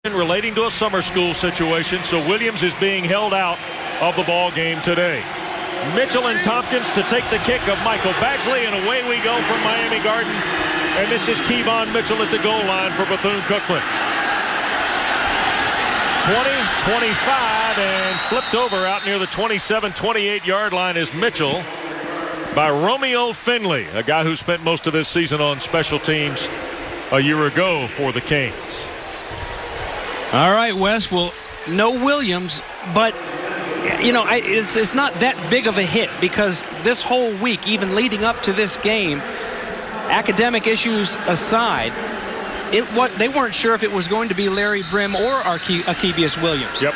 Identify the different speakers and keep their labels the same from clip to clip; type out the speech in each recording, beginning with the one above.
Speaker 1: relating to a summer school situation, so Williams is being held out of the ball game today. Mitchell and Tompkins to take the kick of Michael Badgley, and away we go from Miami Gardens. And this is Kevon Mitchell at the goal line for Bethune-Cookman. 20-25, and flipped over out near the 27-28 yard line is Mitchell by Romeo Finley, a guy who spent most of his season on special teams a year ago for the Canes.
Speaker 2: All right, Wes. Well, no Williams, but you know, it's not that big of a hit because this whole week, even leading up to this game, academic issues aside, they weren't sure if it was going to be Larry Brim or Arkevius Williams.
Speaker 1: Yep.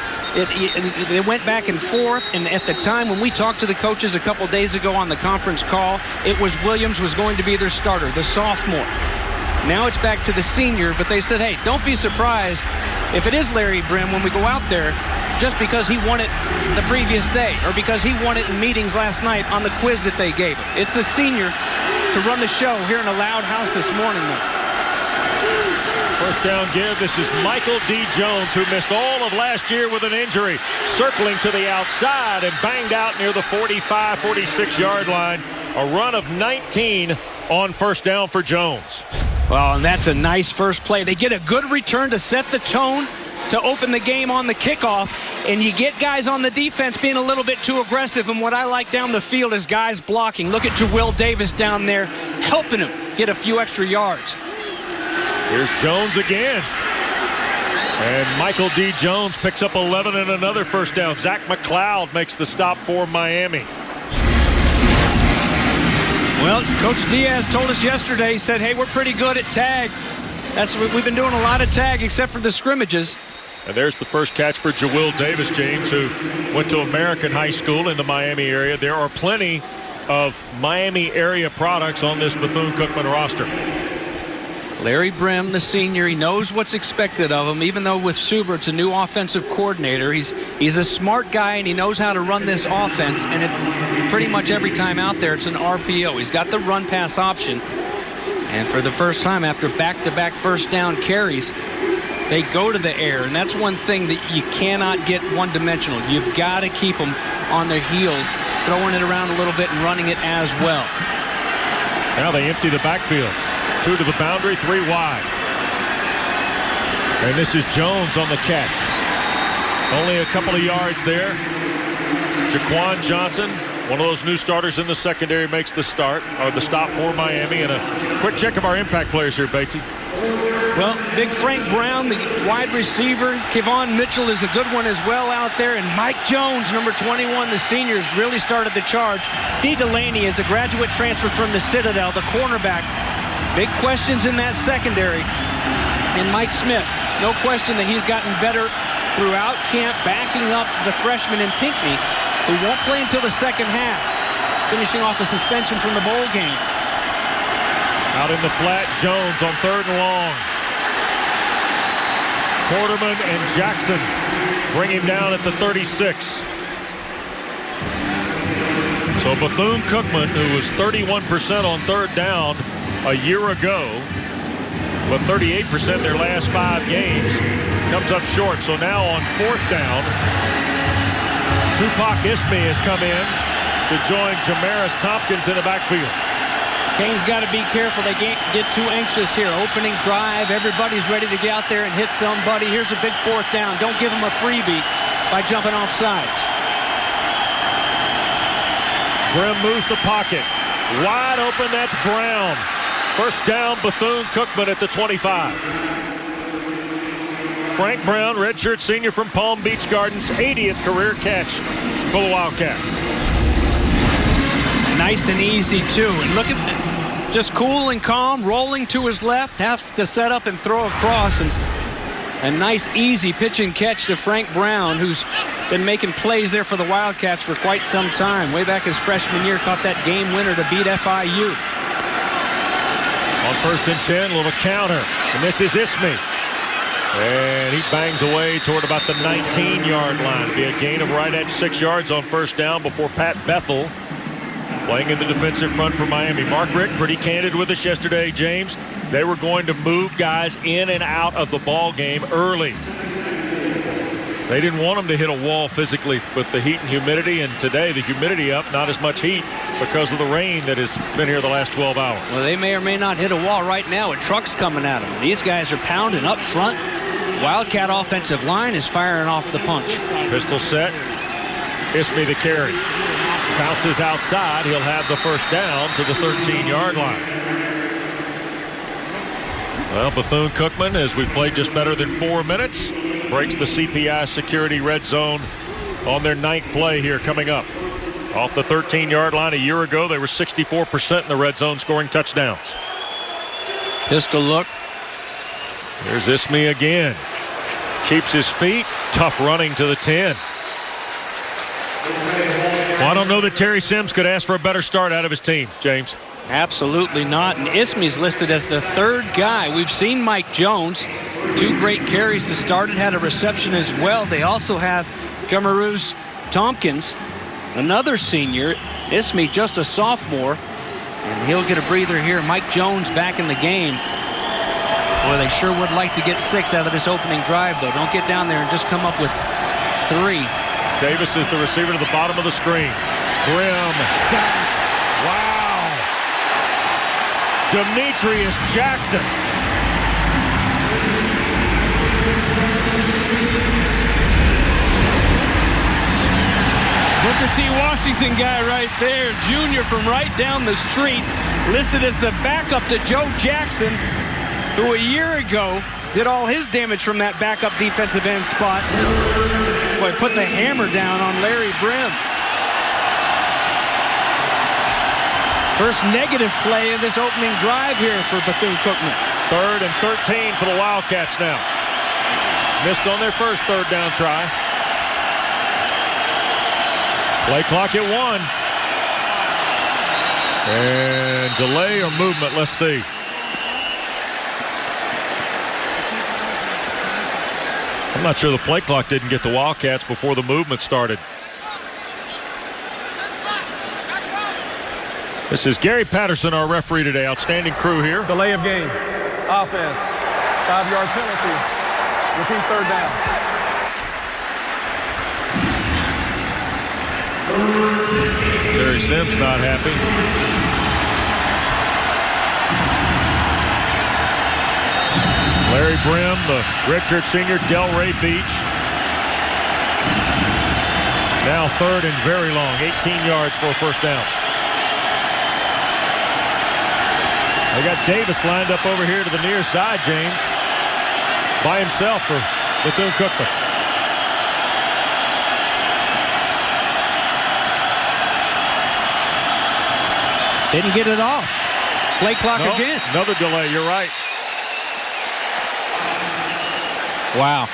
Speaker 2: They went back and forth, and at the time when we talked to the coaches a couple days ago on the conference call, it was Williams was going to be their starter, the sophomore. Now it's back to the senior, but they said, hey, don't be surprised if it is Larry Brim when we go out there just because he won it the previous day or because he won it in meetings last night on the quiz that they gave him. It's the senior to run the show here in a loud house this morning, though.
Speaker 1: First down give. This is Michael D. Jones, who missed all of last year with an injury, circling to the outside and banged out near the 45, 46 yard line. A run of 19 on first down for Jones.
Speaker 2: Well, and that's a nice first play. They get a good return to set the tone to open the game on the kickoff, and you get guys on the defense being a little bit too aggressive, and what I like down the field is guys blocking. Look at Jawill Davis down there helping him get a few extra yards.
Speaker 1: Here's Jones again. And Michael D. Jones picks up 11 and another first down. Zach McLeod makes the stop for Miami.
Speaker 2: Well, Coach Diaz told us yesterday, he said, hey, we're pretty good at tag. That's what we've been doing, a lot of tag except for the scrimmages.
Speaker 1: And there's the first catch for Jawill Davis, James, who went to American High School in the Miami area. There are plenty of Miami area products on this Bethune-Cookman roster.
Speaker 2: Larry Brim, the senior, he knows what's expected of him, even though with Suber, it's a new offensive coordinator. He's a smart guy, and he knows how to run this offense, and pretty much every time out there, it's an RPO. He's got the run-pass option, and for the first time after back-to-back first down carries, they go to the air, and that's one thing that you cannot get one-dimensional. You've got to keep them on their heels, throwing it around a little bit and running it as well.
Speaker 1: Now they empty the backfield. 2 to the boundary, 3 wide. And this is Jones on the catch. Only a couple of yards there. Jaquan Johnson, one of those new starters in the secondary, makes the stop for Miami. And a quick check of our impact players here, Batesy.
Speaker 2: Well, big Frank Brown, the wide receiver. Kevon Mitchell is a good one as well out there. And Mike Jones, number 21, the seniors, really started the charge. D. Delaney is a graduate transfer from the Citadel, the cornerback. Big questions in that secondary. And Mike Smith, no question that he's gotten better throughout camp, backing up the freshman in Pinckney, who won't play until the second half, finishing off a suspension from the bowl game.
Speaker 1: Out in the flat, Jones on 3rd and long. Quarterman and Jackson bring him down at the 36. So Bethune-Cookman, who was 31% on 3rd down a year ago, but 38% their last 5 games, comes up short. So now on 4th down, Tupac Ismay has come in to join Jamaris Tompkins in the backfield.
Speaker 2: Canes got to be careful. They can't get too anxious here. Opening drive, everybody's ready to get out there and hit somebody. Here's a big 4th down. Don't give them a freebie by jumping off sides.
Speaker 1: Brim moves the pocket. Wide open, that's Brown. First down, Bethune-Cookman at the 25. Frank Brown, redshirt senior from Palm Beach Gardens, 80th career catch for the Wildcats.
Speaker 2: Nice and easy, too. And look at just cool and calm, rolling to his left, has to set up and throw across. And a nice, easy pitch and catch to Frank Brown, who's been making plays there for the Wildcats for quite some time. Way back his freshman year, caught that game winner to beat FIU.
Speaker 1: On 1st and 10, a little counter. And this is Ismay. And he bangs away toward about the 19-yard line. It'll be a gain of right at 6 yards on first down before Pat Bethel playing in the defensive front for Miami. Mark Richt, pretty candid with us yesterday, James. They were going to move guys in and out of the ball game early. They didn't want them to hit a wall physically with the heat and humidity, and today the humidity up, not as much heat because of the rain that has been here the last 12 hours.
Speaker 2: Well, they may or may not hit a wall right now with trucks coming at them. These guys are pounding up front. Wildcat offensive line is firing off the punch.
Speaker 1: Pistol set. Ismie the carry. Bounces outside. He'll have the first down to the 13-yard line. Well, Bethune-Cookman, as we've played just better than 4 minutes, breaks the CPI security red zone on their 9th play here coming up. Off the 13-yard line a year ago, they were 64% in the red zone scoring touchdowns.
Speaker 2: Pistol look.
Speaker 1: Here's Ismie again. Keeps his feet. Tough running to the 10. Well, I don't know that Terry Sims could ask for a better start out of his team, James.
Speaker 2: Absolutely not. And Ismie's listed as the 3rd guy. We've seen Mike Jones. 2 great carries to start it. Had a reception as well. They also have Jamaruz Tompkins, another senior. Ismie just a sophomore. And he'll get a breather here. Mike Jones back in the game. Boy, they sure would like to get 6 out of this opening drive, though. Don't get down there and just come up with 3.
Speaker 1: Davis is the receiver to the bottom of the screen. Brim sacked. Wow. Demetrius Jackson.
Speaker 2: Booker T. Washington guy right there, junior from right down the street, listed as the backup to Joe Jackson, who a year ago did all his damage from that backup defensive end spot. Boy, put the hammer down on Larry Brim. First negative play of this opening drive here for Bethune-Cookman.
Speaker 1: 3rd and 13 for the Wildcats now. Missed on their first 3rd down try. Play clock at 1. And delay or movement, let's see. I'm not sure the play clock didn't get the Wildcats before the movement started. This is Gary Patterson, our referee today. Outstanding crew here.
Speaker 3: Delay of game. Offense. 5-yard penalty. Repeat 3rd down.
Speaker 1: Terry Sims not happy. Larry Brim, the redshirt senior, Delray Beach. Now 3rd and very long, 18 yards for a first down. They got Davis lined up over here to the near side, James, by himself for Bethune-Cookman.
Speaker 2: Didn't get it off. Play clock again.
Speaker 1: Another delay, you're right.
Speaker 2: Wow.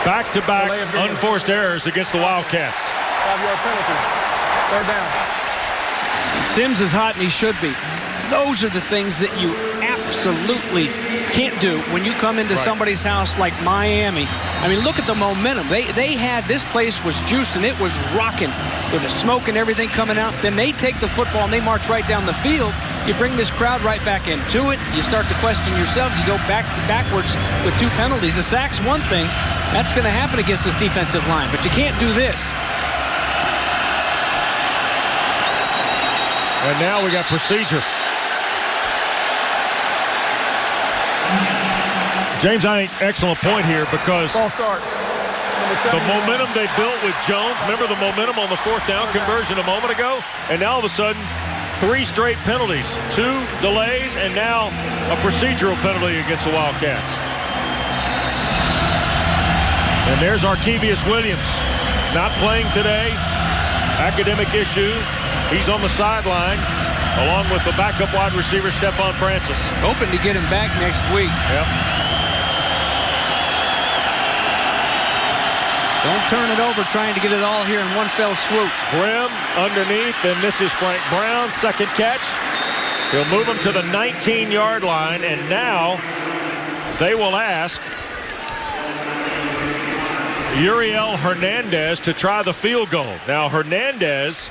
Speaker 1: Back-to-back unforced errors against the Wildcats.
Speaker 3: 5-yard penalty. 3rd down.
Speaker 2: Sims is hot, and he should be. Those are the things that you absolutely can't do when you come into somebody's house like Miami. I mean, look at the momentum. They had, this place was juiced, and it was rocking with the smoke and everything coming out. Then they take the football, and they march right down the field. You bring this crowd right back into it. You start to question yourselves. You go backwards with 2 penalties. The sack's one thing. That's going to happen against this defensive line, but you can't do this.
Speaker 1: And now we got procedure. James, I think excellent point here because
Speaker 3: False start.
Speaker 1: the momentum they built with Jones, remember the momentum on the 4th down conversion a moment ago? And now all of a sudden, 3 straight penalties, 2 delays, and now a procedural penalty against the Wildcats. And there's Arkevius Williams, not playing today. Academic issue. He's on the sideline, along with the backup wide receiver, Stephon Francis.
Speaker 2: Hoping to get him back next week.
Speaker 1: Yep.
Speaker 2: Don't turn it over trying to get it all here in one fell swoop.
Speaker 1: Brim underneath, and this is Frank Brown, 2nd catch. He'll move him to the 19-yard line, and now they will ask Uriel Hernandez to try the field goal. Now, Hernandez,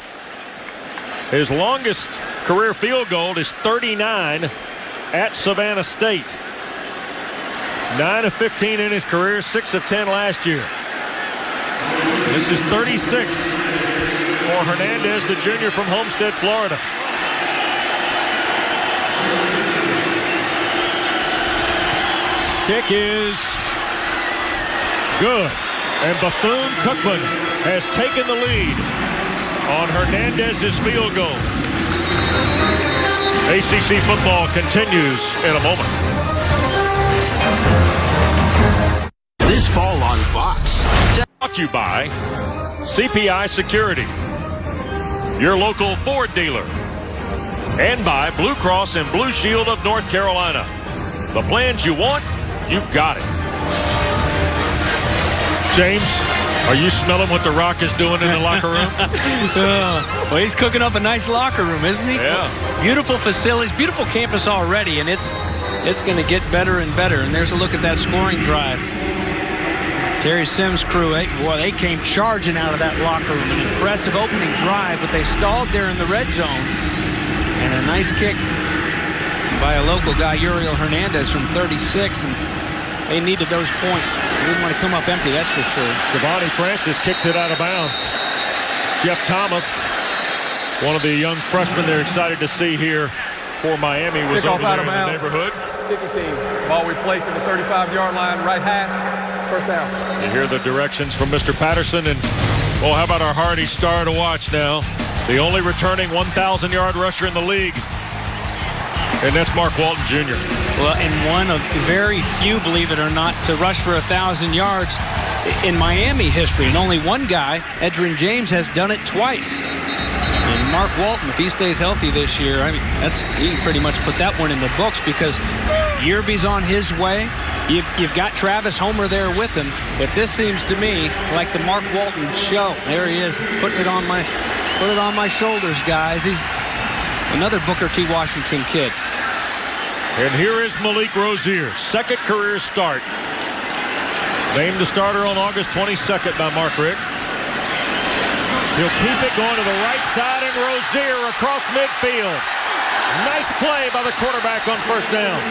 Speaker 1: his longest career field goal is 39 at Savannah State. 9 of 15 in his career, 6 of 10 last year. This is 36 for Hernandez, the junior from Homestead, Florida. Kick is good. And Bethune-Cookman has taken the lead on Hernandez's field goal. ACC football continues in a moment.
Speaker 4: This fall on Fox.
Speaker 1: Brought to you by CPI Security, your local Ford dealer, and by Blue Cross and Blue Shield of North Carolina. The plans you want, you've got it. James, are you smelling what The Rock is doing in the locker room?
Speaker 2: Well, he's cooking up a nice locker room, isn't he?
Speaker 1: Yeah.
Speaker 2: Beautiful facilities, beautiful campus already, and it's going to get better and better. And there's a look at that scoring drive. Terry Sims' crew, they came charging out of that locker room. An impressive opening drive, but they stalled there in the red zone. And a nice kick by a local guy, Uriel Hernandez, from 36. And they needed those points. They didn't want to come up empty, that's for sure.
Speaker 1: Giovanni Francis kicks it out of bounds. Jeff Thomas, one of the young freshmen they're excited to see here for Miami, was over there in the neighborhood.
Speaker 3: Kicking team. Ball we placed at the 35-yard line, right hash. First down.
Speaker 1: You hear the directions from Mr. Patterson, and how about our Hardy star to watch now? The only returning 1,000-yard rusher in the league, and that's Mark Walton Jr.
Speaker 2: Well, and one of very few, believe it or not, to rush for 1,000 yards in Miami history, and only one guy, Edgerrin James, has done it twice. And Mark Walton, if he stays healthy this year, I mean, you can pretty much put that one in the books, because Yearby's on his way. You've got Travis Homer there with him, but this seems to me like the Mark Walton show. There he is, putting it on my shoulders, guys. He's another Booker T. Washington kid.
Speaker 1: And here is Malik Rozier, second career start. Named the starter on August 22nd by Mark Richt. He'll keep it going to the right side, and Rozier across midfield. Nice play by the quarterback on first down.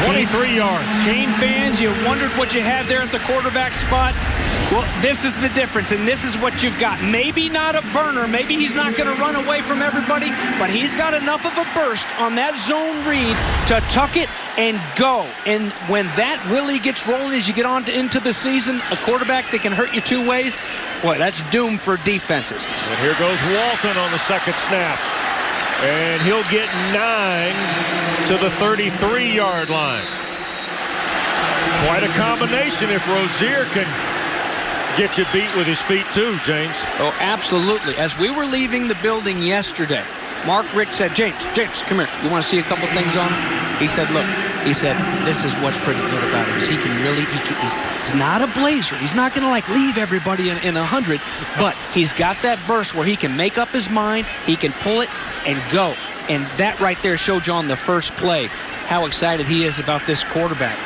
Speaker 1: 23 yards.
Speaker 2: Cane fans, you wondered what you had there at the quarterback spot. Well, this is the difference, and this is what you've got. Maybe not a burner. Maybe he's not going to run away from everybody, but he's got enough of a burst on that zone read to tuck it and go. And when that really gets rolling as you get on into the season, a quarterback that can hurt you two ways, boy, that's doomed for defenses.
Speaker 1: And here goes Walton on the second snap. And he'll get 9 to the 33-yard line. Quite a combination if Rozier can get you beat with his feet too, James.
Speaker 2: Oh, absolutely. As we were leaving the building yesterday, Mark Richt said, James, come here. You want to see a couple things on him? He said, look, this is what's pretty good about him. Is he can really, he's not a blazer. He's not going to leave everybody in 100, but he's got that burst where he can make up his mind, he can pull it and go. And that right there showed you on the first play how excited he is about this quarterback.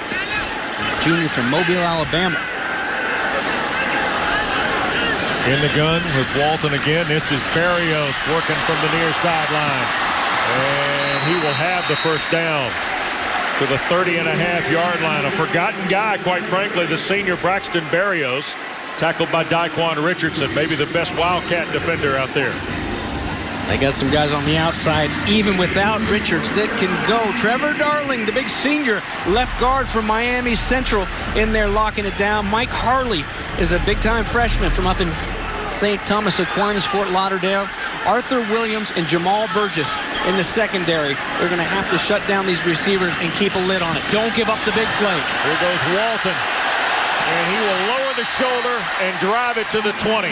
Speaker 2: Junior from Mobile, Alabama.
Speaker 1: In the gun with Walton again. This is Berrios working from the near sideline. And he will have the first down to the 30.5-yard line. A forgotten guy, quite frankly, the senior Braxton Berrios, tackled by Daquan Richardson, maybe the best Wildcat defender out there.
Speaker 2: They got some guys on the outside, even without Richards, that can go. Trevor Darling, the big senior left guard from Miami Central, in there locking it down. Mike Harley is a big-time freshman from up in St. Thomas Aquinas, Fort Lauderdale. Arthur Williams and Jamal Burgess in the secondary. They're going to have to shut down these receivers and keep a lid on it. Don't give up the big plays.
Speaker 1: Here goes Walton. And he will lower the shoulder and drive it to the 20.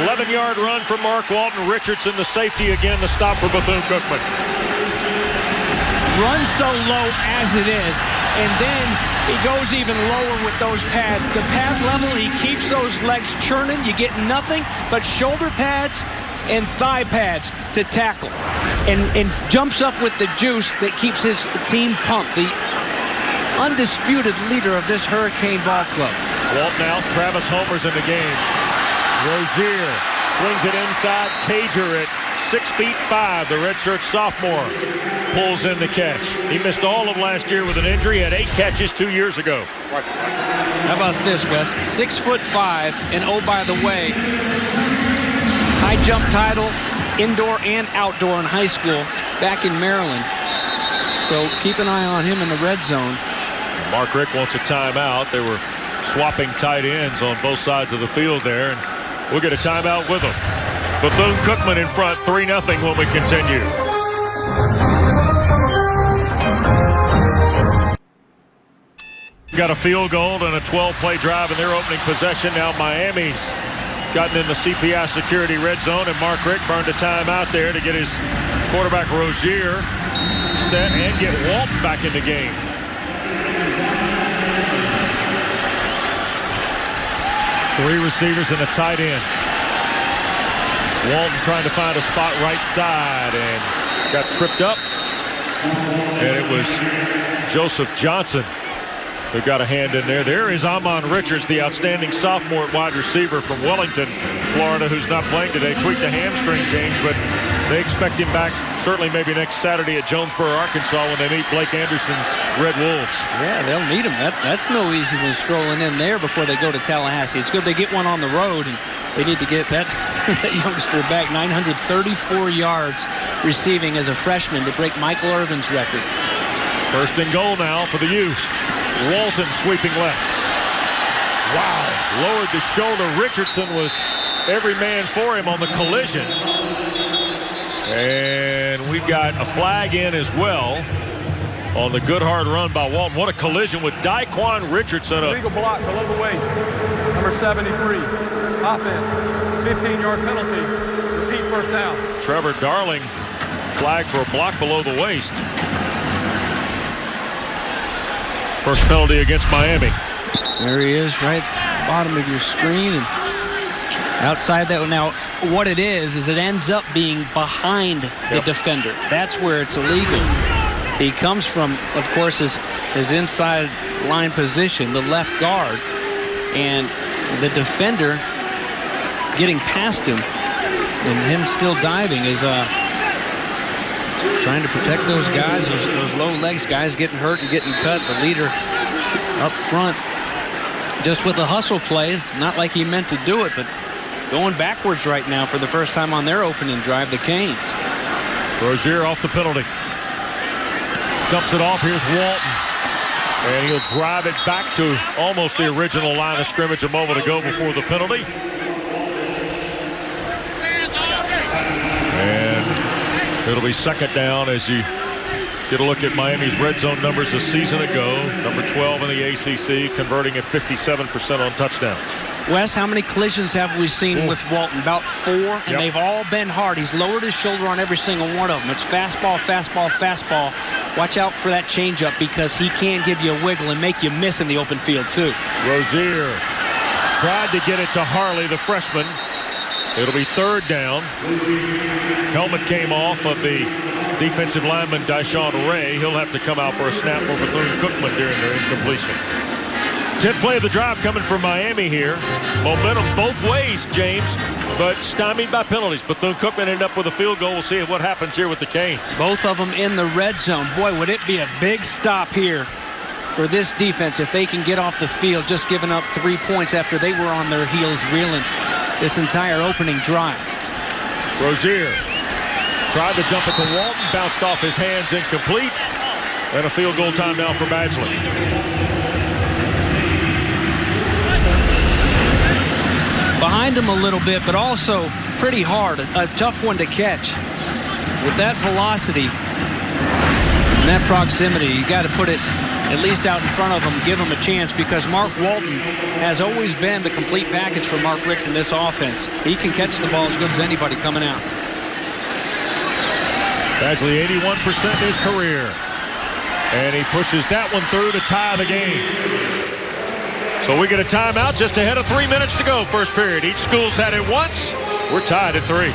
Speaker 1: 11-yard run for Mark Walton. Richardson, the safety, again, the stop for Bethune-Cookman.
Speaker 2: Runs so low as it is, and then he goes even lower with those pads. The pad level, he keeps those legs churning. You get nothing but shoulder pads and thigh pads to tackle, and jumps up with the juice that keeps his team pumped. The undisputed leader of this Hurricane ball club.
Speaker 1: Walton out. Travis Homer's in the game. Rozier swings it inside. Cager it. 6'5", the redshirt sophomore, pulls in the catch. He missed all of last year with an injury. Had 8 catches 2 years ago.
Speaker 2: How about this, Wes? 6'5", and oh, by the way, high jump title, indoor and outdoor in high school back in Maryland. So keep an eye on him in the red zone.
Speaker 1: Mark Richt wants a timeout. They were swapping tight ends on both sides of the field there, and we'll get a timeout with them. Bethune-Cookman in front, 3-0 when we continue. Got a field goal and a 12-play drive in their opening possession. Now Miami's gotten in the CPI security red zone, and Mark Richt burned a timeout there to get his quarterback Rozier set and get Walton back in the game. Three receivers and a tight end. Walton trying to find a spot right side and got tripped up. And it was Joseph Johnson who got a hand in there. There is Amon Richards, the outstanding sophomore wide receiver from Wellington, Florida, who's not playing today. Tweaked a hamstring, James, but they expect him back certainly maybe next Saturday at Jonesboro, Arkansas, when they meet Blake Anderson's Red Wolves. Yeah,
Speaker 2: they'll need him. That's no easy one strolling in there before they go to Tallahassee. It's good they get one on the road, and they need to get that youngster back. 934 yards receiving as a freshman to break Michael Irvin's record.
Speaker 1: First and goal now for the U. Walton sweeping left. Wow. Lowered the shoulder. Richardson was every man for him on the collision. And we've got a flag in as well on the good hard run by Walton. What a collision with Daquan Richardson.
Speaker 3: Illegal block below the waist. Number 73. Offense. 15-yard penalty. Repeat first down.
Speaker 1: Trevor Darling flag for a block below the waist. First penalty against Miami.
Speaker 2: There he is, right bottom of your screen. And outside that, now what it is it ends up being behind the defender. That's where it's illegal. He comes from, of course, his inside line position, the left guard, and the defender getting past him and him still diving is trying to protect those guys, those low legs guys getting hurt and getting cut. The leader up front just with a hustle play. It's not like he meant to do it, but going backwards right now for the first time on their opening drive, the Canes.
Speaker 1: Rozier off the penalty. Dumps it off. Here's Walton. And he'll drive it back to almost the original line of scrimmage a moment ago before the penalty. And it'll be second down as you get a look at Miami's red zone numbers a season ago. Number 12 in the ACC, converting at 57% on touchdowns.
Speaker 2: Wes, how many collisions have we seen with Walton? About 4, and they've all been hard. He's lowered his shoulder on every single one of them. It's fastball, fastball, fastball. Watch out for that changeup because he can give you a wiggle and make you miss in the open field, too.
Speaker 1: Rozier tried to get it to Harley, the freshman. It'll be third down. Helmet came off of the defensive lineman, Dyshawn Ray. He'll have to come out for a snap for Bethune-Cookman during their incompletion. 10th play of the drive coming from Miami here. Momentum both ways, James, but stymied by penalties. Bethune-Cookman ended up with a field goal. We'll see what happens here with the Canes.
Speaker 2: Both of them in the red zone. Boy, would it be a big stop here for this defense if they can get off the field, just giving up 3 points after they were on their heels reeling this entire opening drive.
Speaker 1: Rozier tried to dump it to Walton, bounced off his hands, incomplete, and a field goal time now for Badgley.
Speaker 2: Behind him a little bit, but also pretty hard. A tough one to catch. With that velocity and that proximity, you got to put it at least out in front of him, give him a chance, because Mark Walton has always been the complete package for Mark Richt in this offense. He can catch the ball as good as anybody coming out.
Speaker 1: Badgley 81% in his career. And he pushes that one through to tie the game. So we get a timeout just ahead of 3 minutes to go, first period. Each school's had it once. We're tied at 3.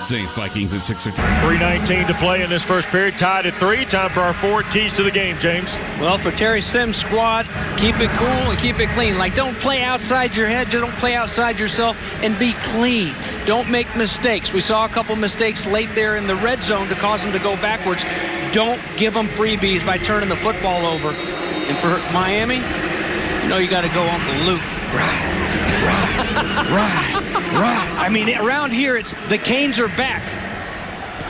Speaker 5: Saints Vikings at 6:50.
Speaker 1: 3:19 to play in this first period. Tied at 3. Time for our forward keys to the game, James.
Speaker 2: Well, for Terry Sims' squad, keep it cool and keep it clean. Like, don't play outside your head. Don't play outside yourself, and be clean. Don't make mistakes. We saw a couple mistakes late there in the red zone to cause them to go backwards. Don't give them freebies by turning the football over. And for Miami, you got to go Uncle Luke. Right. I mean, around here, it's the Canes are back.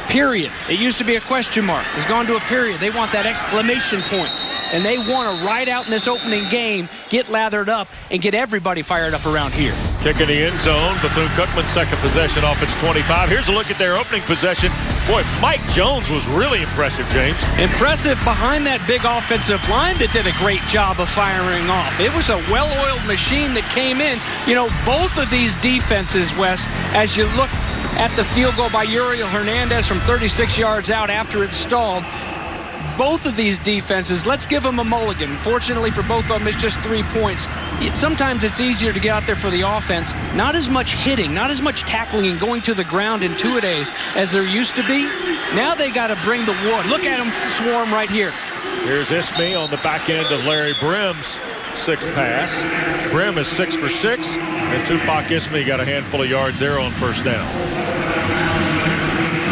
Speaker 2: Period. It used to be a question mark. It's gone to a period. They want that exclamation point. And they want to ride out in this opening game, get lathered up, and get everybody fired up around here.
Speaker 1: Kick in the end zone. Bethune-Cookman's second possession off its 25. Here's a look at their opening possession. Boy, Mike Jones was really impressive, James.
Speaker 2: Impressive behind that big offensive line that did a great job of firing off. It was a well-oiled machine that came in. Both of these defenses, Wes, as you look at the field goal by Uriel Hernandez from 36 yards out after it stalled, both of these defenses, let's give them a mulligan. Fortunately for both of them, it's just 3 points. Sometimes it's easier to get out there for the offense. Not as much hitting, not as much tackling and going to the ground in two-a-days as there used to be. Now they got to bring the wood. Look at them swarm right here.
Speaker 1: Here's Ismay on the back end of Larry Brim's sixth pass. Brim is 6 for 6, and Tupac Ismay got a handful of yards there on first down.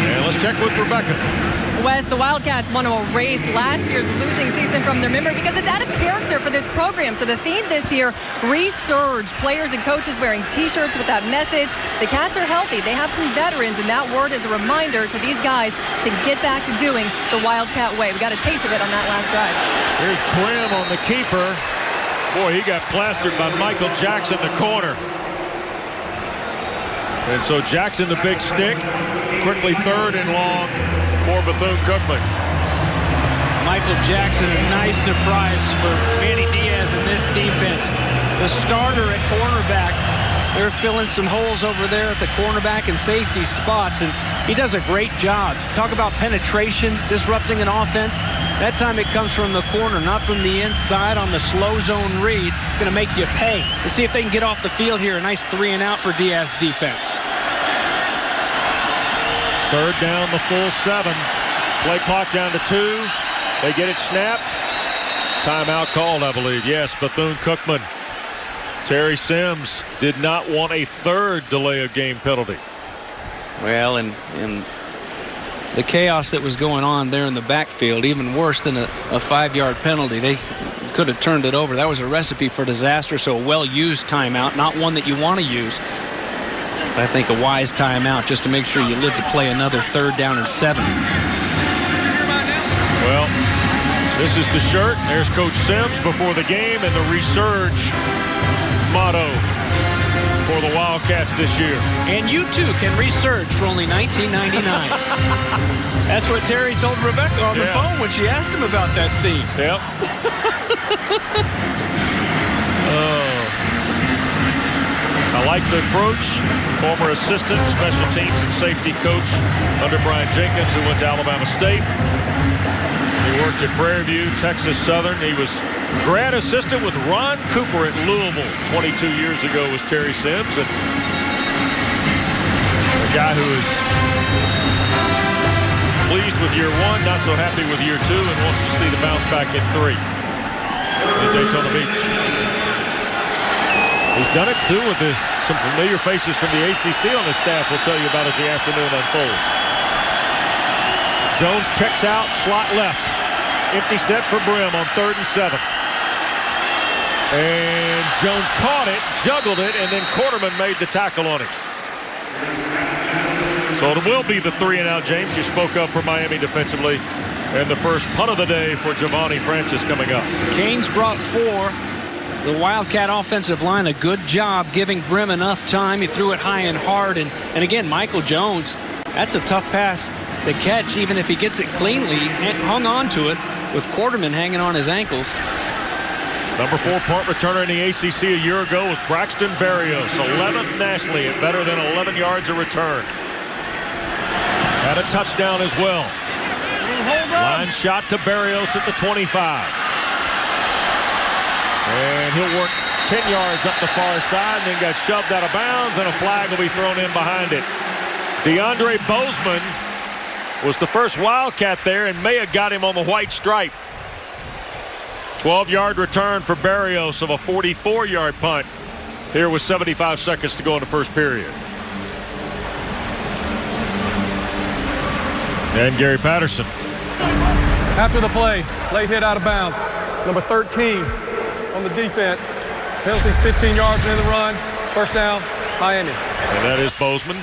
Speaker 1: And let's check with Rebecca.
Speaker 6: Wes, the Wildcats want to erase last year's losing season from their memory because it's out of character for this program. So the theme this year, resurge. Players and coaches wearing T-shirts with that message. The Cats are healthy. They have some veterans, and that word is a reminder to these guys to get back to doing the Wildcat way. We got a taste of it on that last drive.
Speaker 1: Here's Brim on the keeper. Boy, he got plastered by Michael Jackson, the corner. And so Jackson, the big stick, quickly third and long for Bethune-Cookman.
Speaker 2: Michael Jackson, a nice surprise for Manny Diaz in this defense. The starter at cornerback, they're filling some holes over there at the cornerback and safety spots, and he does a great job. Talk about penetration, disrupting an offense. That time it comes from the corner, not from the inside on the slow zone read. Going to make you pay. Let's see if they can get off the field here. A nice 3-and-out for Diaz defense.
Speaker 1: Third down, the full 7. Play clock down to 2. They get it snapped. Timeout called, I believe. Yes, Bethune-Cookman. Terry Sims did not want a third delay of game penalty.
Speaker 2: Well, and the chaos that was going on there in the backfield, even worse than a 5-yard penalty. They could have turned it over. That was a recipe for disaster, so a well-used timeout, not one that you want to use. I think a wise timeout just to make sure you live to play another 3rd down and 7.
Speaker 1: Well, this is the shirt. There's Coach Sims before the game and the resurge motto for the Wildcats this year.
Speaker 2: And you too can resurge for only $19.99. That's what Terry told Rebecca on the phone when she asked him about that theme.
Speaker 1: Yep. I like the approach. Former assistant, special teams and safety coach under Brian Jenkins, who went to Alabama State. He worked at Prairie View, Texas Southern. He was grad assistant with Ron Cooper at Louisville 22 years ago was Terry Sims. And a guy who is pleased with year 1, not so happy with year 2, and wants to see the bounce back in 3 in Daytona Beach. He's done it, too, with some familiar faces from the ACC on his staff we'll tell you about as the afternoon unfolds. Jones checks out, slot left. Empty set for Brim on 3rd and 7. And Jones caught it, juggled it, and then Quarterman made the tackle on him. So it will be the 3-and-out, James. You spoke up for Miami defensively. And the first punt of the day for Giovanni Francis coming up.
Speaker 2: Canes brought 4. The Wildcat offensive line, a good job giving Brim enough time. He threw it high and hard. And again, Michael Jones, that's a tough pass to catch, even if he gets it cleanly. He hung on to it with Quarterman hanging on his ankles.
Speaker 1: Number 4 punt returner in the ACC a year ago was Braxton Berrios, 11th nationally at better than 11 yards a return. Had a touchdown as well. Line shot to Berrios at the 25. And he'll work 10 yards up the far side and then got shoved out of bounds, and a flag will be thrown in behind it. DeAndre Bozeman was the first Wildcat there, and may have got him on the white stripe. 12-yard return for Barrios of a 44-yard punt here with 75 seconds to go in the first period. And Gary Patterson.
Speaker 3: After the play, late hit out of bounds. Number 13 on the defense. Penalties 15 yards in the run. First down, Miami.
Speaker 1: And that is Bozeman,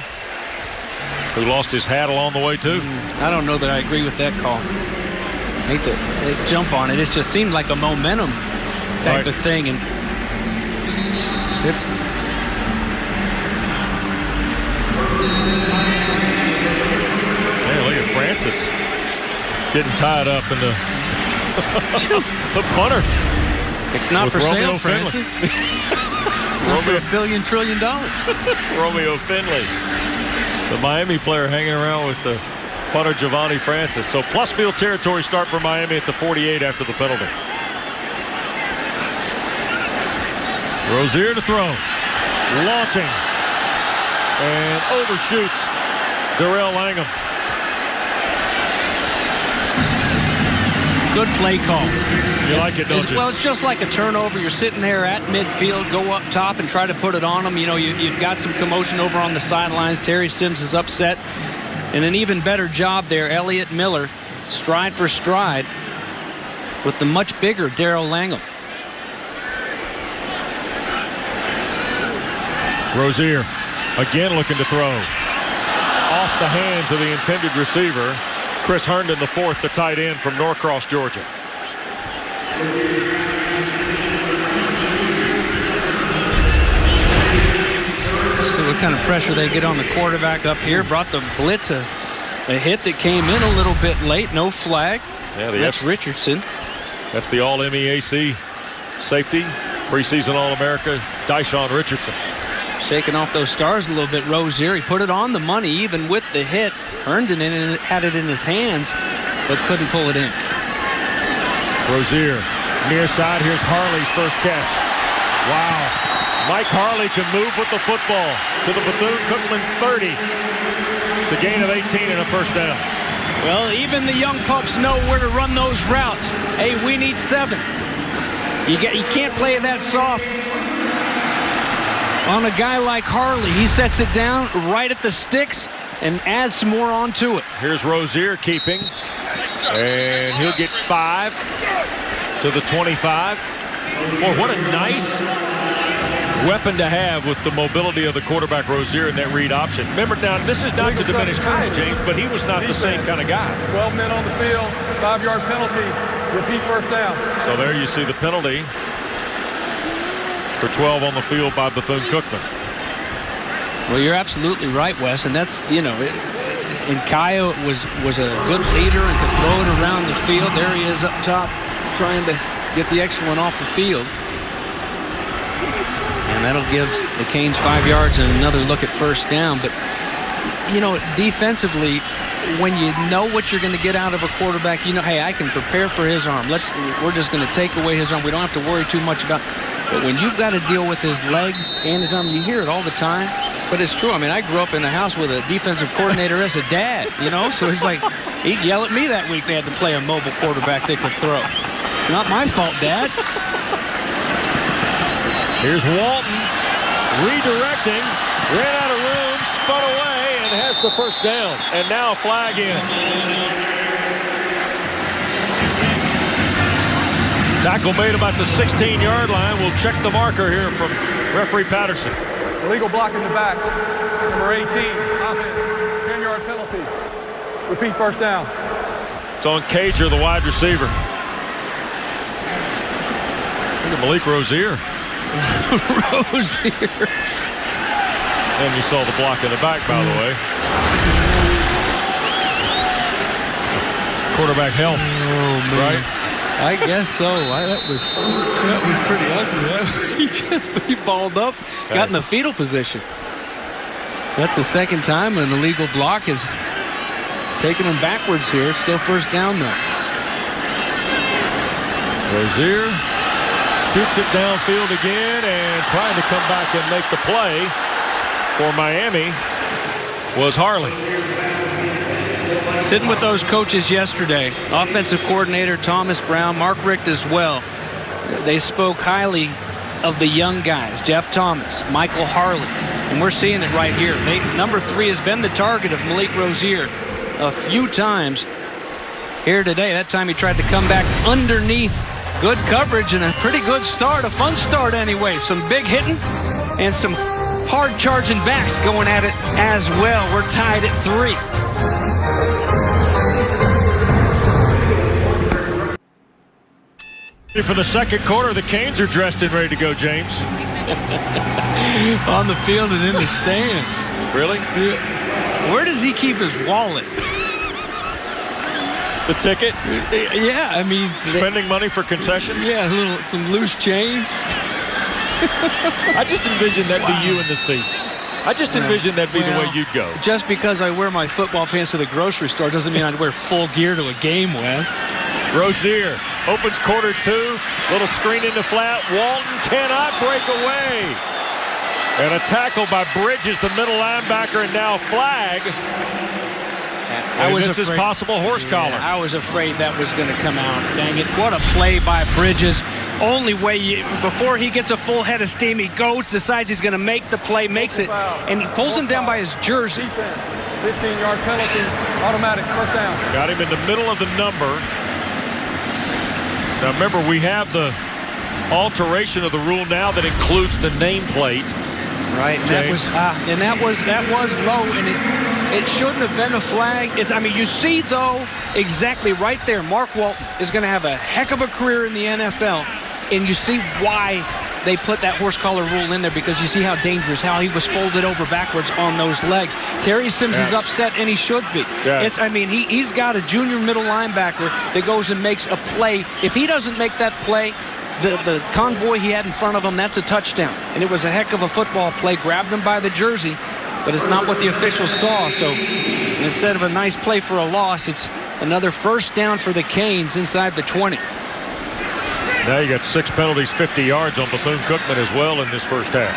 Speaker 1: who lost his hat along the way too.
Speaker 2: I don't know that I agree with that call. I hate to jump on it. It just seemed like a momentum type of thing, and it's.
Speaker 1: Hey, look at Francis getting tied up in the the punter.
Speaker 2: It's not for sale, Francis. Not for $1 billion trillion.
Speaker 1: Romeo Finley, the Miami player, hanging around with the punter Giovanni Francis. So plus field territory start for Miami at the 48 after the penalty. Rozier to throw. Launching. And overshoots Darrell Langham.
Speaker 2: Good play call.
Speaker 1: You like it, don't you?
Speaker 2: Well, it's just like a turnover. You're sitting there at midfield, go up top and try to put it on them. You know, you've got some commotion over on the sidelines. Terry Sims is upset. And an even better job there, Elliott Miller, stride for stride with the much bigger Darrell Langham.
Speaker 1: Rozier again looking to throw. Off the hands of the intended receiver. Chris Herndon, the fourth, the tight end from Norcross, Georgia.
Speaker 2: So what kind of pressure they get on the quarterback up here. Brought the blitz a hit that came in a little bit late. No flag.
Speaker 1: Yeah,
Speaker 2: that's Richardson.
Speaker 1: That's the All-MEAC safety, preseason All-America, Dyshawn Richardson.
Speaker 2: Shaking off those stars a little bit. Rozier, he put it on the money even with the hit. Herndon had it in his hands, but couldn't pull it in.
Speaker 1: Rozier, near side. Here's Harley's first catch. Wow. Mike Harley can move with the football to the Bethune-Cookman 30. It's a gain of 18 and a first down.
Speaker 2: Well, even the young pups know where to run those routes. Hey, we need 7. You can't play that soft on a guy like Harley. He sets it down right at the sticks and adds some more onto it.
Speaker 1: Here's Rozier keeping, and he'll get 5 to the 25. Boy, what a nice weapon to have with the mobility of the quarterback Rozier in that read option. Remember, now this is not to diminish Kyle James, but he was not the same kind of guy.
Speaker 3: 12 men on the field, 5-yard penalty, repeat first down.
Speaker 1: So there you see the penalty for 12 on the field by Bethune-Cookman.
Speaker 2: Well, you're absolutely right, Wes, and that's, you know, and Kyle was a good leader and could throw it around the field. There he is up top trying to get the extra one off the field. And that'll give the Canes 5 yards and another look at first down. But, you know, defensively, when you know what you're going to get out of a quarterback, you know, hey, I can prepare for his arm. We're just going to take away his arm. We don't have to worry too much about it. But when you've got to deal with his legs and his arm, you hear it all the time. But it's true. I mean, I grew up in a house with a defensive coordinator as a dad, you know, so it's like he'd yell at me that week they had to play a mobile quarterback that could throw. It's not my fault, Dad.
Speaker 1: Here's Walton redirecting, ran out of room, spun away, and has the first down. And now a flag in. Tackle made about the 16-yard line. We'll check the marker here from referee Patterson.
Speaker 3: Illegal block in the back. Number 18, offense, 10-yard penalty. Repeat first down.
Speaker 1: It's on Cager, the wide receiver. Look at Malik Rozier.
Speaker 2: Rozier.
Speaker 1: And you saw the block in the back, by the way. Quarterback health, right?
Speaker 2: I guess so. That was pretty ugly. He balled up, got in the fetal position. That's the second time an illegal block has taken him backwards here. Still first down, though.
Speaker 1: Rozier shoots it downfield again and trying to come back and make the play for Miami. was Harley.
Speaker 2: Sitting with those coaches yesterday, offensive coordinator Thomas Brown, Mark Richt as well. They spoke highly of the young guys, Jeff Thomas, Michael Harley, and we're seeing it right here. Number 3 has been the target of Malik Rozier a few times here today. That time he tried to come back underneath. Good coverage and a pretty good start, a fun start anyway. Some big hitting and some hard charging backs going at it as well. We're tied at 3.
Speaker 1: For the second quarter, the Canes are dressed and ready to go, James.
Speaker 2: On the field and in the stands.
Speaker 1: Really?
Speaker 2: Where does he keep his wallet?
Speaker 1: The ticket?
Speaker 2: Yeah, I mean...
Speaker 1: Spending money for concessions?
Speaker 2: Yeah, some loose change.
Speaker 1: I just envisioned that'd be you in the seats. I just envisioned that'd be the way you'd go.
Speaker 2: Just because I wear my football pants to the grocery store doesn't mean I'd wear full gear to a game, Wes.
Speaker 1: Rozier opens quarter 2. Little screen in the flat. Walton cannot break away. And a tackle by Bridges, the middle linebacker, and now flag. This is possible horse collar.
Speaker 2: I was afraid that was going to come out. Dang it. What a play by Bridges. Only way before he gets a full head of steam, he goes, decides he's going to make the play, makes it, and he pulls him down by his jersey.
Speaker 3: 15-yard penalty, automatic, first down.
Speaker 1: Got him in the middle of the number. Now remember, we have the alteration of the rule now that includes the nameplate.
Speaker 2: Right, and that was low, and it shouldn't have been a flag. I mean, you see though exactly right there. Mark Walton is going to have a heck of a career in the NFL, and you see why they put that horse collar rule in there, because you see how dangerous, how he was folded over backwards on those legs. Terry Sims is upset, and he should be.
Speaker 1: Yeah.
Speaker 2: I mean, he's got a junior middle linebacker that goes and makes a play. If he doesn't make that play, the convoy he had in front of him, that's a touchdown. And it was a heck of a football play. Grabbed him by the jersey, but it's not what the officials saw. So instead of a nice play for a loss, it's another first down for the Canes inside the 20.
Speaker 1: Now you got 6 penalties, 50 yards on Bethune-Cookman as well in this first half.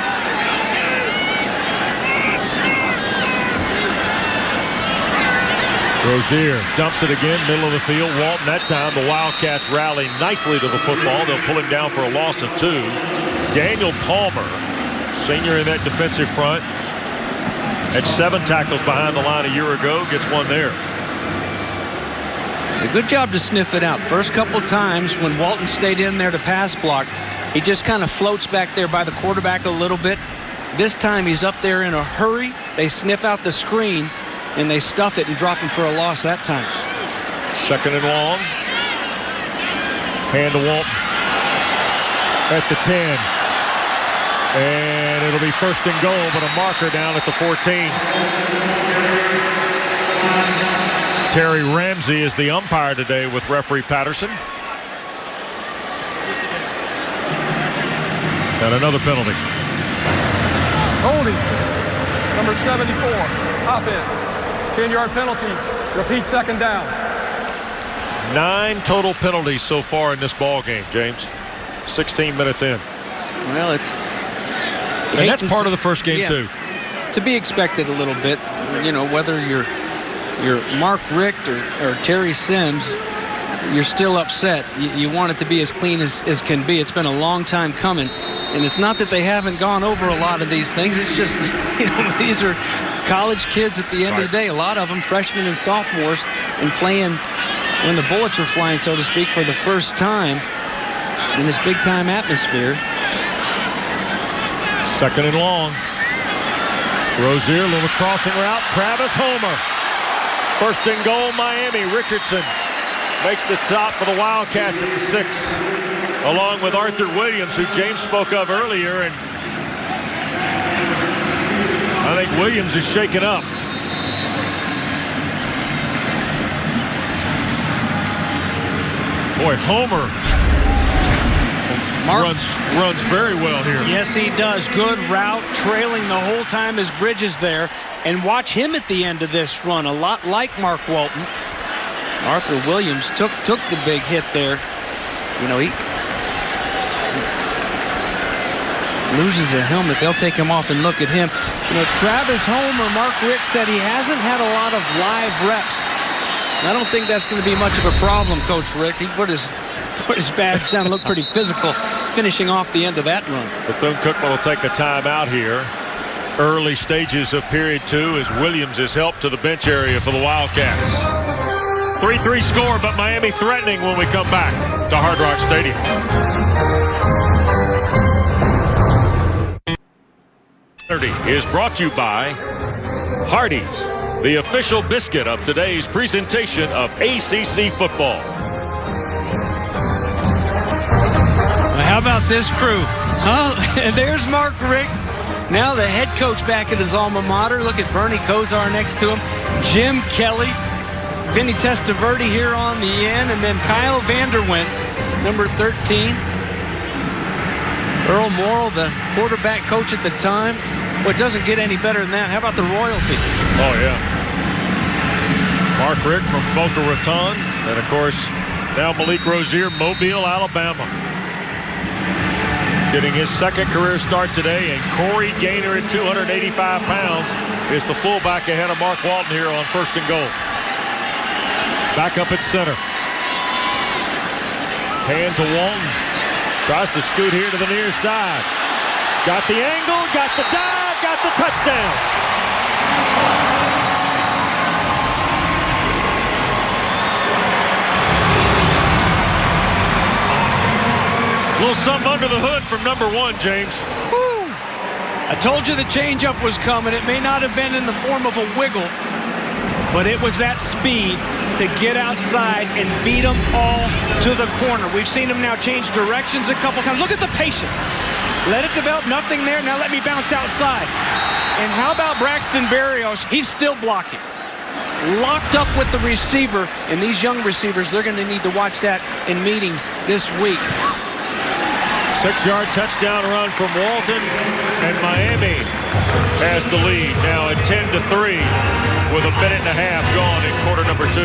Speaker 1: Rozier dumps it again, middle of the field. Walton, that time the Wildcats rally nicely to the football. They'll pull him down for a loss of 2. Daniel Palmer, senior in that defensive front, had 7 tackles behind the line a year ago, gets 1 there.
Speaker 2: A good job to sniff it out. First couple times when Walton stayed in there to pass block, he just kind of floats back there by the quarterback a little bit. This time he's up there in a hurry. They sniff out the screen, and they stuff it and drop him for a loss that time.
Speaker 1: Second and long. Hand to Walton at the 10. And it'll be first and goal, but a marker down at the 14. Terry Ramsey is the umpire today with referee Patterson. And another penalty.
Speaker 3: Holding, number 74, offense. 10-yard penalty, repeat second down.
Speaker 2: 9 total penalties so far in this ball game, James. 16 minutes in.
Speaker 1: Well, it's
Speaker 2: and that's part of the first game, too.
Speaker 1: To be expected a little bit, you know, whether you're Mark Richt or Terry Sims, you're still upset. You want it to be as clean as can be. It's been a long time coming. And it's not that they haven't gone over a lot of these things. It's just, you know, these are college kids at the end of the day. A lot of them freshmen and sophomores, and playing when the bullets are flying, so to speak, for the first time in this big-time atmosphere.
Speaker 2: Second and long. Rozier, little crossing route. Travis Homer. First and goal, Miami. Richardson makes the stop for the Wildcats at the 6, along with Arthur Williams, who James spoke of earlier. And I think Williams is shaken up. Boy, Homer runs very well here.
Speaker 1: Yes, he does. Good route, trailing the whole time as Bridges there. And watch him at the end of this run, a lot like Mark Walton. Arthur Williams took the big hit there. You know, he loses a helmet. They'll take him off and look at him.
Speaker 2: Travis Homer, Mark Richt said he hasn't had a lot of live reps. I don't think that's going to be much of a problem, Coach Richt. He put his pads down, looked pretty physical, finishing off the end of that run.
Speaker 1: Bethune-Cookman will take a timeout here. Early stages of period 2 as Williams is helped to the bench area for the Wildcats. 3-3 score, but Miami threatening when we come back to Hard Rock Stadium. Is brought to you by Hardee's, the official biscuit of today's presentation of ACC football.
Speaker 2: How about this crew? And there's Mark Richt, now the head coach back at his alma mater. Look at Bernie Kosar next to him. Jim Kelly, Vinny Testaverde here on the end, and then Kyle Vanderwent, number 13. Earl Morrill, the quarterback coach at the time. Well, it doesn't get any better than that. How about the royalty?
Speaker 1: Oh, yeah. Mark Richt from Boca Raton. And, of course, now Malik Rozier, Mobile, Alabama. Getting his second career start today. And Corey Gaynor at 285 pounds is the fullback ahead of Mark Walton here on 1st and goal. Back up at center. Hand to Walton. Tries to scoot here to the near side. Got the angle, got the dive, got the touchdown. A little something under the hood from number 1, James.
Speaker 2: Woo. I told you the changeup was coming. It may not have been in the form of a wiggle, but it was that speed to get outside and beat them all to the corner. We've seen him now change directions a couple times. Look at the patience. Let it develop, nothing there. Now let me bounce outside. And how about Braxton Berrios? He's still blocking. Locked up with the receiver. And these young receivers, they're going to need to watch that in meetings this week.
Speaker 1: 6-yard touchdown run from Walton. And Miami has the lead now at 10-3 with a minute and a half gone in quarter number 2.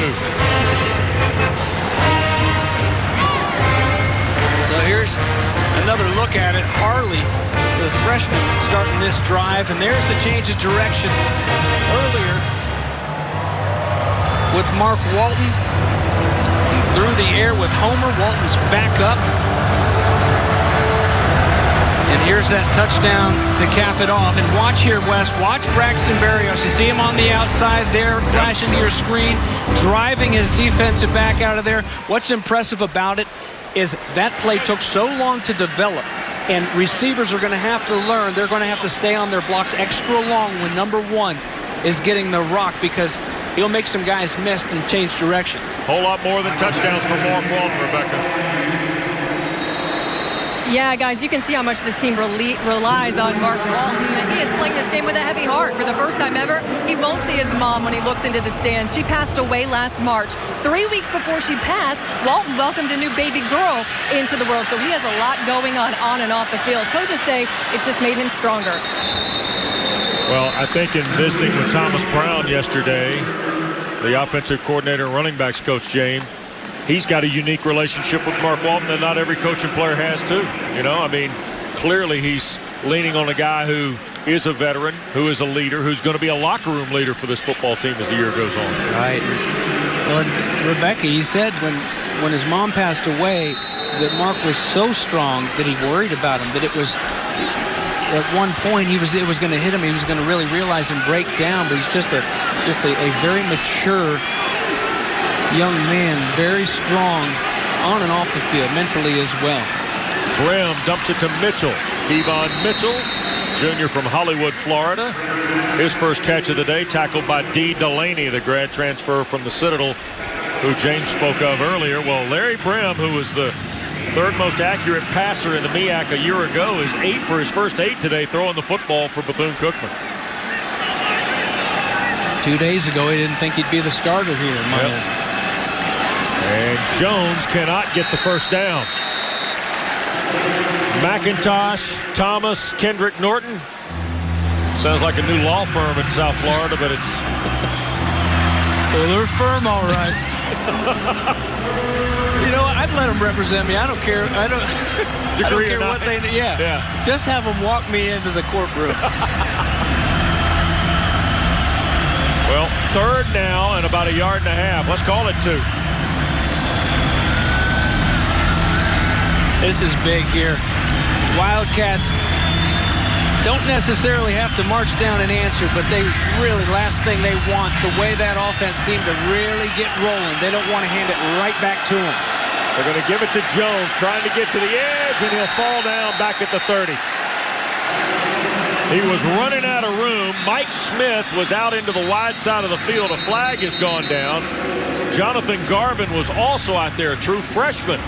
Speaker 2: So here's another look at it. Harley, the freshman, starting this drive. And there's the change of direction earlier with Mark Walton. Through the air with Homer. Walton's back up. And here's that touchdown to cap it off. And watch here, Wes. Watch Braxton Berrios. You see him on the outside there, flashing to your screen, driving his defensive back out of there. What's impressive about it is that play took so long to develop, and receivers are going to have to learn. They're going to have to stay on their blocks extra long when number 1 is getting the rock, because he'll make some guys miss and change directions.
Speaker 1: Whole lot more than touchdowns for Mark Walton, Rebecca.
Speaker 6: Yeah, guys, you can see how much this team relies on Mark Walton. He is playing this game with a heavy heart. For the first time ever, he won't see his mom when he looks into the stands. She passed away last March. 3 weeks before she passed, Walton welcomed a new baby girl into the world. So he has a lot going on and off the field. Coaches say it's just made him stronger.
Speaker 1: Well, I think in visiting with Thomas Brown yesterday, the offensive coordinator and running backs coach, James, he's got a unique relationship with Mark Walton that not every coach and player has too. You know, I mean, clearly he's leaning on a guy who is a veteran, who is a leader, who's going to be a locker room leader for this football team as the year goes on.
Speaker 2: Right. Well, Rebecca, he said when his mom passed away that Mark was so strong that he worried about him, that it was at one point it was going to hit him. He was going to really realize and break down, but he's just a very mature young man, very strong on and off the field, mentally as well.
Speaker 1: Brim dumps it to Mitchell. Kevon Mitchell, junior from Hollywood, Florida. His first catch of the day, tackled by D. Delaney, the grad transfer from the Citadel, who James spoke of earlier. Well, Larry Brim, who was the third most accurate passer in the MEAC a year ago, is 8 for his first 8 today, throwing the football for Bethune-Cookman.
Speaker 2: 2 days ago, he didn't think he'd be the starter here in Miami.
Speaker 1: And Jones cannot get the first down. McIntosh, Thomas, Kendrick Norton. Sounds like a new law firm in South Florida, but it's...
Speaker 2: Well, they're firm, all right. You know what? I'd let them represent me. I don't care. I don't care what they... Yeah. Just have them walk me into the courtroom.
Speaker 1: Well, third now and about 1.5 yards. Let's call it 2.
Speaker 2: This is big here. Wildcats don't necessarily have to march down and answer, but they really, last thing they want, the way that offense seemed to really get rolling, they don't want to hand it right back to him.
Speaker 1: They're going to give it to Jones, trying to get to the edge, and he'll fall down back at the 30. He was running out of room. Mike Smith was out into the wide side of the field. A flag has gone down. Jonathan Garvin was also out there, a true freshman,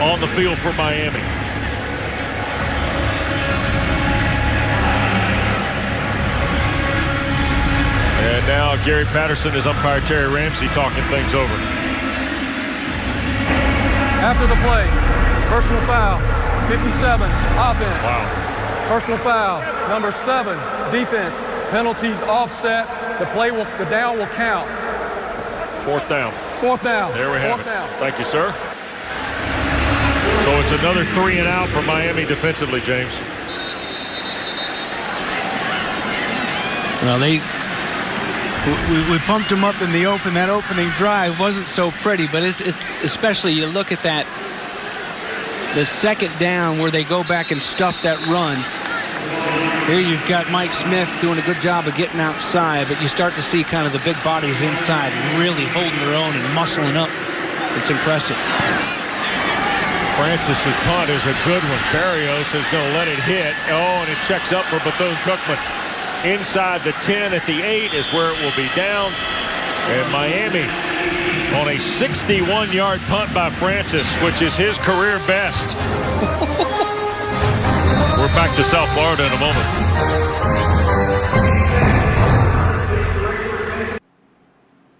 Speaker 1: on the field for Miami. And now Gary Patterson is umpire Terry Ramsey talking things over.
Speaker 3: After the play, personal foul, 57, offense.
Speaker 1: Wow.
Speaker 3: Personal foul, number 7, defense. Penalties offset. The down will count.
Speaker 1: 4th down.
Speaker 3: 4th down.
Speaker 1: There we have it.
Speaker 3: Down.
Speaker 1: Thank you, sir. So it's another 3 and out for Miami defensively, James.
Speaker 2: Well, we pumped them up in the open. That opening drive wasn't so pretty, but it's especially you look at that, the 2nd down where they go back and stuff that run. Here you've got Mike Smith doing a good job of getting outside, but you start to see kind of the big bodies inside really holding their own and muscling up. It's impressive.
Speaker 1: Francis's punt is a good one. Barrios is going to let it hit. Oh, and it checks up for Bethune-Cookman. Inside the 10 at the 8 is where it will be downed. And Miami on a 61-yard punt by Francis, which is his career best. We're back to South Florida in a moment.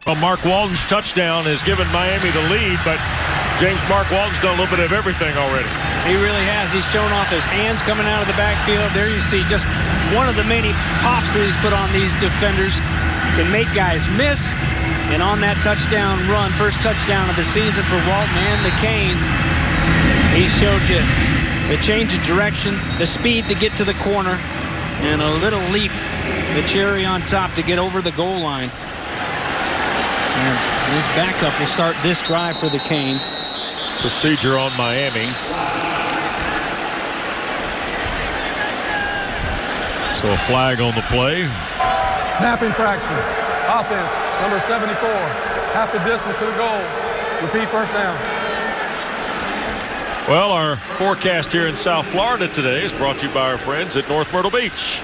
Speaker 1: Well, Mark Walton's touchdown has given Miami the lead, but James, Mark Walton's done a little bit of everything already.
Speaker 2: He really has. He's shown off his hands coming out of the backfield. There you see just one of the many pops that he's put on these defenders. Can make guys miss. And on that touchdown run, first touchdown of the season for Walton and the Canes, he showed you the change of direction, the speed to get to the corner, and a little leap, the cherry on top to get over the goal line. And his backup will start this drive for the Canes.
Speaker 1: Procedure on Miami. So a flag on the play.
Speaker 3: Snap infraction. Offense, number 74. Half the distance to the goal. Repeat, first down.
Speaker 1: Well, our forecast here in South Florida today is brought to you by our friends at North Myrtle Beach.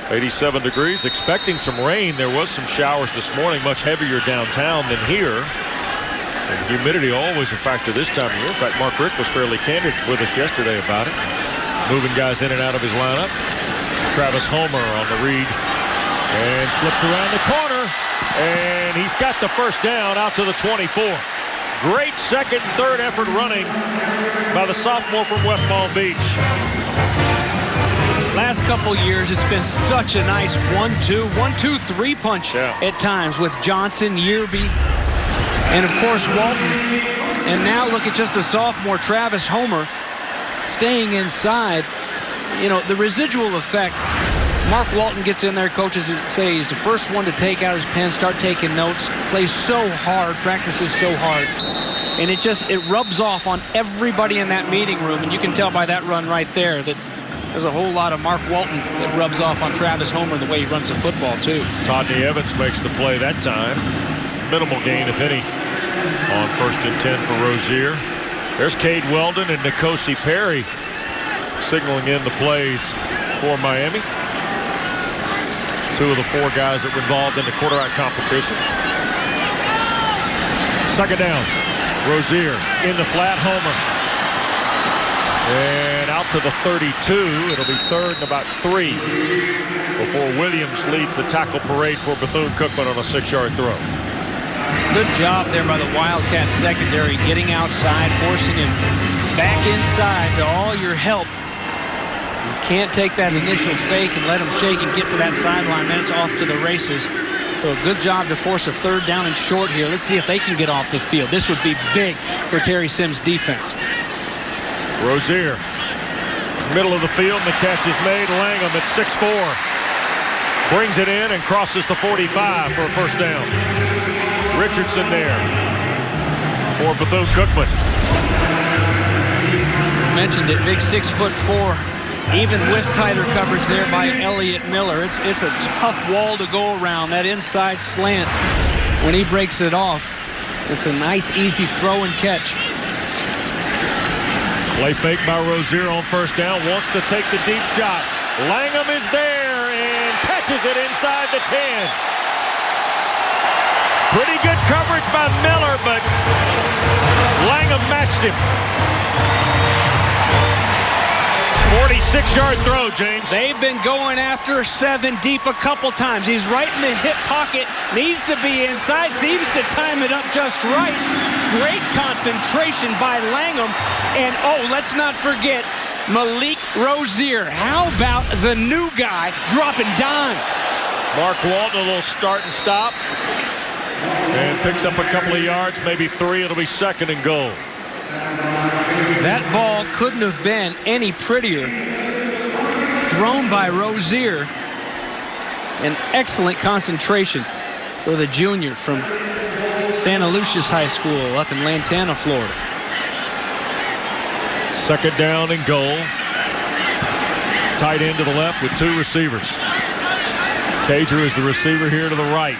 Speaker 1: 87 degrees, expecting some rain. There was some showers this morning, much heavier downtown than here. And humidity always a factor this time of year. In fact, Mark Richt was fairly candid with us yesterday about it. Moving guys in and out of his lineup. Travis Homer on the read and slips around the corner, and he's got the first down out to the 24. Great second and third effort running by the sophomore from West Palm Beach.
Speaker 2: Last couple years, it's been such a nice 1-2-3 punch at times with Johnson, Yearby, and of course Walton. And now look at just the sophomore Travis Homer staying inside. You know, the residual effect. Mark Walton gets in there, coaches say he's the first one to take out his pen, start taking notes, plays so hard, practices so hard, and it rubs off on everybody in that meeting room. And you can tell by that run right there that there's a whole lot of Mark Walton that rubs off on Travis Homer, the way he runs the football too.
Speaker 1: Todney Evans makes the play that time. Minimal gain, if any, on 1st and 10 for Rozier. There's Cade Weldon and Nkosi Perry signaling in the plays for Miami. 2 of the 4 guys that were involved in the quarterback competition. Second down. Rozier in the flat, Homer. And out to the 32. It'll be 3rd and about 3 before Williams leads the tackle parade for Bethune-Cookman on a 6-yard throw.
Speaker 2: Good job there by the Wildcat secondary, getting outside, forcing him back inside to all your help. You can't take that initial fake and let him shake and get to that sideline. Then it's off to the races. So a good job to force a 3rd down and short here. Let's see if they can get off the field. This would be big for Terry Sims' defense.
Speaker 1: Rozier, middle of the field, and the catch is made. Langham at 6'4". Brings it in and crosses the 45 for a first down. Richardson there for Bethune-Cookman.
Speaker 2: Mentioned it, big 6'4", even with tighter coverage there by Elliott Miller. It's a tough wall to go around, that inside slant. When he breaks it off, it's a nice, easy throw and catch.
Speaker 1: Play fake by Rozier on first down, wants to take the deep shot. Langham is there and catches it inside the 10. Pretty good coverage by Miller, but Langham matched him. 46-yard throw, James.
Speaker 2: They've been going after 7 deep a couple times. He's right in the hip pocket, needs to be inside, seems to time it up just right. Great concentration by Langham. And, oh, let's not forget Malik Rozier. How about the new guy dropping dimes?
Speaker 1: Mark Walton, a little start and stop. And picks up a couple of yards, maybe 3. It'll be second and goal.
Speaker 2: That ball couldn't have been any prettier. Thrown by Rozier. An excellent concentration for the junior from Santa Lucia's High School up in Lantana, Florida.
Speaker 1: Second down and goal. Tight end to the left with 2 receivers. Cager is the receiver here to the right.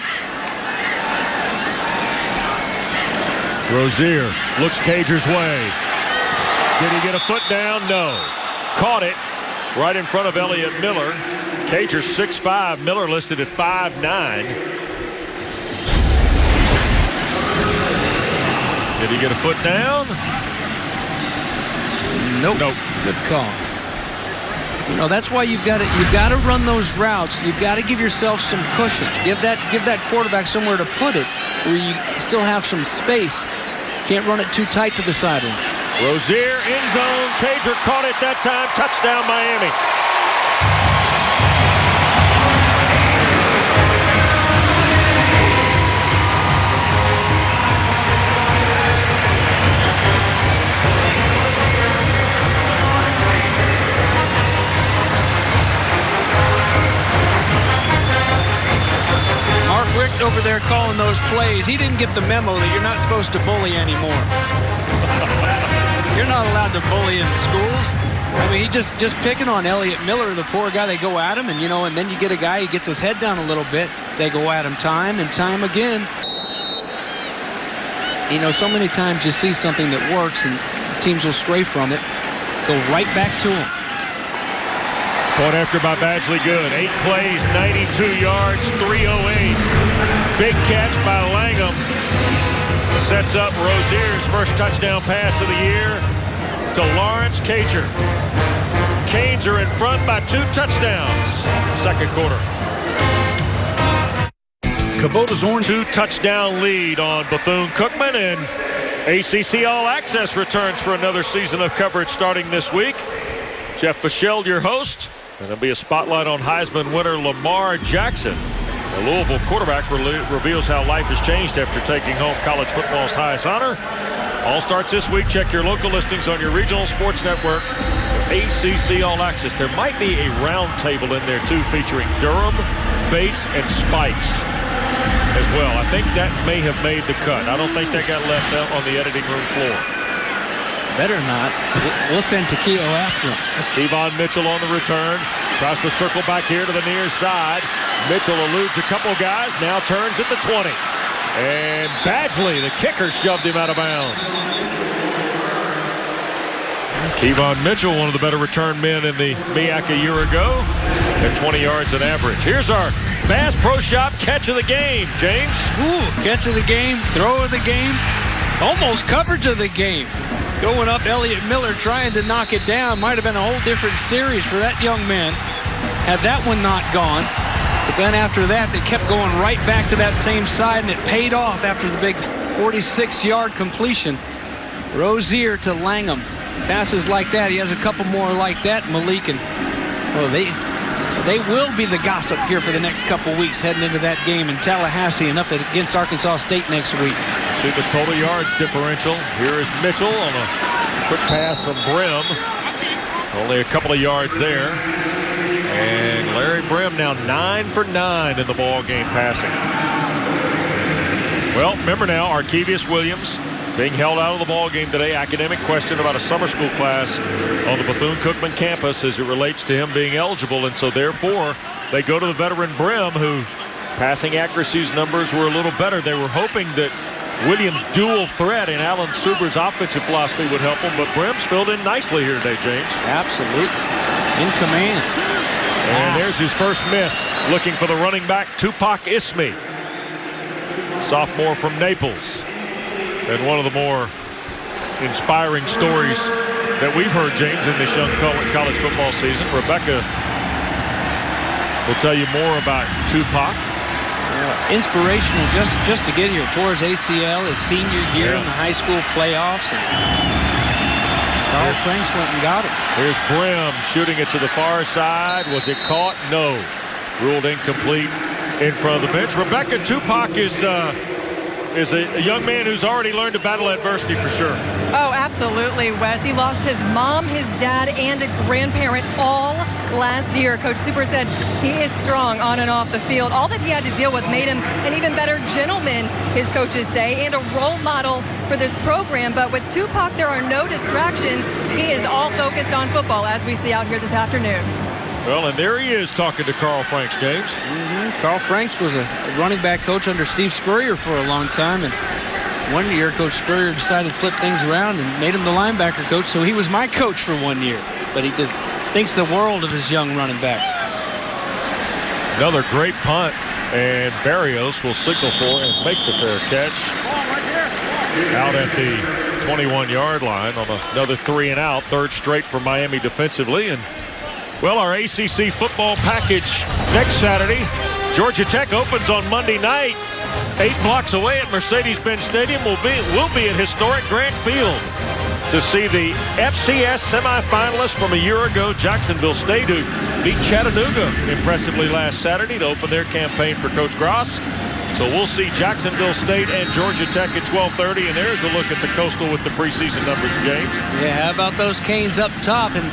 Speaker 1: Rozier looks Cager's way. Did he get a foot down? No. Caught it right in front of Elliott Miller. Cager 6'5", Miller listed at 5'9". Did he get a foot down?
Speaker 2: Nope. Good call. You know, that's why you've got to run those routes. You've got to give yourself some cushion. Give that quarterback somewhere to put it where you still have some space. Can't run it too tight to the sideline.
Speaker 1: Rozier in zone. Cager caught it that time. Touchdown, Miami.
Speaker 2: Over there calling those plays. He didn't get the memo that you're not supposed to bully anymore. You're not allowed to bully in schools. I mean, he just picking on Elliott Miller, the poor guy. They go at him, and and then you get a guy, he gets his head down a little bit. They go at him time and time again. So many times you see something that works and teams will stray from it, go right back to him.
Speaker 1: Point after by Badgley, good. 8 plays, 92 yards, 308. Big catch by Langham. Sets up Rozier's first touchdown pass of the year to Lawrence Cager. Canes are in front by 2 touchdowns. Second quarter. Kubota's orange 2-touchdown lead on Bethune-Cookman, and ACC All Access returns for another season of coverage starting this week. Jeff Fischel, your host. And there'll be a spotlight on Heisman winner Lamar Jackson. The Louisville quarterback reveals how life has changed after taking home college football's highest honor. All starts this week. Check your local listings on your regional sports network. ACC All Access. There might be a round table in there, too, featuring Durham, Bates, and Spikes as well. I think that may have made the cut. I don't think that got left out on the editing room floor.
Speaker 2: Better not. We'll send Takeo after him.
Speaker 1: Kevon Mitchell on the return. Tries to circle back here to the near side. Mitchell eludes a couple guys. Now turns at the 20. And Badgley, the kicker, shoved him out of bounds. Kevon Mitchell, one of the better return men in the MEAC a year ago, at 20 yards an average. Here's our Bass Pro Shop catch of the game, James.
Speaker 2: Ooh, catch of the game, throw of the game, almost coverage of the game. Going up, Elliott Miller trying to knock it down. Might have been a whole different series for that young man had that one not gone. But then after that, they kept going right back to that same side, and it paid off after the big 46-yard completion. Rozier to Langham. Passes like that. He has a couple more like that. Malik and, well, they will be the gossip here for the next couple weeks heading into that game in Tallahassee and up against Arkansas State next week.
Speaker 1: See the total yards differential. Here is Mitchell on a quick pass from Brim. Only a couple of yards there. And Larry Brim now 9 for 9 in the ball game passing. Well, remember now, Arkevius Williams being held out of the ball game today. Academic question about a summer school class on the Bethune-Cookman campus as it relates to him being eligible. And so therefore, they go to the veteran Brim, whose passing accuracies numbers were a little better. They were hoping that Williams' dual threat in Alan Suber's offensive philosophy would help him, but Brim's filled in nicely here today, James.
Speaker 2: Absolutely. In command.
Speaker 1: And there's his first miss, looking for the running back, Tupac Ismi, sophomore from Naples. And one of the more inspiring stories that we've heard, James, in this young college football season. Rebecca will tell you more about Tupac.
Speaker 2: Inspirational just to get here. Tore his ACL his senior year in the high school playoffs. Carl Franks went and got it.
Speaker 1: Here's Brim shooting it to the far side. Was it caught? No. Ruled incomplete in front of the bench. Rebecca, Tupac is a young man who's already learned to battle adversity for sure.
Speaker 6: Oh, absolutely, Wes. He lost his mom, his dad, and a grandparent all last year. Coach Super said he is strong on and off the field. All that he had to deal with made him an even better gentleman, his coaches say, and a role model for this program. But with Tupac, there are no distractions. He is all focused on football, as we see out here this afternoon.
Speaker 1: Well, and there he is talking to Carl Franks, James.
Speaker 2: Carl Franks was a running back coach under Steve Spurrier for a long time, and one year Coach Spurrier decided to flip things around and made him the linebacker coach, so he was my coach for 1 year. But he just thinks the world of his young running back.
Speaker 1: Another great punt, and Barrios will signal for and make the fair catch. Out at the 21-yard line on another 3 and out, third straight for Miami defensively. And well, our ACC football package next Saturday. Georgia Tech opens on Monday night. 8 blocks away at Mercedes-Benz Stadium. Will be at historic Grant Field to see the FCS semifinalists from a year ago, Jacksonville State, who beat Chattanooga impressively last Saturday to open their campaign for Coach Gross. So we'll see Jacksonville State and Georgia Tech at 12:30, and there's a look at the Coastal with the preseason numbers, James.
Speaker 2: Yeah, how about those Canes up top? And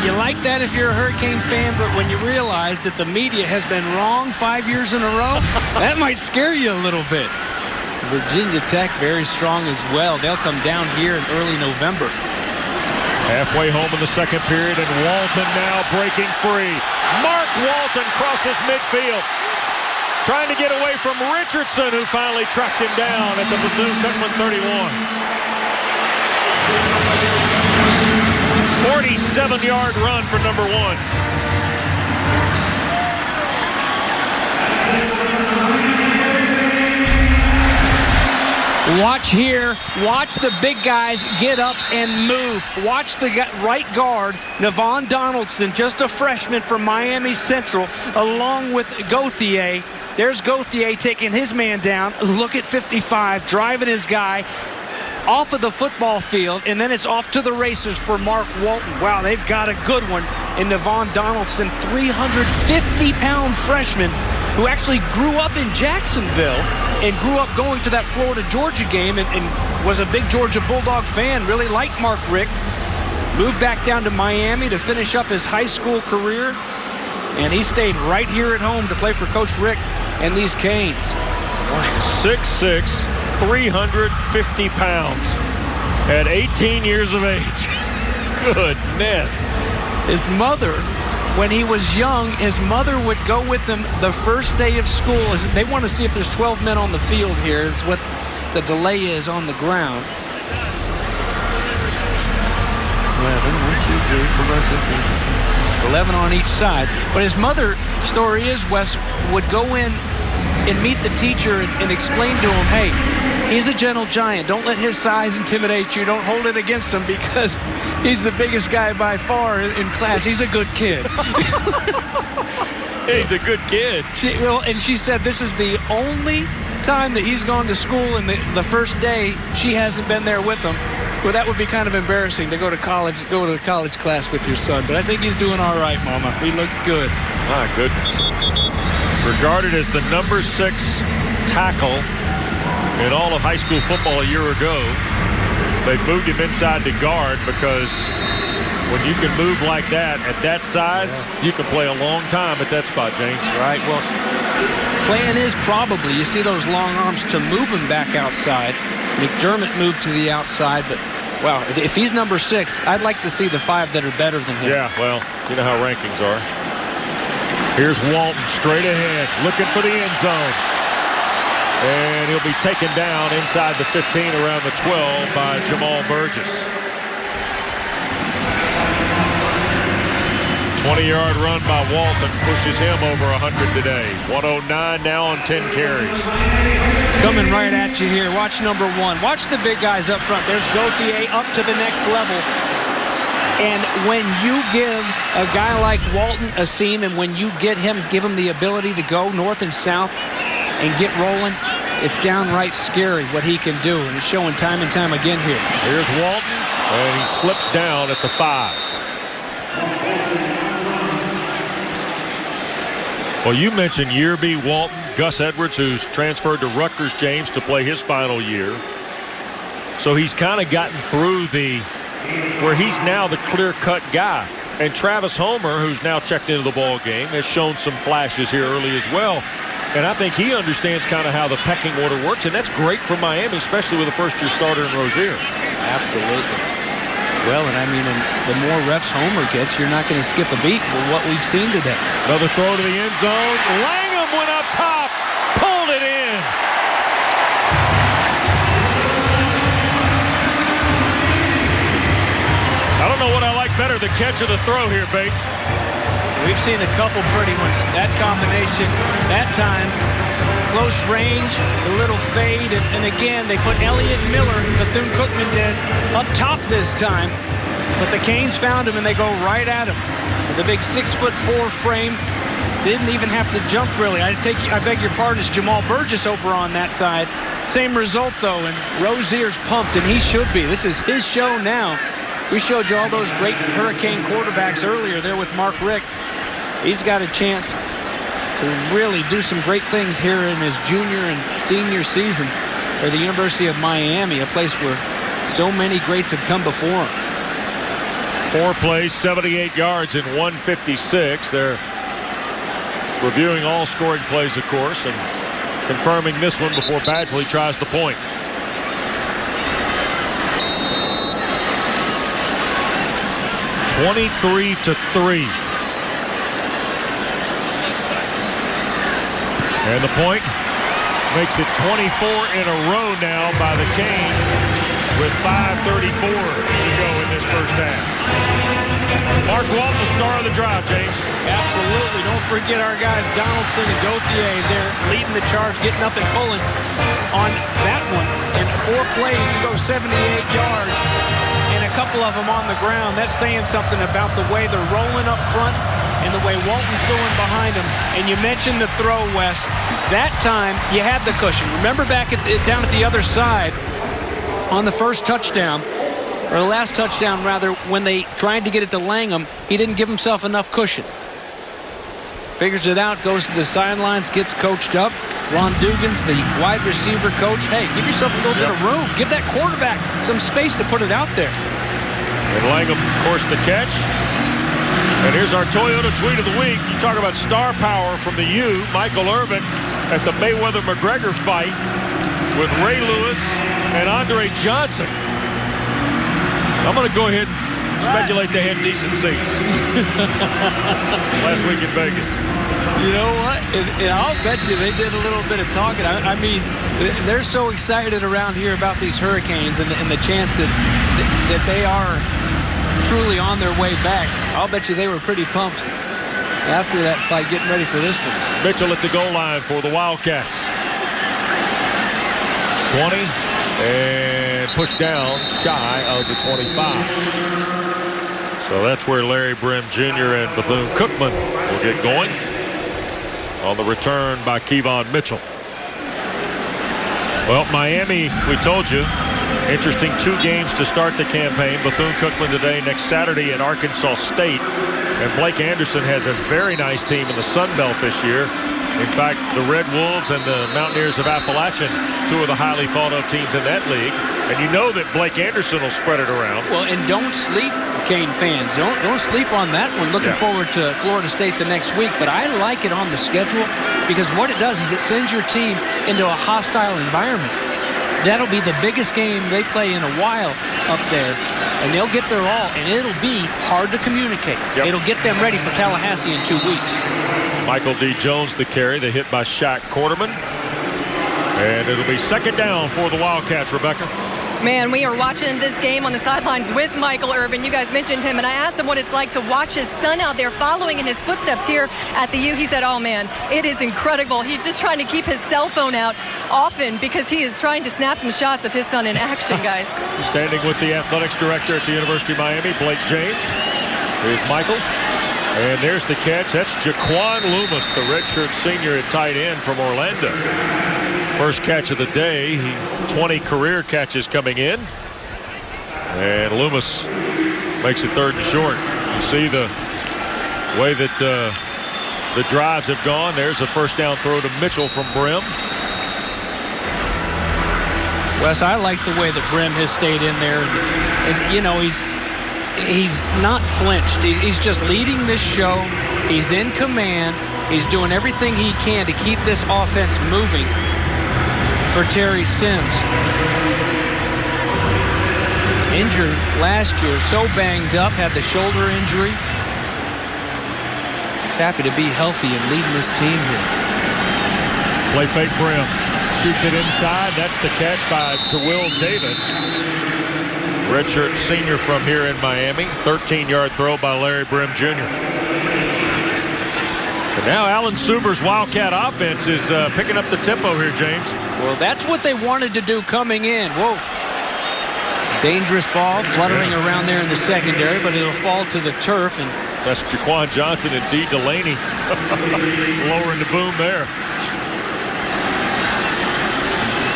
Speaker 2: you like that if you're a Hurricane fan, but when you realize that the media has been wrong 5 years in a row, that might scare you a little bit. Virginia Tech very strong as well. They'll come down here in early November.
Speaker 1: Halfway home in the second period, and Walton now breaking free. Mark Walton crosses midfield, trying to get away from Richardson, who finally tracked him down at the Bethune-Cookman 31. 47-yard run for number 1.
Speaker 2: Watch here. Watch the big guys get up and move. Watch the right guard, Navon Donaldson, just a freshman from Miami Central, along with Gauthier. There's Gauthier taking his man down. Look at 55, driving his guy off of the football field, and then it's off to the races for Mark Walton. Wow, they've got a good one in Navon Donaldson, 350-pound freshman who actually grew up in Jacksonville and grew up going to that Florida-Georgia game and was a big Georgia Bulldog fan, really liked Mark Richt. Moved back down to Miami to finish up his high school career, and he stayed right here at home to play for Coach Richt and these Canes.
Speaker 1: 6'6", 350 pounds at 18 years of age. Goodness.
Speaker 2: His mother, when he was young, his mother would go with him the first day of school. They want to see if there's 12 men on the field here, is what the delay is on the ground. 11 on each side. But his mother, story is, Wes, would go in and meet the teacher and explain to him, hey, he's a gentle giant. Don't let his size intimidate you. Don't hold it against him because he's the biggest guy by far in class. He's a good kid.
Speaker 1: He's a good kid.
Speaker 2: She said this is the only time that he's gone to school, and the first day she hasn't been there with him. Well, that would be kind of embarrassing to go to the college class with your son. But I think he's doing all right, Mama. He looks good.
Speaker 1: My goodness. Regarded as the number 6 tackle in all of high school football a year ago. They moved him inside to guard because When you can move like that at that size, you can play a long time at that spot, James.
Speaker 2: Right. Well, plan is probably, you see those long arms, to move him back outside. McDermott moved to the outside, but, wow, if he's number 6, I'd like to see the 5 that are better than him.
Speaker 1: Yeah, well, you know how rankings are. Here's Walton straight ahead, looking for the end zone. And he'll be taken down inside the 15, around the 12 by Jamal Burgess. 20-yard run by Walton pushes him over 100 today. 109 now on 10 carries.
Speaker 2: Coming right at you here. Watch number 1. Watch the big guys up front. There's Gauthier up to the next level. And when you give a guy like Walton a seam, and when you give him the ability to go north and south and get rolling, it's downright scary what he can do. And it's showing time and time again here.
Speaker 1: Here's Walton, and he slips down at the 5. Well, you mentioned Yearby, Walton, Gus Edwards, who's transferred to Rutgers, James, to play his final year. So he's kind of gotten through where he's now the clear-cut guy. And Travis Homer, who's now checked into the ball game, has shown some flashes here early as well. And I think he understands kind of how the pecking order works, and that's great for Miami, especially with a first-year starter in Rozier.
Speaker 2: Absolutely. Well, and I mean, the more reps Homer gets, you're not going to skip a beat with what we've seen today.
Speaker 1: Another throw to the end zone. Langham went up top, pulled it in. I don't know what I like better, the catch or the throw here, Bates.
Speaker 2: We've seen a couple pretty ones. That combination, that time, close range, a little fade, and again, they put Elliott Miller, Bethune-Cookman did, up top this time. But the Canes found him, and they go right at him. With a big 6'4" frame. Didn't even have to jump, really. I beg your pardon, it's Jamal Burgess over on that side. Same result, though, and Rozier's pumped, and he should be. This is his show now. We showed you all those great Hurricane quarterbacks earlier there with Mark Richt. He's got a chance to really do some great things here in his junior and senior season for the University of Miami, a place where so many greats have come before him.
Speaker 1: 4 plays, 78 yards in 156. They're reviewing all scoring plays, of course, and confirming this one before Badgley tries the point. (23-3). And the point makes it 24 in a row now by the Canes with 5:34 to go in this first half. Mark Walton, the star of the drive, James.
Speaker 2: Absolutely. Don't forget our guys Donaldson and Gauthier. They're leading the charge, getting up and pulling on that one. And 4 plays to go 78 yards. And a couple of them on the ground. That's saying something about the way they're rolling up front and the way Walton's going behind him. And you mentioned the throw, Wes. That time, you had the cushion. Remember back down at the other side on the first touchdown, or the last touchdown, rather, when they tried to get it to Langham, he didn't give himself enough cushion. Figures it out, goes to the sidelines, gets coached up. Ron Dugans, the wide receiver coach, hey, give yourself a little bit of room. Give that quarterback some space to put it out there.
Speaker 1: And Langham, of course, the catch. And here's our Toyota Tweet of the Week. You talk about star power from the U. Michael Irvin at the Mayweather-McGregor fight with Ray Lewis and Andre Johnson. I'm going to go ahead and speculate they had decent seats last week in Vegas.
Speaker 2: You know what? And I'll bet you they did a little bit of talking. I mean, they're so excited around here about these Hurricanes and the chance that they are truly on their way back. I'll bet you they were pretty pumped after that fight, getting ready for this one.
Speaker 1: Mitchell at the goal line for the Wildcats. 20 and pushed down shy of the 25. So that's where Larry Brim Jr. and Bethune-Cookman will get going on the return by Kevon Mitchell. Well, Miami, we told you, interesting 2 games to start the campaign. Bethune-Cookman today, next Saturday at Arkansas State. And Blake Anderson has a very nice team in the Sun Belt this year. In fact, the Red Wolves and the Mountaineers of Appalachian, two of the highly thought-of teams in that league. And you know that Blake Anderson will spread it around.
Speaker 2: Well, and don't sleep, Cane fans. Don't sleep on that one. Looking forward to Florida State the next week. But I like it on the schedule because what it does is it sends your team into a hostile environment. That'll be the biggest game they play in a while up there. And they'll get their all, and it'll be hard to communicate. It'll get them ready for Tallahassee in 2 weeks.
Speaker 1: Michael D. Jones the carry, the hit by Shaq Quarterman. And it'll be second down for the Wildcats, Rebecca.
Speaker 6: Man, we are watching this game on the sidelines with Michael Irvin. You guys mentioned him, and I asked him what it's like to watch his son out there following in his footsteps here at the U. He said, oh, man, it is incredible. He's just trying to keep his cell phone out often because he is trying to snap some shots of his son in action, guys.
Speaker 1: Standing with the athletics director at the University of Miami, Blake James. Here's Michael. And there's the catch. That's Jaquan Loomis, the redshirt senior at tight end from Orlando. First catch of the day. 20 career catches coming in. And Loomis makes it third and short. You see the way that the drives have gone. There's a first down throw to Mitchell from Brim.
Speaker 2: Wes, I like the way that Brim has stayed in there. And, you know, he's not flinched. He's just leading this show. He's in command. He's doing everything he can to keep this offense moving for Terry Sims. Injured last year, so banged up, had the shoulder injury. He's happy to be healthy and leading this team here.
Speaker 1: Play fake Brim. Shoots it inside. That's the catch by Jawill Davis. Redshirt senior from here in Miami. 13-yard throw by Larry Brim Jr. But now Alan Suber's Wildcat offense is picking up the tempo here, James.
Speaker 2: Well, that's what they wanted to do coming in. Whoa. Dangerous ball fluttering around there in the secondary, but it'll fall to the turf. And
Speaker 1: that's Jaquan Johnson and D. Delaney lowering the boom there.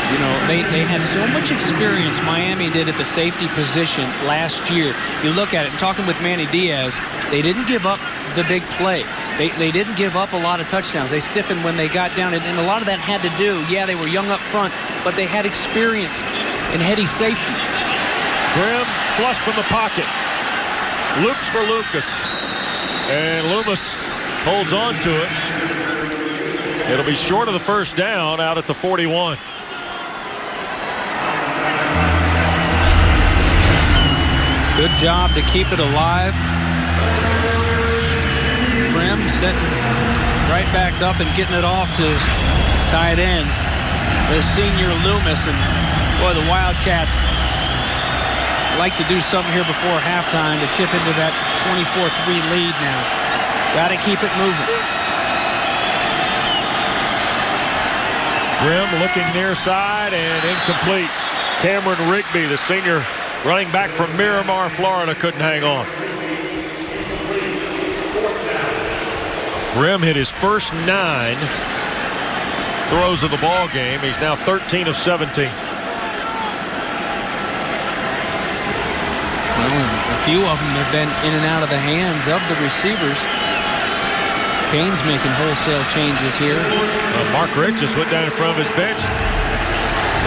Speaker 2: You know, they had so much experience, Miami did, at the safety position last year. You look at it, and talking with Manny Diaz, they didn't give up the big play. They didn't give up a lot of touchdowns. They stiffened when they got down, and a lot of that had to do, they were young up front, but they had experience and heady safeties.
Speaker 1: Brim flush from the pocket. Loops for Lucas. And Loomis holds on to it. It'll be short of the first down out at the 41.
Speaker 2: Good job to keep it alive. Brim sitting right back up and getting it off to his tight end, the senior Loomis. And boy, the Wildcats like to do something here before halftime to chip into that 24-3 lead now. Got to keep it moving.
Speaker 1: Brim looking near side and incomplete. Cameron Rigby, the senior running back from Miramar, Florida, couldn't hang on. Brim hit his first 9 throws of the ball game. He's now 13 of 17.
Speaker 2: Well, and a few of them have been in and out of the hands of the receivers. Kane's making wholesale changes here.
Speaker 1: Mark Richt just went down in front of his bench.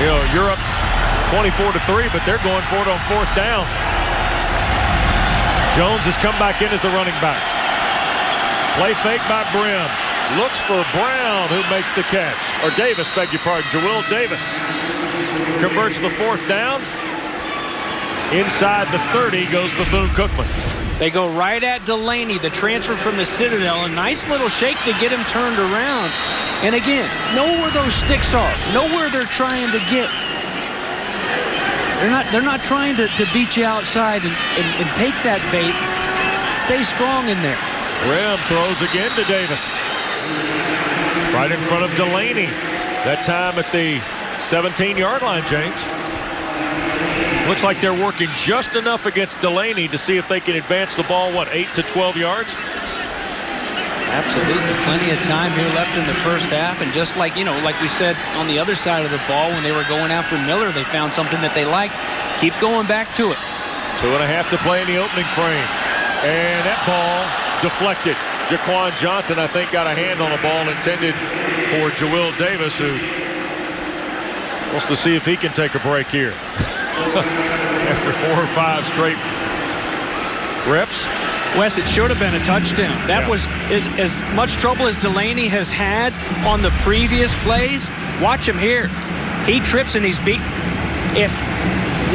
Speaker 1: You know, you're up 24-3, but they're going for it on fourth down. Jones has come back in as the running back. Play fake by Brim. Looks for Brown, who makes the catch. Or Davis, beg your pardon. Jawill Davis converts the fourth down. Inside the 30 goes Bethune-Cookman.
Speaker 2: They go right at Delaney, the transfer from the Citadel. A nice little shake to get him turned around. And again, know where those sticks are. Know where they're trying to get. They're not trying to beat you outside and take that bait. Stay strong in there.
Speaker 1: Brim throws again to Davis. Right in front of Delaney. That time at the 17-yard line, James. Looks like they're working just enough against Delaney to see if they can advance the ball, 8 to 12 yards?
Speaker 2: Absolutely. Plenty of time here left in the first half. And just like, like we said on the other side of the ball, when they were going after Miller, they found something that they liked. Keep going back to it.
Speaker 1: 2.5 to play in the opening frame. And that ball deflected. Jaquan Johnson, I think, got a hand on a ball intended for Joel Davis, who wants to see if he can take a break here after 4 or 5 straight reps.
Speaker 2: Wes, it should have been a touchdown. That was as much trouble as Delaney has had on the previous plays. Watch him here. He trips and he's beat. If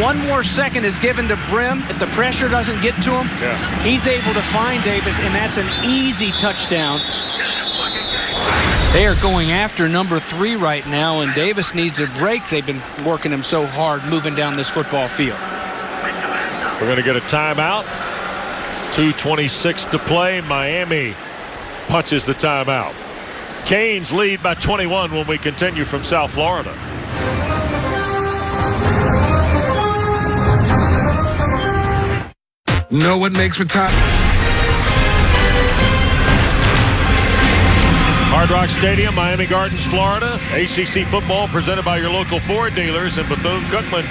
Speaker 2: 1 more second is given to Brim, if the pressure doesn't get to him, he's able to find Davis, and that's an easy touchdown. They are going after number 3 right now, and Davis needs a break. They've been working him so hard moving down this football field.
Speaker 1: We're going to get a timeout. 2:26 to play. Miami punches the timeout. Canes lead by 21 when we continue from South Florida.
Speaker 5: Know what makes me tired?
Speaker 1: Hard Rock Stadium, Miami Gardens, Florida. ACC football presented by your local Ford dealers, and Bethune-Cookman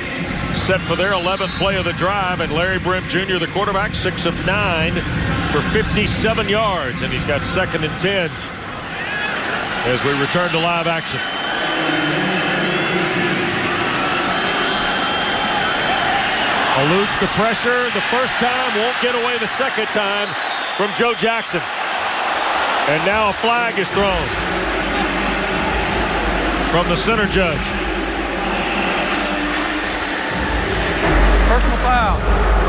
Speaker 1: set for their 11th play of the drive, and Larry Brim Jr., the quarterback, 6 of 9 for 57 yards, and he's got 2nd and 10 as we return to live action. Eludes the pressure the first time, won't get away the second time from Joe Jackson. And now a flag is thrown from the center judge.
Speaker 3: Personal foul,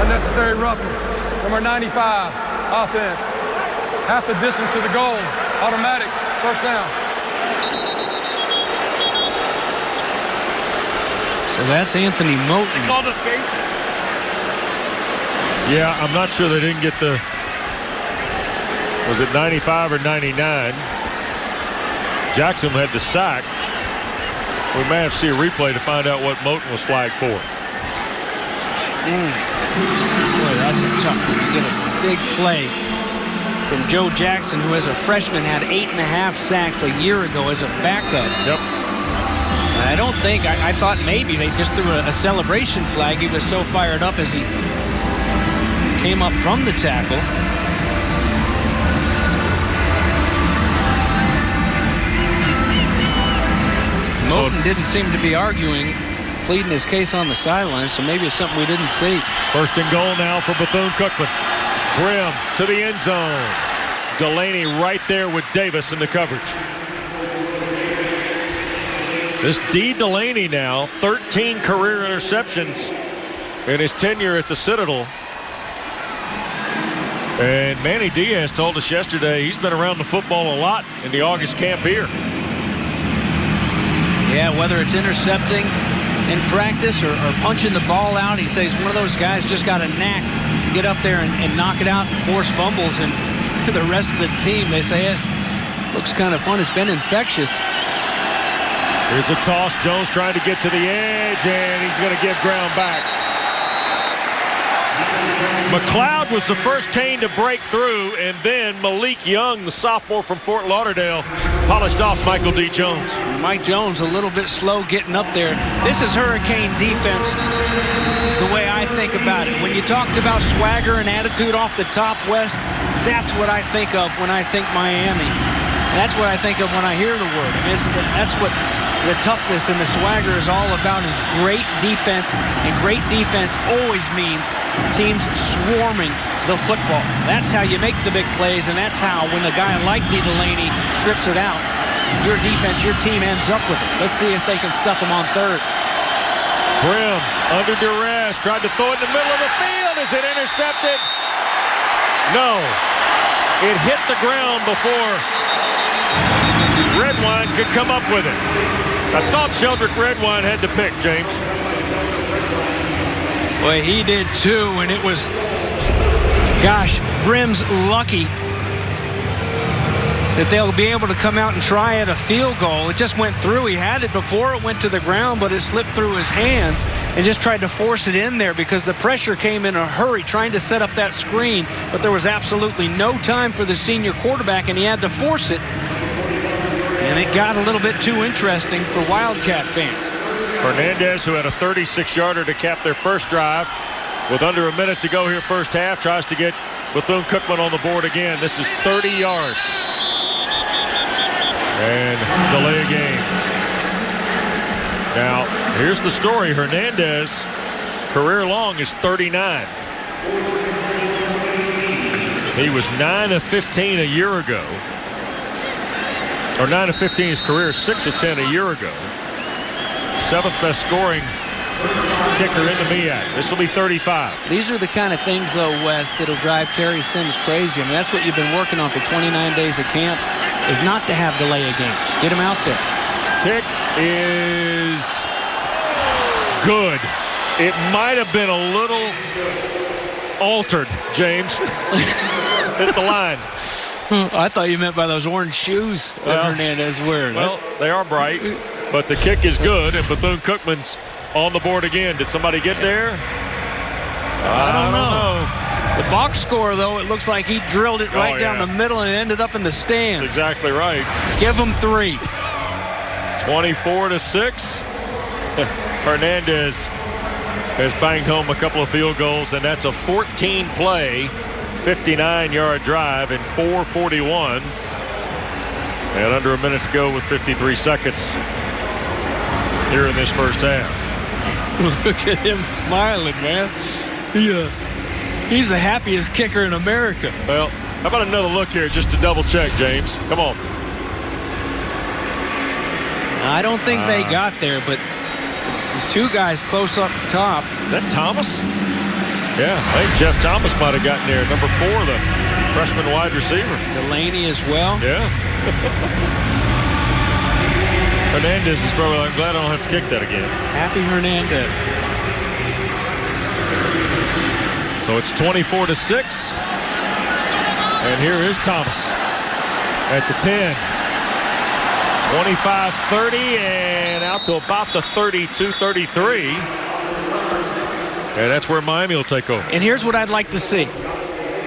Speaker 3: unnecessary roughness. Number 95, offense. Half the distance to the goal, automatic, first down.
Speaker 2: So that's Anthony Moten.
Speaker 7: They called a face.
Speaker 1: Yeah, I'm not sure they didn't get the, was it 95 or 99? Jackson had the sack. We may have to see a replay to find out what Moten was flagged for.
Speaker 2: Boy, that's a tough one. You get a big play from Joe Jackson, who as a freshman had 8.5 sacks a year ago as a backup.
Speaker 1: Yep.
Speaker 2: I don't think, I thought maybe they just threw a celebration flag. He was so fired up as he came up from the tackle. Moten didn't seem to be arguing, pleading his case on the sideline, so maybe it's something we didn't see.
Speaker 1: 1st and goal now for Bethune-Cookman. Brim to the end zone. Delaney right there with Davis in the coverage. This D. Delaney now, 13 career interceptions in his tenure at the Citadel. And Manny Diaz told us yesterday he's been around the football a lot in the August camp here.
Speaker 2: Yeah, whether it's intercepting in practice or punching the ball out, he says one of those guys just got a knack, get up there and knock it out and force fumbles. And the rest of the team, they say it looks kind of fun. It's been infectious.
Speaker 1: Here's a toss. Jones trying to get to the edge, and he's going to give ground back. McLeod was the first Cane to break through, and then Malik Young, the sophomore from Fort Lauderdale, polished off Michael D. Jones.
Speaker 2: Mike Jones a little bit slow getting up there. This is Hurricane defense the way I think about it. When you talked about swagger and attitude off the top, West, that's what I think of when I think Miami. That's what I think of when I hear the word. I mean, that's what the toughness and the swagger is all about, is great defense, and great defense always means teams swarming the football. That's how you make the big plays, and that's how, when a guy like D. Delaney strips it out, your defense, your team ends up with it. Let's see if they can stuff him on 3rd.
Speaker 1: Brim under duress, tried to throw it in the middle of the field. Is it intercepted? No. It hit the ground before Redwine could come up with it. I thought Sheldrick Redwine had the pick, James.
Speaker 2: Well, he did too, and it was, gosh, Brim's lucky that they'll be able to come out and try at a field goal. It just went through. He had it before it went to the ground, but it slipped through his hands and just tried to force it in there because the pressure came in a hurry trying to set up that screen, but there was absolutely no time for the senior quarterback, and he had to force it. And it got a little bit too interesting for Wildcat fans.
Speaker 1: Hernandez, who had a 36-yarder to cap their first drive, with under a minute to go here first half, tries to get Bethune-Cookman on the board again. This is 30 yards. And delay a game. Now, here's the story. Hernandez, career long, is 39. He was 9 of 15 a year ago. Or 9 of 15 his career, 6 of 10 a year ago. 7th best scoring kicker in the MEAC. This will be 35.
Speaker 2: These are the kind of things, though, Wes, that'll drive Terry Sims crazy. I mean, that's what you've been working on for 29 days of camp, is not to have delay of games. Get him out there.
Speaker 1: Kick is good. It might have been a little altered, James. Hit the line.
Speaker 2: I thought you meant by those orange shoes that Hernandez wearing.
Speaker 1: Well, they are bright, but the kick is good, and Bethune-Cookman's on the board again. Did somebody get there?
Speaker 2: I don't know. The box score, though, it looks like he drilled it right down the middle and ended up in the stands.
Speaker 1: That's exactly right.
Speaker 2: Give him 3.
Speaker 1: 24-6. Hernandez has banged home a couple of field goals, and that's a 14-play, 59-yard drive in 4:41. And under a minute to go with 53 seconds here in this first half.
Speaker 2: Look at him smiling, man. He's the happiest kicker in America.
Speaker 1: Well, how about another look here just to double check, James? Come on.
Speaker 2: I don't think they got there, but 2 guys close up top.
Speaker 1: Is that Thomas? Yeah, I think Jeff Thomas might have gotten there. Number 4, the freshman wide receiver.
Speaker 2: Delaney as well.
Speaker 1: Yeah. Hernandez is probably like, I'm glad I don't have to kick that again.
Speaker 2: Happy Hernandez.
Speaker 1: So it's 24-6. And here is Thomas at the 10. 25-30 and out to about the 32-33. And that's where Miami will take over.
Speaker 2: And here's what I'd like to see.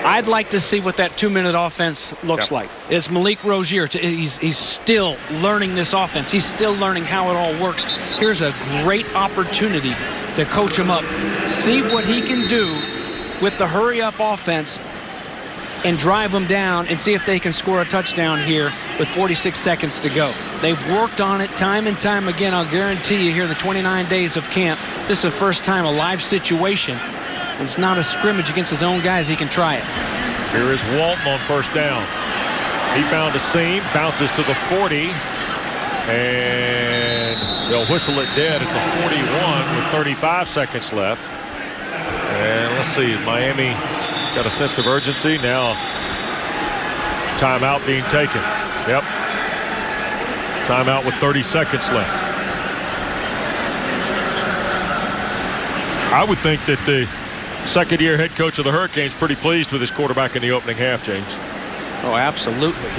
Speaker 2: I'd like to see what that 2-minute offense looks like. It's Malik Rozier. He's still learning this offense. He's still learning how it all works. Here's a great opportunity to coach him up. See what he can do with the hurry-up offense and drive them down and see if they can score a touchdown here with 46 seconds to go. They've worked on it time and time again. I'll guarantee you here the 29 days of camp, this is the first time a live situation. It's not a scrimmage against his own guys. He can try it.
Speaker 1: Here is Walton on first down. He found a seam, bounces to the 40, and they'll whistle it dead at the 41 with 35 seconds left. And let's see, Miami got a sense of urgency. Now timeout being taken. Yep. Timeout with 30 seconds left. I would think that the second-year head coach of the Hurricanes pretty pleased with his quarterback in the opening half, James.
Speaker 2: Oh, absolutely.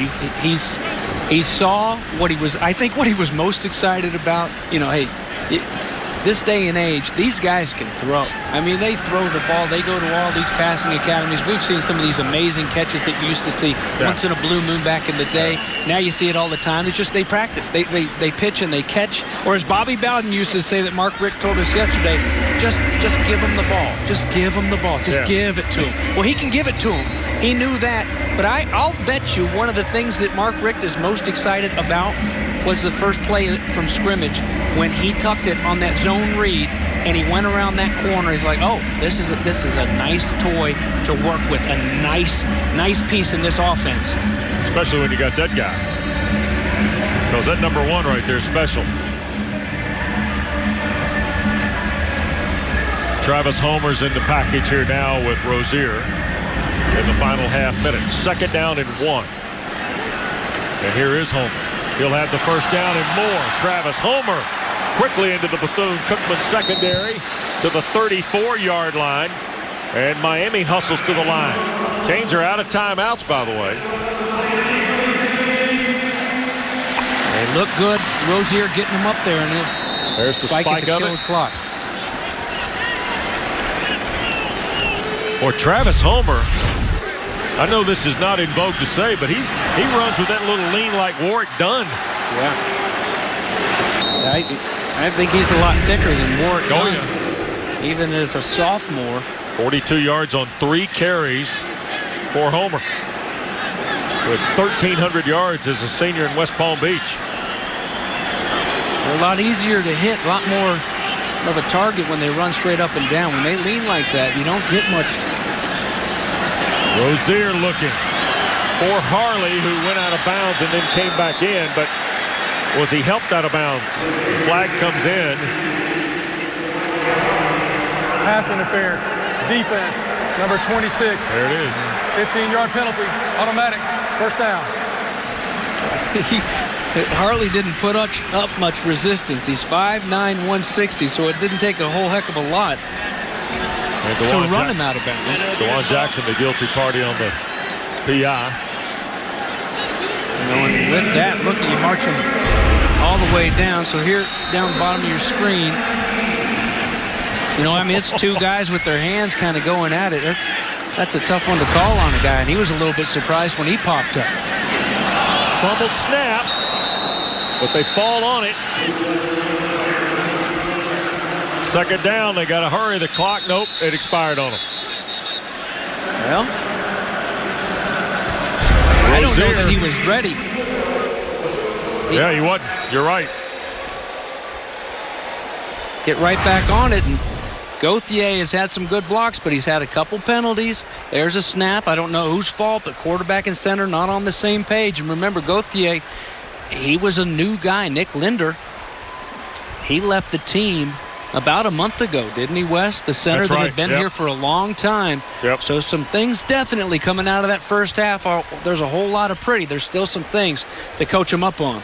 Speaker 2: He saw what he was, I think what he was most excited about, you know, hey, this day and age, these guys can throw. I mean, they throw the ball. They go to all these passing academies. We've seen some of these amazing catches that you used to see once in a blue moon back in the day. Now you see it all the time. It's just they practice. They pitch and they catch. Or as Bobby Bowden used to say that Mark Richt told us yesterday, just give him the ball. Just give him the ball. Just give it to him. Well, he can give it to him. He knew that. But I'll bet you one of the things that Mark Richt is most excited about was the first play from scrimmage when he tucked it on that zone read and he went around that corner. He's like, oh, this is a nice toy to work with, a nice piece in this offense.
Speaker 1: Especially when you got that guy. Because that number 1 right there is special. Travis Homer's in the package here now with Rozier in the final half minute. Second down and 1. And here is Homer. He'll have the first down and more. Travis Homer quickly into the Bethune-Cookman secondary to the 34-yard line. And Miami hustles to the line. Canes are out of timeouts, by the way.
Speaker 2: They look good. Rozier getting them up there. And
Speaker 1: there's the spike
Speaker 2: at the
Speaker 1: of it.
Speaker 2: Clock.
Speaker 1: Or Travis Homer. I know this is not in vogue to say, but he runs with that little lean like Warwick Dunn.
Speaker 2: Yeah. I think he's a lot thicker than Warwick Dunn.
Speaker 1: Yeah.
Speaker 2: Even as a sophomore.
Speaker 1: 42 yards on 3 carries. for Homer, with 1,300 yards as a senior in West Palm Beach.
Speaker 2: They're a lot easier to hit, a lot more of a target when they run straight up and down. When they lean like that, you don't get much.
Speaker 1: Rozier looking for Harley, who went out of bounds and then came back in, but was he helped out of bounds? The flag comes in.
Speaker 3: Pass interference. Defense, number 26.
Speaker 1: There it is.
Speaker 3: 15-yard penalty, automatic, first down.
Speaker 2: Harley didn't put up much resistance. He's 5'9", 160, so it didn't take a whole heck of a lot to run him out of bounds.
Speaker 1: DeJuan Jackson, the guilty party on the PI.
Speaker 2: And with that, look, you march him all the way down. So here, down the bottom of your screen, you know, I mean, it's two guys with their hands kind of going at it. That's a tough one to call on a guy, and he was a little bit surprised when he popped up.
Speaker 1: Fumbled snap, but they fall on it. Second down, they got to hurry the clock. Nope, it expired on them.
Speaker 2: Well, I don't know that he was ready.
Speaker 1: Yeah, he wasn't. You're right.
Speaker 2: Get right back on it, and Gauthier has had some good blocks, but he's had a couple penalties. There's a snap. I don't know whose fault. The quarterback and center not on the same page. And remember, Gauthier, he was a new guy. Nick Linder, he left the team about a month ago, didn't he, Wes? The center that had been here for a long time. So some things definitely coming out of that first half. There's a whole lot of pretty. There's still some things to coach him up on.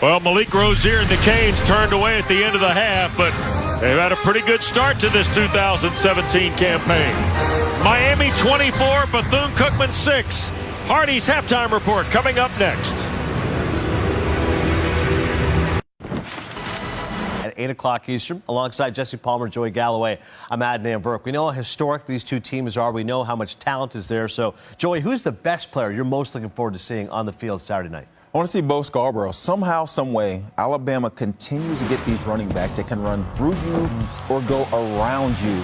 Speaker 1: Well, Malik Rozier and the Canes turned away at the end of the half, but they've had a pretty good start to this 2017 campaign. Miami 24, Bethune-Cookman 6. Hardy's halftime report coming up next.
Speaker 5: At 8 o'clock Eastern, alongside Jesse Palmer, Joey Galloway, I'm Adnan Verk. We know how historic these two teams are. We know how much talent is there. So, Joey, who's the best player you're most looking forward to seeing on the field Saturday night?
Speaker 7: I want to see Bo Scarborough. Somehow, some way, Alabama continues to get these running backs that can run through you or go around you.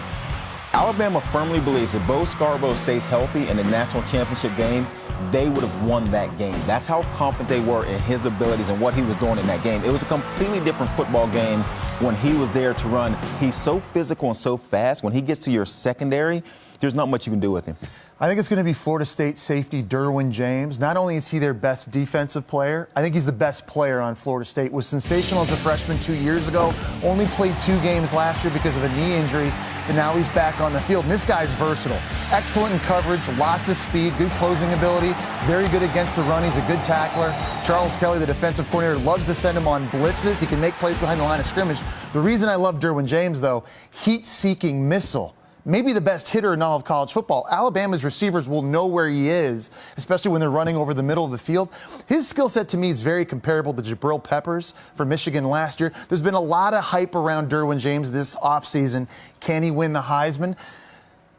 Speaker 7: Alabama firmly believes if Bo Scarborough stays healthy in the national championship game, they would have won that game. That's how confident they were in his abilities and what he was doing in that game. It was a completely different football game when he was there to run. He's so physical and so fast. When he gets to your secondary, there's not much you can do with him.
Speaker 8: I think it's going to be Florida State safety Derwin James. Not only is he their best defensive player, I think he's the best player on Florida State. Was sensational as a freshman 2 years ago. Only played 2 games last year because of a knee injury, and now he's back on the field. And this guy's versatile. Excellent in coverage, lots of speed, good closing ability, very good against the run. He's a good tackler. Charles Kelly, the defensive coordinator, loves to send him on blitzes. He can make plays behind the line of scrimmage. The reason I love Derwin James, though, heat-seeking missile. Maybe the best hitter in all of college football. Alabama's receivers will know where he is, especially when they're running over the middle of the field. His skill set to me is very comparable to Jabril Peppers from Michigan last year. There's been a lot of hype around Derwin James this offseason. Can he win the Heisman?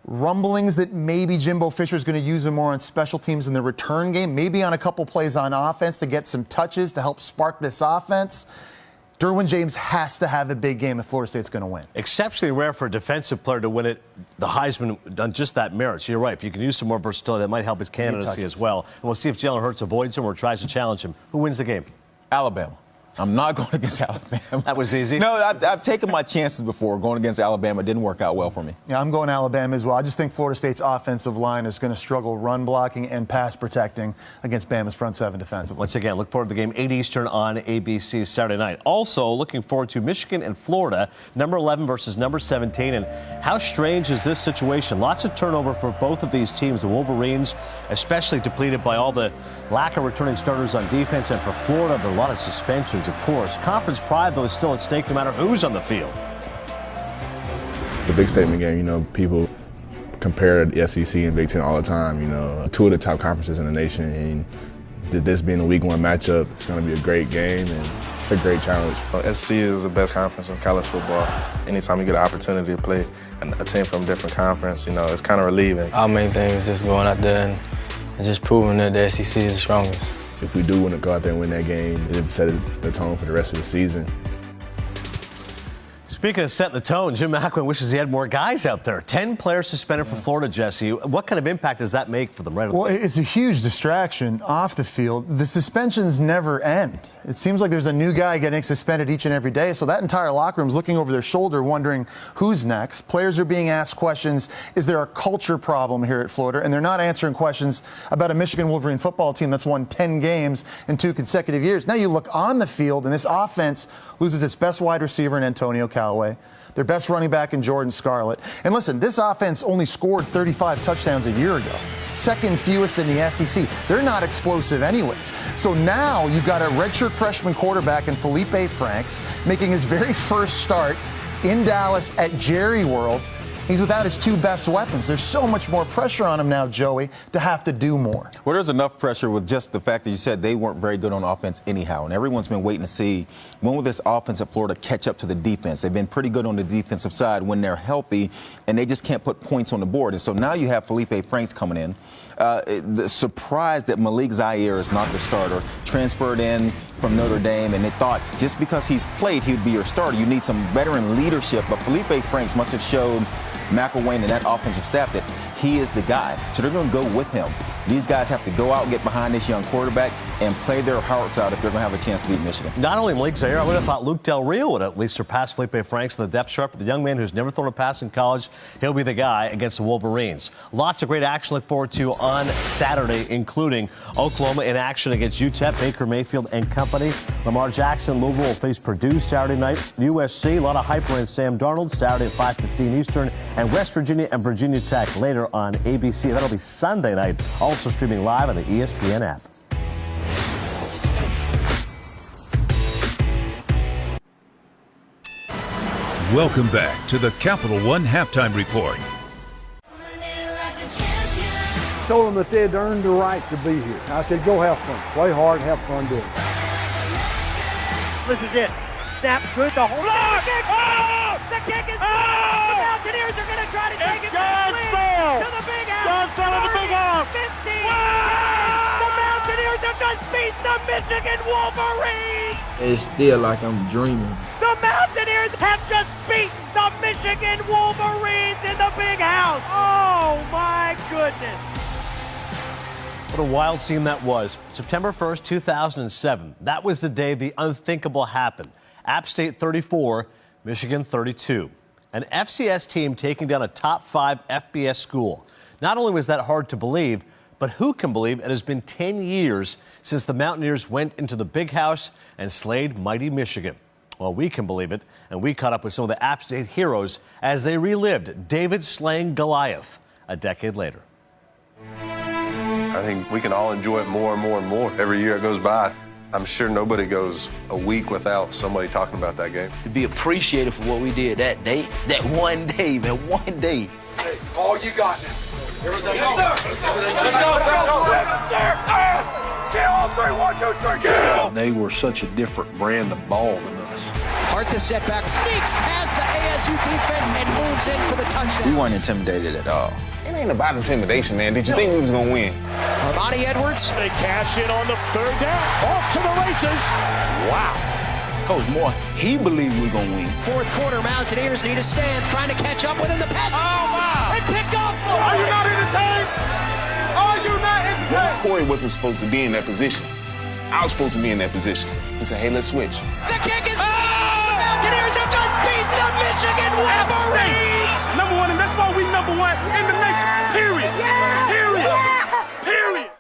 Speaker 8: Rumblings that maybe Jimbo Fisher is going to use him more on special teams in the return game, maybe on a couple plays on offense to get some touches to help spark this offense. Derwin James has to have a big game if Florida State's going to win.
Speaker 5: Exceptionally rare for a defensive player to win it, the Heisman, on just that merit. So you're right. If you can use some more versatility, that might help his candidacy as well. And we'll see if Jalen Hurts avoids him or tries to challenge him. Who wins the game?
Speaker 7: Alabama. I'm not going against Alabama.
Speaker 5: That was easy?
Speaker 7: No, I've taken my chances before going against Alabama. It didn't work out well for me.
Speaker 8: Yeah, I'm going Alabama as well. I just think Florida State's offensive line is going to struggle run blocking and pass protecting against Bama's front seven defensively.
Speaker 5: Once again, look forward to the game 8 Eastern on ABC Saturday night. Also, looking forward to Michigan and Florida, number 11 versus number 17. And how strange is this situation? Lots of turnover for both of these teams. The Wolverines, especially depleted by all the lack of returning starters on defense. And for Florida, there are a lot of suspensions, of course. Conference pride, though, is still at stake no matter who's on the field.
Speaker 9: The big statement game, you know, people compare the SEC and Big Ten all the time, you know, 2 of the top conferences in the nation. And this being a week 1 matchup, it's going to be a great game, and it's a great challenge.
Speaker 10: SEC is the best conference in college football. Anytime you get an opportunity to play a team from a different conference, you know, it's kind of relieving.
Speaker 11: Our main thing is just going out there and just proving that the SEC is the strongest.
Speaker 9: If we do want to go out there and win that game, it'll set the tone for the rest of the season.
Speaker 5: Speaking of setting the tone, Jim Macklin wishes he had more guys out there. 10 players suspended for Florida, Jesse. What kind of impact does that make for them right away?
Speaker 8: Well, it's a huge distraction off the field. The suspensions never end. It seems like there's a new guy getting suspended each and every day, so that entire locker room is looking over their shoulder wondering who's next. Players are being asked questions, is there a culture problem here at Florida? And they're not answering questions about a Michigan Wolverine football team that's won 10 games in 2 consecutive years. Now you look on the field, and this offense loses its best wide receiver in Antonio Callaway, their best running back in Jordan Scarlett. And listen, this offense only scored 35 touchdowns a year ago. Second fewest in the SEC. They're not explosive anyways. So now you've got a redshirt freshman quarterback in Felipe Franks making his very first start in Dallas at Jerry World. He's without his 2 best weapons. There's so much more pressure on him now, Joey, to have to do more.
Speaker 7: Well, there's enough pressure with just the fact that you said they weren't very good on offense anyhow. And everyone's been waiting to see when will this offense at Florida catch up to the defense. They've been pretty good on the defensive side when they're healthy, and they just can't put points on the board. And so now you have Felipe Franks coming in. The surprise that Malik Zaire is not the starter, transferred in from Notre Dame, and they thought just because he's played, he would be your starter. You need some veteran leadership, but Felipe Franks must have showed McElwain and that offensive staff that he is the guy. So they're going to go with him. These guys have to go out and get behind this young quarterback and play their hearts out if they're going to have a chance to beat Michigan.
Speaker 5: Not only Malik Zaire, I would have thought Luke Del Rio would at least surpass Felipe Franks in the depth chart, but the young man who's never thrown a pass in college, he'll be the guy against the Wolverines. Lots of great action to look forward to on Saturday, including Oklahoma in action against UTEP, Baker Mayfield and company. Lamar Jackson, Louisville will face Purdue Saturday night. USC, a lot of hype around Sam Darnold, Saturday at 5:15 Eastern, and West Virginia and Virginia Tech later on ABC. That'll be Sunday night, also streaming live on the ESPN app.
Speaker 12: Welcome back to the Capital One Halftime Report.
Speaker 13: Told them that they had earned the right to be here. I said, go have fun. Play hard, have fun doing it.
Speaker 14: This is it. Snap good. The whole kick. Oh! The kick is good. The Mountaineers are going to try to take it back to the big house. Just fell in the big house. 50. Wow! The Mountaineers have just beat the Michigan Wolverines.
Speaker 15: It's still like I'm dreaming.
Speaker 14: The Mountaineers have just beat the Michigan Wolverines in the big house. Oh, my goodness.
Speaker 5: What a wild scene that was. September 1st, 2007. That was the day the unthinkable happened. App State 34, Michigan 32. An FCS team taking down a top 5 FBS school. Not only was that hard to believe, but who can believe it has been 10 years since the Mountaineers went into the big house and slayed mighty Michigan? Well, we can believe it, and we caught up with some of the App State heroes as they relived David slaying Goliath a decade later.
Speaker 16: I think we can all enjoy it more and more and more. Every year it goes by, I'm sure nobody goes a week without somebody talking about that game.
Speaker 4: To be appreciated for what we did that day, that one day, man, one day.
Speaker 17: Hey, all you got now. Everything
Speaker 14: yes, sir. Let's go. Get all 3, 1, 2, 3, get.
Speaker 18: They were such a different brand of ball than us.
Speaker 19: Hart the setback, sneaks past the ASU defense and moves in for the touchdown.
Speaker 7: We weren't intimidated at all.
Speaker 20: It ain't about intimidation, man. Did you think we was going to win?
Speaker 19: Armani Edwards.
Speaker 1: They cash in on the 3rd down. Off to the races.
Speaker 20: Wow. Coach Moore, he believed we were going to win.
Speaker 19: 4th quarter, Mountaineers need a stand, trying to catch up within the pass.
Speaker 14: Oh, my.
Speaker 19: And picked up.
Speaker 14: Are you not entertained? Are you not entertained?
Speaker 20: Corey wasn't supposed to be in that position. I was supposed to be in that position. He said, hey, let's switch.
Speaker 19: The kick is... The Mountaineers have just beat the Michigan Wolverines.
Speaker 14: Number 1, and that's why we number 1 in the nation. Period. Yeah. Period. Yeah. Period.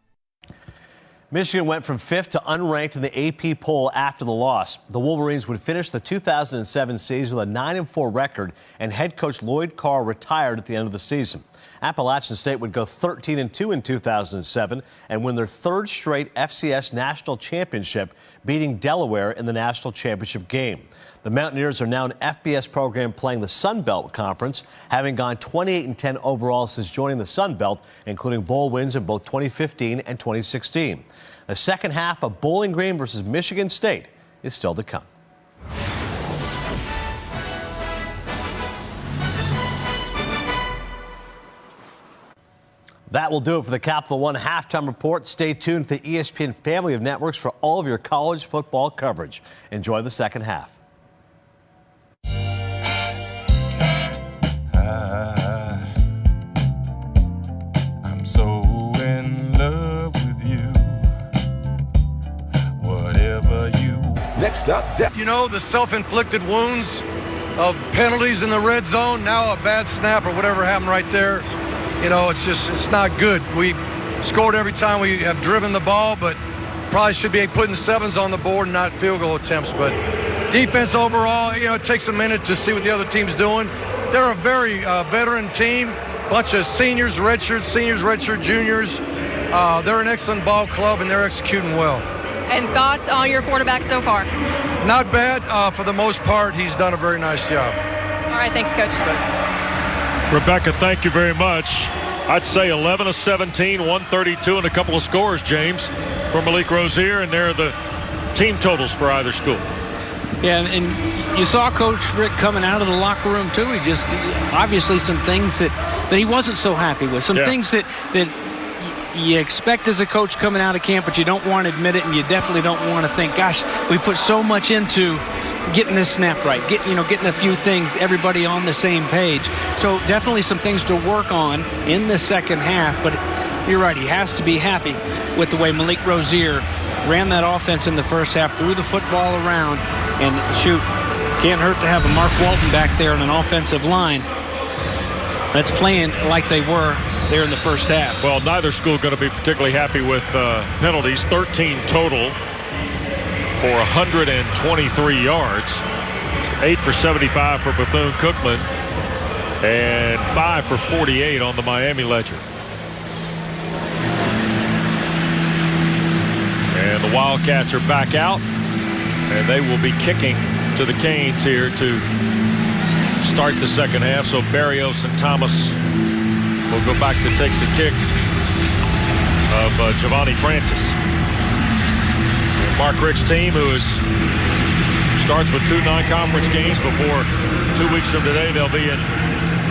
Speaker 5: Michigan went from 5th to unranked in the AP poll after the loss. The Wolverines would finish the 2007 season with a 9-4 record, and head coach Lloyd Carr retired at the end of the season. Appalachian State would go 13-2 in 2007 and win their 3rd straight FCS national championship, beating Delaware in the national championship game. The Mountaineers are now an FBS program playing the Sun Belt Conference, having gone 28-10 overall since joining the Sun Belt, including bowl wins in both 2015 and 2016. The second half of Bowling Green versus Michigan State is still to come. That will do it for the Capital One Halftime Report. Stay tuned to the ESPN family of networks for all of your college football coverage. Enjoy the second half.
Speaker 12: Next up,
Speaker 17: You know, the self-inflicted wounds of penalties in the red zone, now a bad snap or whatever happened right there. You know, it's not good. We scored every time we have driven the ball, but probably should be putting 7s on the board and not field goal attempts. But defense overall, you know, it takes a minute to see what the other team's doing. They're a very veteran team, bunch of seniors, redshirt juniors. They're an excellent ball club, and they're executing well.
Speaker 6: And thoughts on your quarterback so far?
Speaker 17: Not bad. For the most part, he's done a very nice job.
Speaker 6: All right, thanks, Coach.
Speaker 1: Rebecca, thank you very much. I'd say 11 of 17, 132, and a couple of scores, James, for Malik Rozier, and there are the team totals for either school.
Speaker 2: Yeah, and you saw Coach Rick coming out of the locker room, too. He just, obviously, some things that he wasn't so happy with. Some things that you expect as a coach coming out of camp, but you don't want to admit it, and you definitely don't want to think, gosh, we put so much into getting this snap right, getting a few things, everybody on the same page. So definitely some things to work on in the second half, but you're right, he has to be happy with the way Malik Rozier ran that offense in the first half, threw the football around, and shoot, can't hurt to have a Mark Walton back there on an offensive line that's playing like they were there in the first half.
Speaker 1: Well, neither school going to be particularly happy with penalties. 13 total for 123 yards. 8 for 75 for Bethune-Cookman, and 5 for 48 on the Miami ledger. And the Wildcats are back out, and they will be kicking to the Canes here to start the second half. So Berrios and Thomas will go back to take the kick of Giovanni Francis. And Mark Richt's team, who starts with 2 non-conference games before 2 weeks from today, they'll be in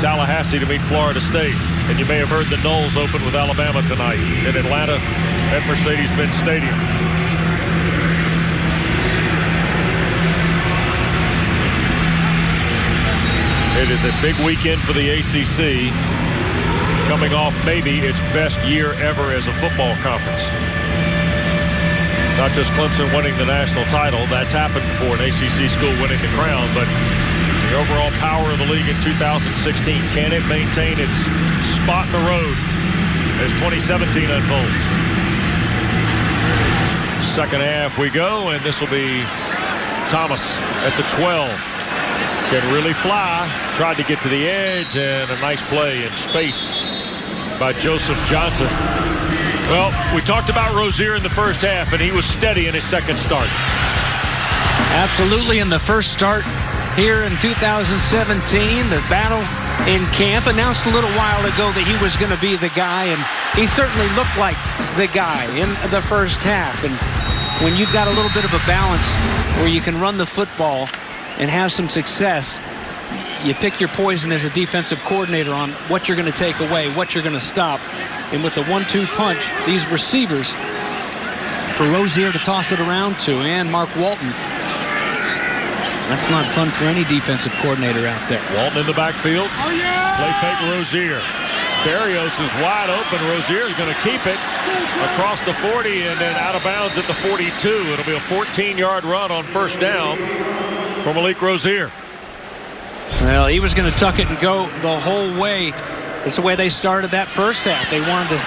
Speaker 1: Tallahassee to meet Florida State. And you may have heard the Noles open with Alabama tonight in Atlanta at Mercedes-Benz Stadium. It is a big weekend for the ACC, coming off maybe its best year ever as a football conference. Not just Clemson winning the national title, that's happened before, an ACC school winning the crown, but the overall power of the league in 2016, can it maintain its spot in the road as 2017 unfolds? Second half we go, and this will be Thomas at the 12. Can really fly. Tried to get to the edge, and a nice play in space by Joseph Johnson. Well, we talked about Rozier in the first half, and he was steady in his second start.
Speaker 2: Absolutely, in the first start here in 2017, the battle in camp announced a little while ago that he was going to be the guy, and he certainly looked like the guy in the first half. And when you've got a little bit of a balance where you can run the football and have some success, you pick your poison as a defensive coordinator on what you're going to take away, what you're going to stop. And with the 1-2 punch, these receivers, for Rozier to toss it around to, and Mark Walton, that's not fun for any defensive coordinator out there.
Speaker 1: Walton in the backfield. Oh, yeah! Play fake Rozier. Berrios is wide open. Rozier is going to keep it across the 40 and then out of bounds at the 42. It'll be a 14-yard run on first down for Malik Rozier.
Speaker 2: Well, he was going to tuck it and go the whole way. That's the way they started that first half. They wanted to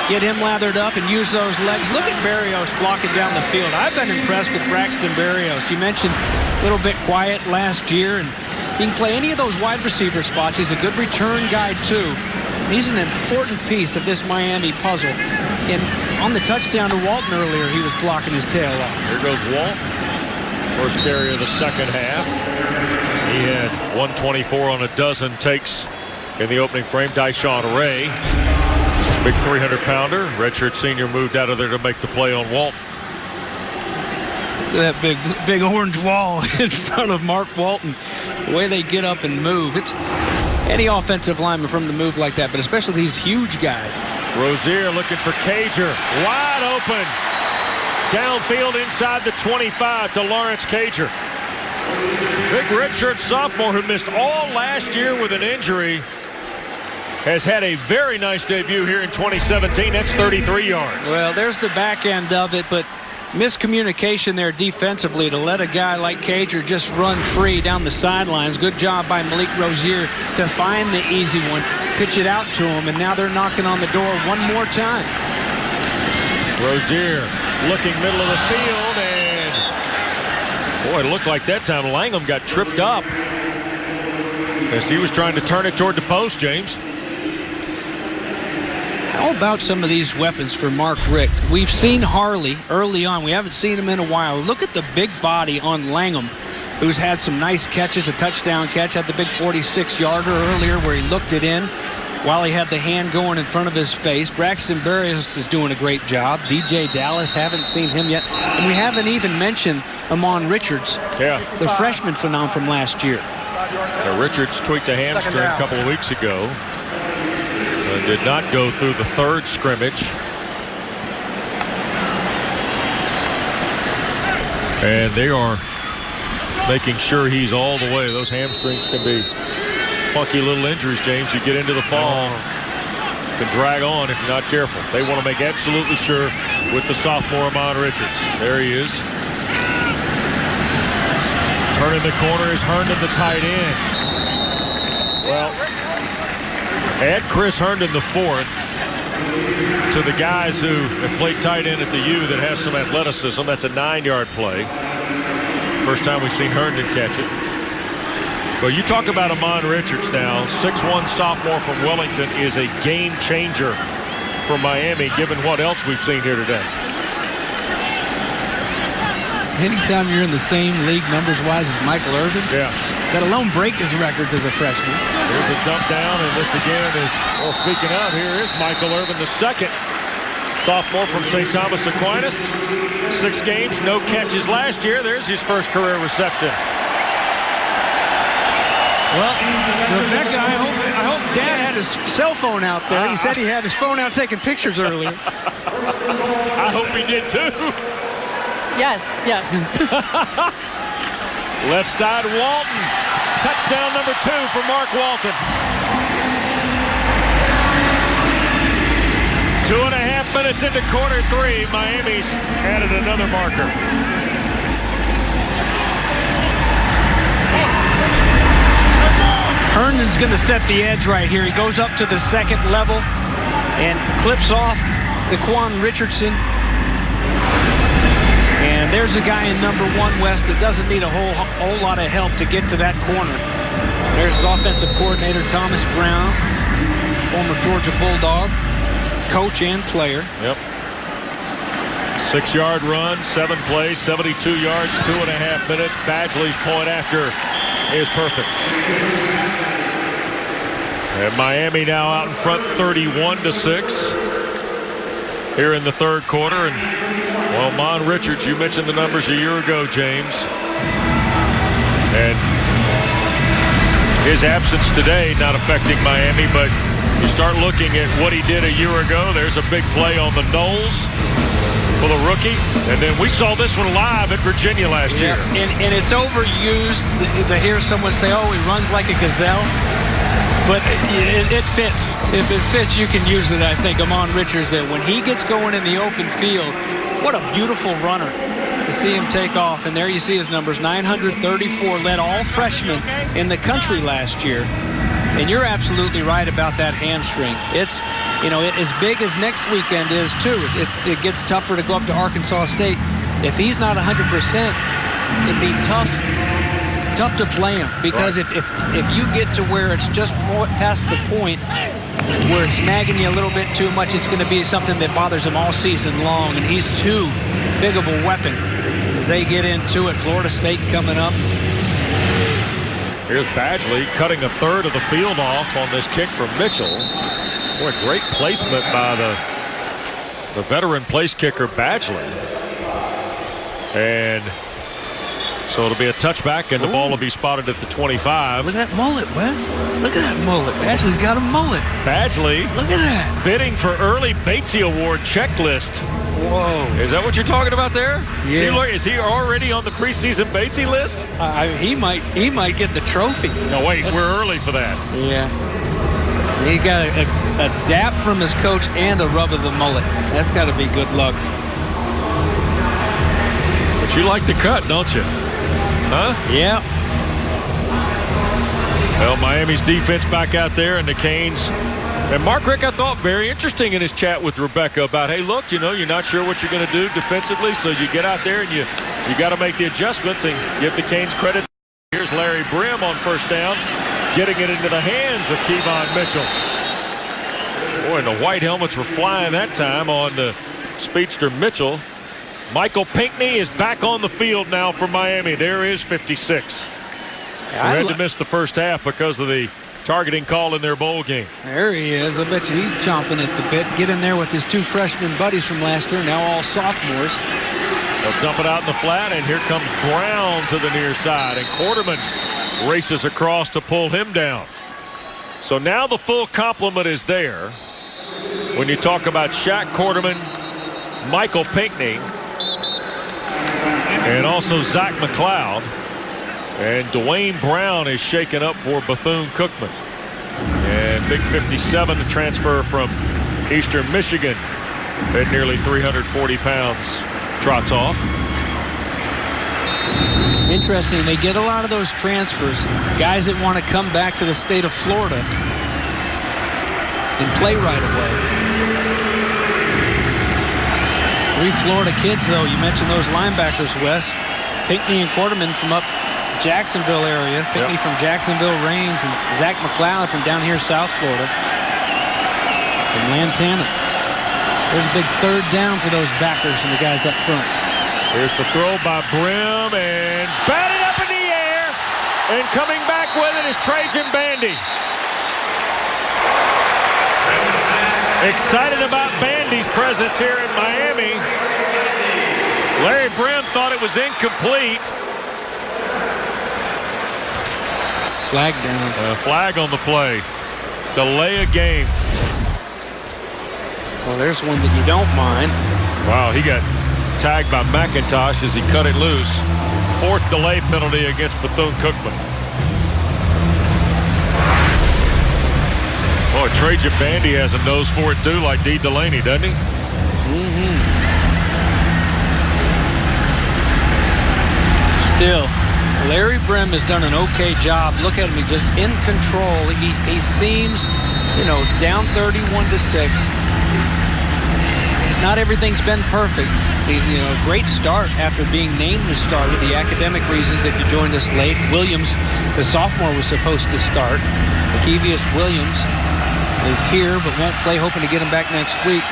Speaker 2: get him lathered up and use those legs. Look at Berrios blocking down the field. I've been impressed with Braxton Berrios. You mentioned a little bit quiet last year, and he can play any of those wide receiver spots. He's a good return guy, too. He's an important piece of this Miami puzzle. And on the touchdown to Walton earlier, he was blocking his tail off.
Speaker 1: Here goes Walton. First carry of the second half. He had 124 on a dozen takes in the opening frame. Dyshawn Ray, big 300-pounder, redshirt senior, moved out of there to make the play on Walton.
Speaker 2: That big orange wall in front of Mark Walton. The way they get up and move. It's any offensive lineman from the move like that, but especially these huge guys.
Speaker 1: Rozier looking for Cager. Wide open. Downfield inside the 25 to Lawrence Cager. Big redshirt sophomore who missed all last year with an injury has had a very nice debut here in 2017. That's 33 yards.
Speaker 2: Well, there's the back end of it, but miscommunication there defensively to let a guy like Cager just run free down the sidelines. Good job by Malik Rozier to find the easy one, pitch it out to him, and now they're knocking on the door one more time.
Speaker 1: Rozier looking middle of the field, and boy, it looked like that time Langham got tripped up as he was trying to turn it toward the post, James.
Speaker 2: How about some of these weapons for Mark Richt? We've seen Harley early on. We haven't seen him in a while. Look at the big body on Langham, who's had some nice catches, a touchdown catch, had the big 46-yarder earlier where he looked it in while he had the hand going in front of his face. Braxton Berrios is doing a great job. DJ Dallas, haven't seen him yet. And we haven't even mentioned Amon Richards, the freshman phenom from last year.
Speaker 1: Richards tweaked a hamstring a couple of weeks ago. Did not go through the third scrimmage. And they are making sure he's all the way. Those hamstrings can be funky little injuries, James. You get into the fall, can drag on if you're not careful. They want to make absolutely sure with the sophomore Amon Richards. There he is. Turning the corner is Herndon, the tight end. Well, add Chris Herndon the fourth to the guys who have played tight end at the U that have some athleticism. That's a 9-yard play. First time we've seen Herndon catch it. But you talk about Amon Richards now, 6'1" sophomore from Wellington, is a game changer for Miami, given what else we've seen here today.
Speaker 2: Anytime you're in the same league numbers-wise as Michael Irvin, let alone break his records as a freshman.
Speaker 1: There's a dump down, and this again is, well, speaking of, here is Michael Irvin, the second sophomore from St. Thomas Aquinas. 6 games, no catches last year. There's his first career reception.
Speaker 2: Well, Rebecca, I hope Dad had his cell phone out there. He said he had his phone out taking pictures earlier.
Speaker 1: I hope he did too.
Speaker 6: Yes.
Speaker 1: Left side, Walton. Touchdown number 2 for Mark Walton. 2.5 minutes into quarter 3. Miami's added another marker.
Speaker 2: Herndon's going to set the edge right here. He goes up to the second level and clips off Daquan Richardson. And there's a guy in number 1, West, that doesn't need a whole lot of help to get to that corner. There's his offensive coordinator, Thomas Brown, former Georgia Bulldog, coach and player.
Speaker 1: Yep. 6-yard run, 7 plays, 72 yards, 2.5 minutes. Badgley's point after is perfect. And Miami now out in front 31-6 here in the third quarter. And well, Amon Richards, you mentioned the numbers a year ago, James. And his absence today not affecting Miami, but you start looking at what he did a year ago. There's a big play on the Knolls for the rookie. And then we saw this one live at Virginia last year.
Speaker 2: And it's overused to hear someone say, oh, he runs like a gazelle. But it fits. If it fits, you can use it, I think. Amon Richards there. When he gets going in the open field, what a beautiful runner to see him take off. And there you see his numbers, 934, led all freshmen in the country last year. And you're absolutely right about that hamstring. It's, you know, as big as next weekend is, too. It gets tougher to go up to Arkansas State. If he's not 100%, it'd be tough to play him, because if you get to where it's just past the point where it's nagging you a little bit too much, it's going to be something that bothers him all season long, and he's too big of a weapon as they get into it. Florida State coming up.
Speaker 1: Here's Badgley cutting a third of the field off on this kick from Mitchell. What a great placement by the veteran place kicker Badgley. And so it'll be a touchback, and the ball will be spotted at the 25.
Speaker 2: Look at that mullet, Wes. Look at that mullet. Badgley's got a mullet.
Speaker 1: Badgley.
Speaker 2: Look at that.
Speaker 1: Bidding for early Batesy Award checklist.
Speaker 2: Whoa.
Speaker 1: Is that what you're talking about there?
Speaker 2: Yeah.
Speaker 1: Is he already on the preseason Batesy list?
Speaker 2: He might get the trophy.
Speaker 1: No, wait, we're early for that.
Speaker 2: Yeah. He got a dap from his coach and a rub of the mullet. That's got to be good luck.
Speaker 1: But you like the cut, don't you? Huh?
Speaker 2: Yeah.
Speaker 1: Well, Miami's defense back out there, and the Canes. And Mark Rick, I thought, very interesting in his chat with Rebecca about, hey, look, you know, you're not sure what you're going to do defensively, so you get out there and you got to make the adjustments and give the Canes credit. Here's Larry Brim on first down, getting it into the hands of Kevon Mitchell. Boy, and the white helmets were flying that time on the speedster Mitchell. Michael Pinckney is back on the field now for Miami. There is 56. We had to miss the first half because of the targeting call in their bowl game.
Speaker 2: There he is. I bet you he's chomping at the bit. Get in there with his two freshman buddies from last year, now all sophomores.
Speaker 1: They'll dump it out in the flat, and here comes Brown to the near side, and Quarterman races across to pull him down. So now the full complement is there. When you talk about Shaq Quarterman, Michael Pinckney, and also Zach McLeod. And Dwayne Brown is shaken up for Bethune-Cookman. And Big 57, the transfer from Eastern Michigan at nearly 340 pounds, trots off.
Speaker 2: Interesting, they get a lot of those transfers, guys that want to come back to the state of Florida and play right away. 3 Florida kids, though. You mentioned those linebackers, Wes. Pinckney and Quarterman from up Jacksonville area. Pinckney from Jacksonville, Rains, and Zach McLeod from down here, South Florida. From Lantana. There's a big third down for those backers and the guys up front.
Speaker 1: Here's the throw by Brim, and batted up in the air, and coming back with it is Trajan Bandy. Excited about Bandy's presence here in Miami. Larry Brim thought it was incomplete.
Speaker 2: Flag down.
Speaker 1: Flag on the play. Delay a game.
Speaker 2: Well, there's one that you don't mind.
Speaker 1: Wow, he got tagged by McIntosh as he cut it loose. 4th delay penalty against Bethune-Cookman. Boy, Trajan Bandy has a nose for it too, like Dee Delaney, doesn't he?
Speaker 2: Still, Larry Brim has done an okay job. Look at him, he's just in control. He seems, you know, down 31-6. Not everything's been perfect. You know, great start after being named the starter. The academic reasons, if you joined us late. Williams, the sophomore, was supposed to start. Lakevius Williams is here but won't play, hoping to get him back next week.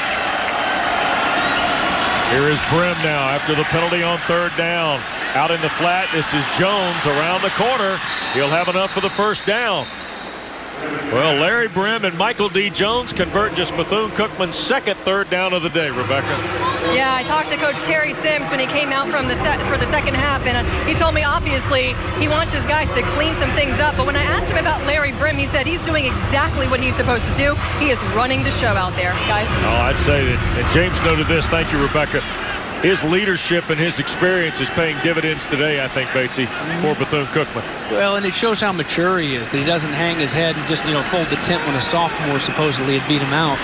Speaker 1: Here is Brim now after the penalty on 3rd down. Out in the flat, this is Jones around the corner. He'll have enough for the first down. Well, Larry Brim and Michael D. Jones convert just Bethune-Cookman's 2nd 3rd down of the day, Rebecca.
Speaker 6: Yeah, I talked to Coach Terry Sims when he came out from for the second half, and he told me obviously he wants his guys to clean some things up. But when I asked him about Larry Brim, he said he's doing exactly what he's supposed to do. He is running the show out there, guys.
Speaker 1: Oh, I'd say that, and James noted this. Thank you, Rebecca. His leadership and his experience is paying dividends today, I think, Batesy, for Bethune-Cookman.
Speaker 2: Well, and it shows how mature he is, that he doesn't hang his head and just, you know, fold the tent when a sophomore supposedly had beat him out.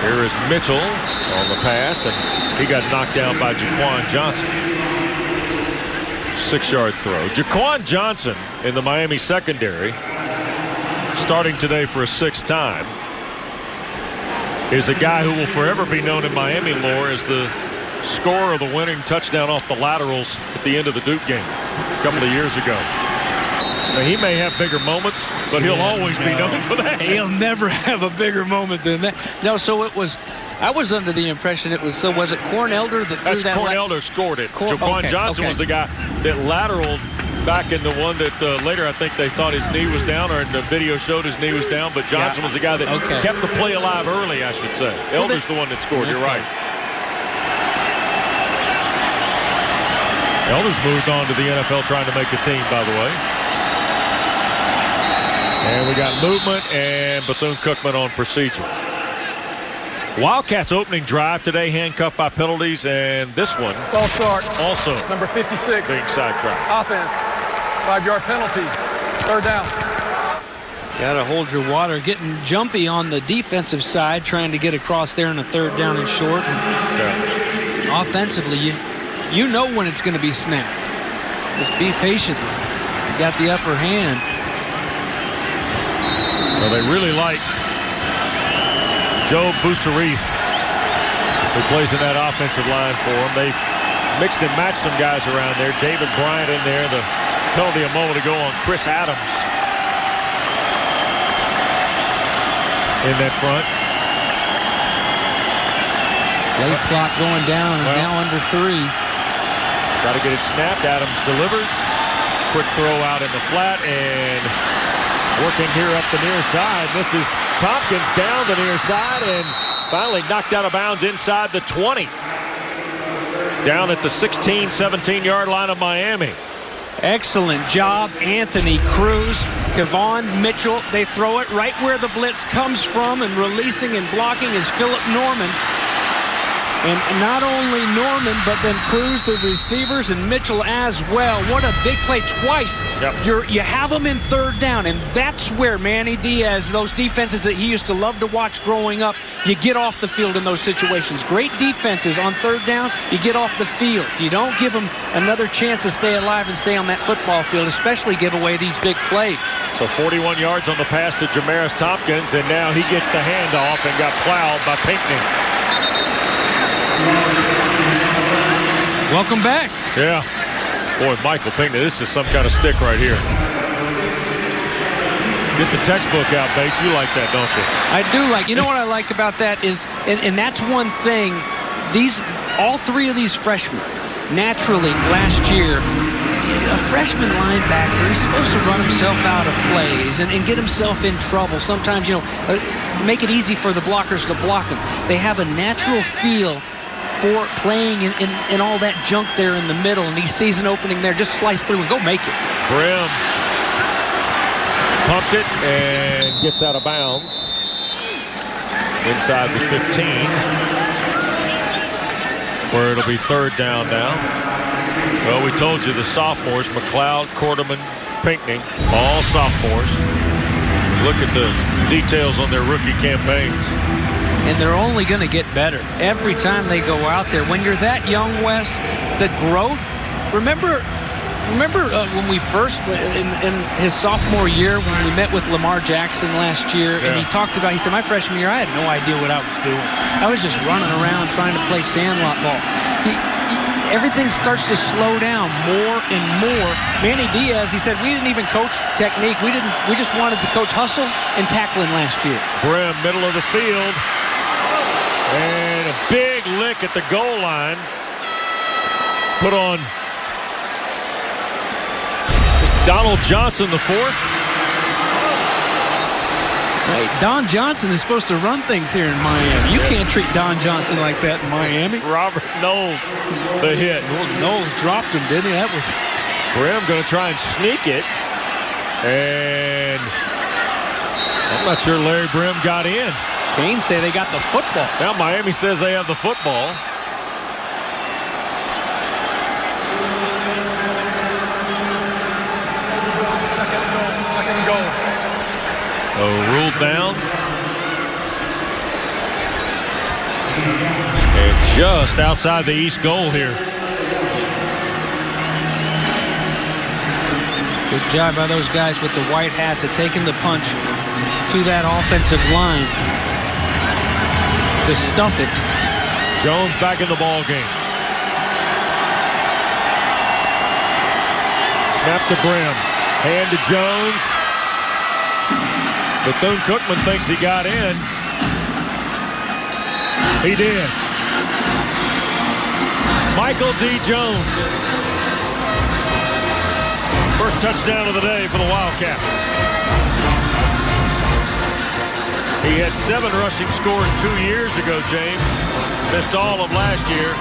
Speaker 1: Here is Mitchell on the pass, and he got knocked down by Jaquan Johnson. 6-yard throw. Jaquan Johnson in the Miami secondary, starting today for a 6th time, is a guy who will forever be known in Miami lore as the scorer of the winning touchdown off the laterals at the end of the Duke game a couple of years ago. Now, he may have bigger moments, but he'll always be known for that.
Speaker 2: He'll never have a bigger moment than that. No, so it was, I was under the impression it was, so was it Corn Elder that threw that?
Speaker 1: That's Corn Elder scored it. Jaquan Johnson was the guy that lateraled back in the one that later I think they thought his knee was down, or in the video showed his knee was down, but Johnson was the guy that kept the play alive early, I should say. Elder's the one that scored, you're right. Elder's moved on to the NFL trying to make a team, by the way. And we got movement and Bethune-Cookman on procedure. Wildcats opening drive today, handcuffed by penalties, and this one
Speaker 3: false start.
Speaker 1: Also
Speaker 3: number 56
Speaker 1: being sidetracked.
Speaker 3: Offense, 5-yard penalty, 3rd down.
Speaker 2: Got to hold your water. Getting jumpy on the defensive side, trying to get across there in a 3rd down and short.
Speaker 1: Yeah.
Speaker 2: Offensively, You know when it's going to be snapped. Just be patient. You got the upper hand.
Speaker 1: Well, they really like Joe Busareef, who plays in that offensive line for them. They've mixed and matched some guys around there. David Bryant in there. The penalty a moment ago on Chris Adams in that front.
Speaker 2: Play clock going down, and now under 3.
Speaker 1: Got to get it snapped. Adams delivers. Quick throw out in the flat, and working here up the near side. This is Tompkins down the near side and finally knocked out of bounds inside the 20. Down at the 16, 17-yard line of Miami.
Speaker 2: Excellent job, Anthony Cruz, Kevon Mitchell. They throw it right where the blitz comes from, and releasing and blocking is Philip Norman. And not only Norman, but then Cruz, the receivers, and Mitchell as well. What a big play twice.
Speaker 1: Yep.
Speaker 2: You have them in 3rd down, and that's where Manny Diaz, those defenses that he used to love to watch growing up, you get off the field in those situations. Great defenses on 3rd down, you get off the field. You don't give them another chance to stay alive and stay on that football field, especially give away these big plays.
Speaker 1: So 41 yards on the pass to Jamaris Tompkins, and now he gets the handoff and got plowed by Pinckney.
Speaker 2: Welcome back.
Speaker 1: Yeah. Boy, Michael Pinckney, this is some kind of stick right here. Get the textbook out, Bates. You like that, don't you?
Speaker 2: I do like. You know what I like about that is, and that's one thing, all 3 of these freshmen, naturally last year, a freshman linebacker, he's supposed to run himself out of plays and get himself in trouble. Sometimes, make it easy for the blockers to block him. They have a natural feel for playing in all that junk there in the middle, and he sees an opening there, just slice through and go make it.
Speaker 1: Brim pumped it and gets out of bounds inside the 15, where it'll be 3rd down now. Well, we told you the sophomores, McLeod, Quarterman, Pinckney, all sophomores. Look at the details on their rookie campaigns.
Speaker 2: And they're only going to get better every time they go out there. When you're that young, Wes, the growth. Remember when we first, in his sophomore year, when we met with Lamar Jackson last year, and he said, my freshman year, I had no idea what I was doing. I was just running around trying to play sandlot ball. Everything starts to slow down more and more. Manny Diaz, he said, we didn't even coach technique. We just wanted to coach hustle and tackling last year.
Speaker 1: Brim, middle of the field. And a big lick at the goal line. Put on Donald Johnson, the 4th.
Speaker 2: Hey, Don Johnson is supposed to run things here in Miami. You can't treat Don Johnson like that in Miami.
Speaker 1: Robert Knowles, the hit.
Speaker 2: Knowles dropped him, didn't he? That was
Speaker 1: Brim going to try and sneak it. And I'm not sure Larry Brim got in.
Speaker 2: Canes say they got the football.
Speaker 1: Now Miami says they have the football.
Speaker 3: Second and goal.
Speaker 1: So ruled down. And just outside the east goal here.
Speaker 2: Good job by those guys with the white hats at taking the punch to that offensive line to stuff it.
Speaker 1: Jones back in the ball game. Snap to Brim. Hand to Jones. Bethune-Cookman thinks he got in. He did. Michael D. Jones. First touchdown of the day for the Wildcats. He had 7 rushing scores 2 years ago, James. Missed all of last year,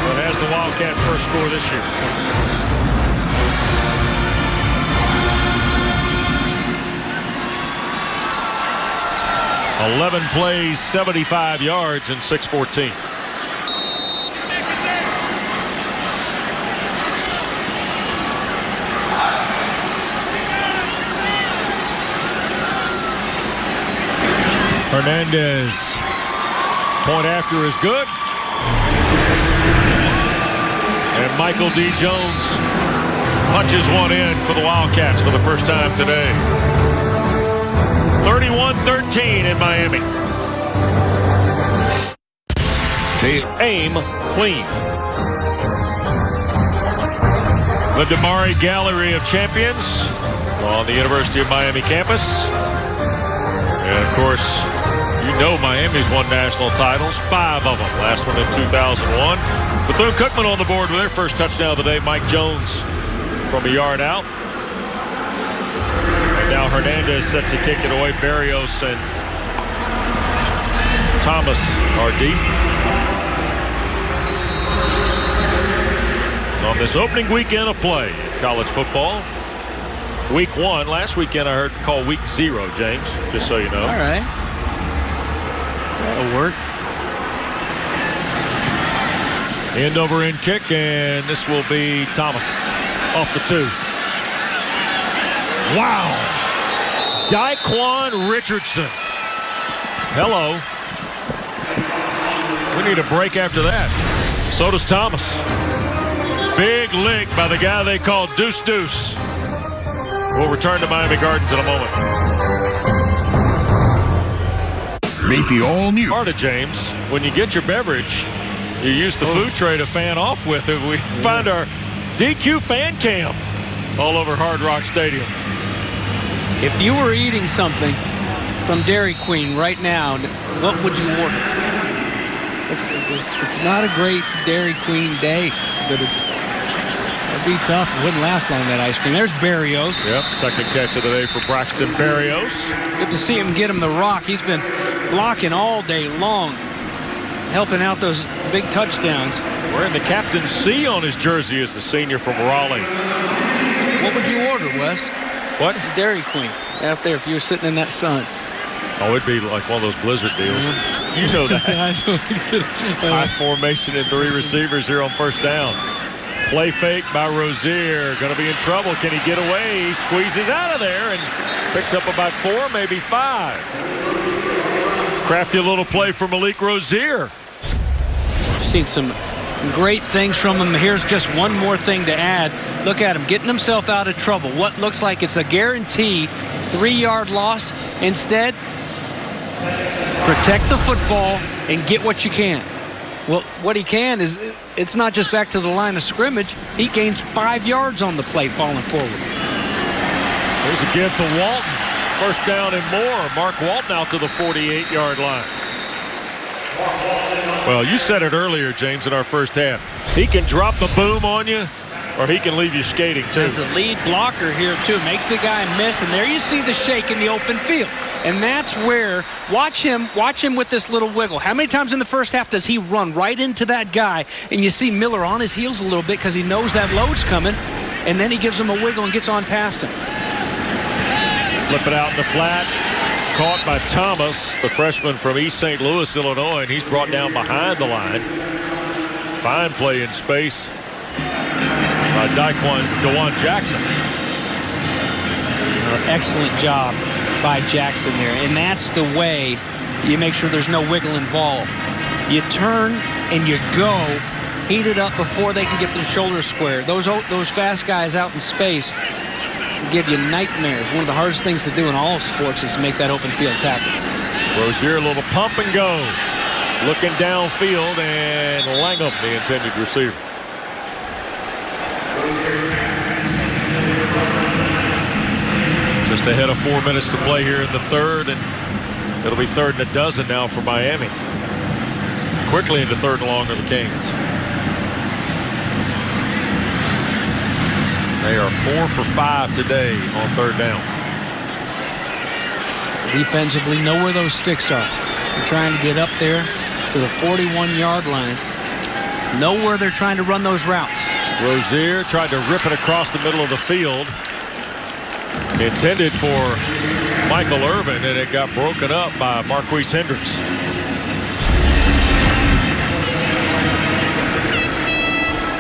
Speaker 1: but has the Wildcats' first score this year. "11 plays, 75 yards, and 6:14. Hernandez. Point after is good. And Michael D. Jones punches one in for the Wildcats for the first time today. 31-13 in Miami. Aim clean. The Damari Gallery of Champions on the University of Miami campus. And of course, you know Miami's won national titles, 5 of them. Last one in 2001. Bethune-Cookman on the board with their first touchdown of the day. Mike Jones from a yard out. And now Hernandez set to kick it away. Berrios and Thomas are deep. On this opening weekend of play in college football. Week 1. Last weekend I heard called week 0, James, just so you know.
Speaker 2: All right. That'll work.
Speaker 1: End over end kick, and this will be Thomas off the 2. Wow. Daquan Richardson. Hello. We need a break after that. So does Thomas. Big lick by the guy they call Deuce Deuce. We'll return to Miami Gardens in a moment.
Speaker 12: Meet the all-new.
Speaker 1: Part of James, when you get your beverage, you use the food tray to fan off with it. We find our DQ fan cam all over Hard Rock Stadium.
Speaker 2: If you were eating something from Dairy Queen right now, what would you order? It's not a great Dairy Queen day, but it'd be tough. It wouldn't last long, that ice cream. There's Berrios.
Speaker 1: Yep, second catch of the day for Braxton Berrios.
Speaker 2: Good to see him get him the rock. He's been blocking all day long, helping out those big touchdowns.
Speaker 1: Wearing the Captain C on his jersey as the senior from Raleigh.
Speaker 2: What would you order, Wes?
Speaker 1: What?
Speaker 2: Dairy Queen. Out there if you were sitting in that sun.
Speaker 1: Oh, it'd be like one of those blizzard deals. You know that. High formation and 3 receivers here on first down. Play fake by Rozier. Going to be in trouble. Can he get away? He squeezes out of there and picks up about 4, maybe 5. Crafty little play for Malik Rozier.
Speaker 2: I've seen some great things from him. Here's just one more thing to add. Look at him getting himself out of trouble. What looks like it's a guarantee 3-yard loss. Instead, protect the football and get what you can. Well, what he can is, it's not just back to the line of scrimmage. He gains 5 yards on the play falling forward.
Speaker 1: There's a give to Walton. First down and more. Mark Walton out to the 48-yard line. Well, you said it earlier, James, in our first half. He can drop the boom on you, or he can leave you skating, too.
Speaker 2: As a lead blocker here, too. Makes the guy miss, and there you see the shake in the open field. And that's where, watch him with this little wiggle. How many times in the first half does he run right into that guy? And you see Miller on his heels a little bit because he knows that load's coming. And then he gives him a wiggle and gets on past him.
Speaker 1: Flip it out in the flat. Caught by Thomas, the freshman from East St. Louis, Illinois, and he's brought down behind the line. Fine play in space by DeJuan Jackson.
Speaker 2: Excellent job by Jackson there, and that's the way you make sure there's no wiggle involved. You turn and you go, heat it up before they can get their shoulders square. Those fast guys out in space give you nightmares. One of the hardest things to do in all sports is to make that open field tackle.
Speaker 1: Rozier, a little pump and go. Looking downfield, and Langham, the intended receiver. Just ahead of 4 minutes to play here in the third, and it'll be 3rd and a dozen now for Miami. Quickly into 3rd and long of the Canes. They are 4 for 5 today on 3rd down.
Speaker 2: Defensively, know where those sticks are. They're trying to get up there to the 41-yard line. Know where they're trying to run those routes.
Speaker 1: Rozier tried to rip it across the middle of the field. Intended for Michael Irvin, and it got broken up by Marquise Hendricks.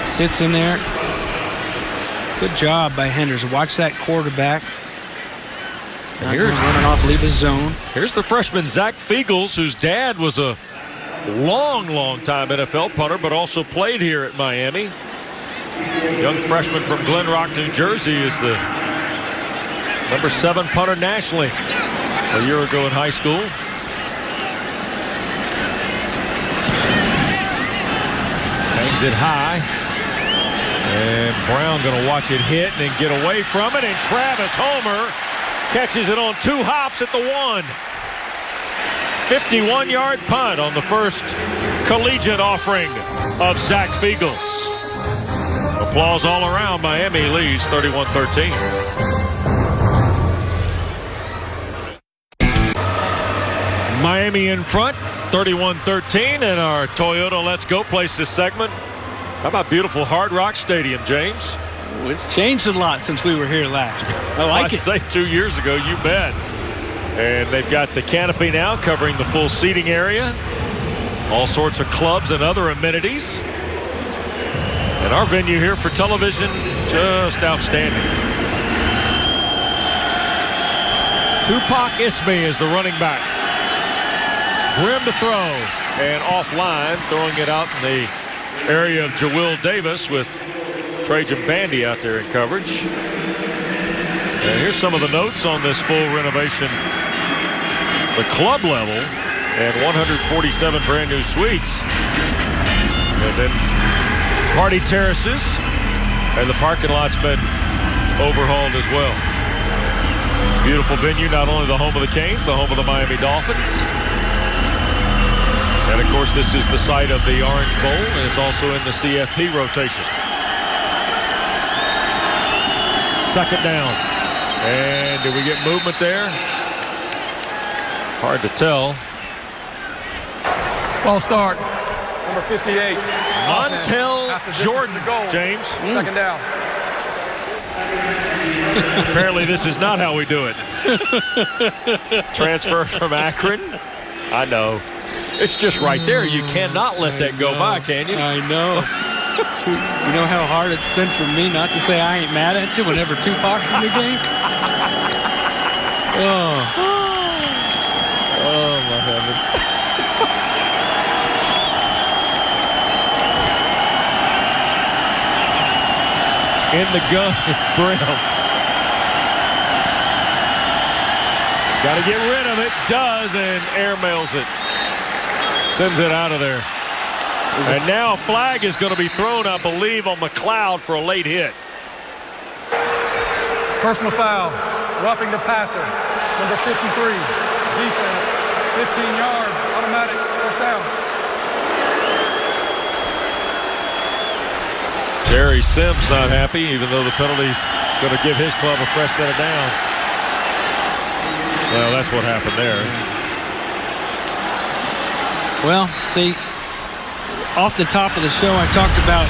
Speaker 2: Sits in there. Good job by Hendricks. Watch that quarterback. Here's running off, leave his zone.
Speaker 1: Here's the freshman Zach Fiegels, whose dad was a long time NFL punter, but also played here at Miami. Young freshman from Glen Rock, New Jersey, is the number 7 punter nationally a year ago in high school. Hangs it high. And Brown going to watch it hit and then get away from it. And Travis Homer catches it on 2 hops at the 1. 51-yard punt on the first collegiate offering of Zach Fiegels. Applause all around. Miami leads 31-13. Miami in front, 31-13, and our Toyota Let's Go place this segment. How about beautiful Hard Rock Stadium, James?
Speaker 2: Oh, it's changed a lot since we were here last. I like
Speaker 1: I'd say 2 years ago, you bet. And they've got the canopy now covering the full seating area. All sorts of clubs and other amenities. And our venue here for television, just outstanding. Tupac Ismay is the running back. Brim to throw. And offline, throwing it out in the area of Jawil Davis with Trajan Bandy out there in coverage. And here's some of the notes on this full renovation. The club level and 147 brand new suites. And then party terraces, and the parking lot's been overhauled as well. Beautiful venue, not only the home of the Canes, the home of the Miami Dolphins. And of course, this is the site of the Orange Bowl, and it's also in the CFP rotation. Second down. And did we get movement there? Hard to tell.
Speaker 3: False start. Number 58.
Speaker 1: Montel Jordan, James.
Speaker 3: Second down.
Speaker 1: Apparently this is not how we do it. Transfer from Akron. I know. It's just right there. You cannot let that go by, can you?
Speaker 2: I know. You know how hard it's been for me not to say I ain't mad at you whenever Tupac's in the game? Oh, my heavens.
Speaker 1: In the gun is Brim. Got to get rid of it. Does, and airmails it. Sends it out of there. And now a flag is going to be thrown, I believe, on McLeod for a late hit.
Speaker 3: Personal foul. Roughing the passer. Number 53. Defense. 15 yards. Automatic. First down.
Speaker 1: Terry Sims not happy, even though the penalty's going to give his club a fresh set of downs. Well, that's what happened there.
Speaker 2: Well, see, off the top of the show, I talked about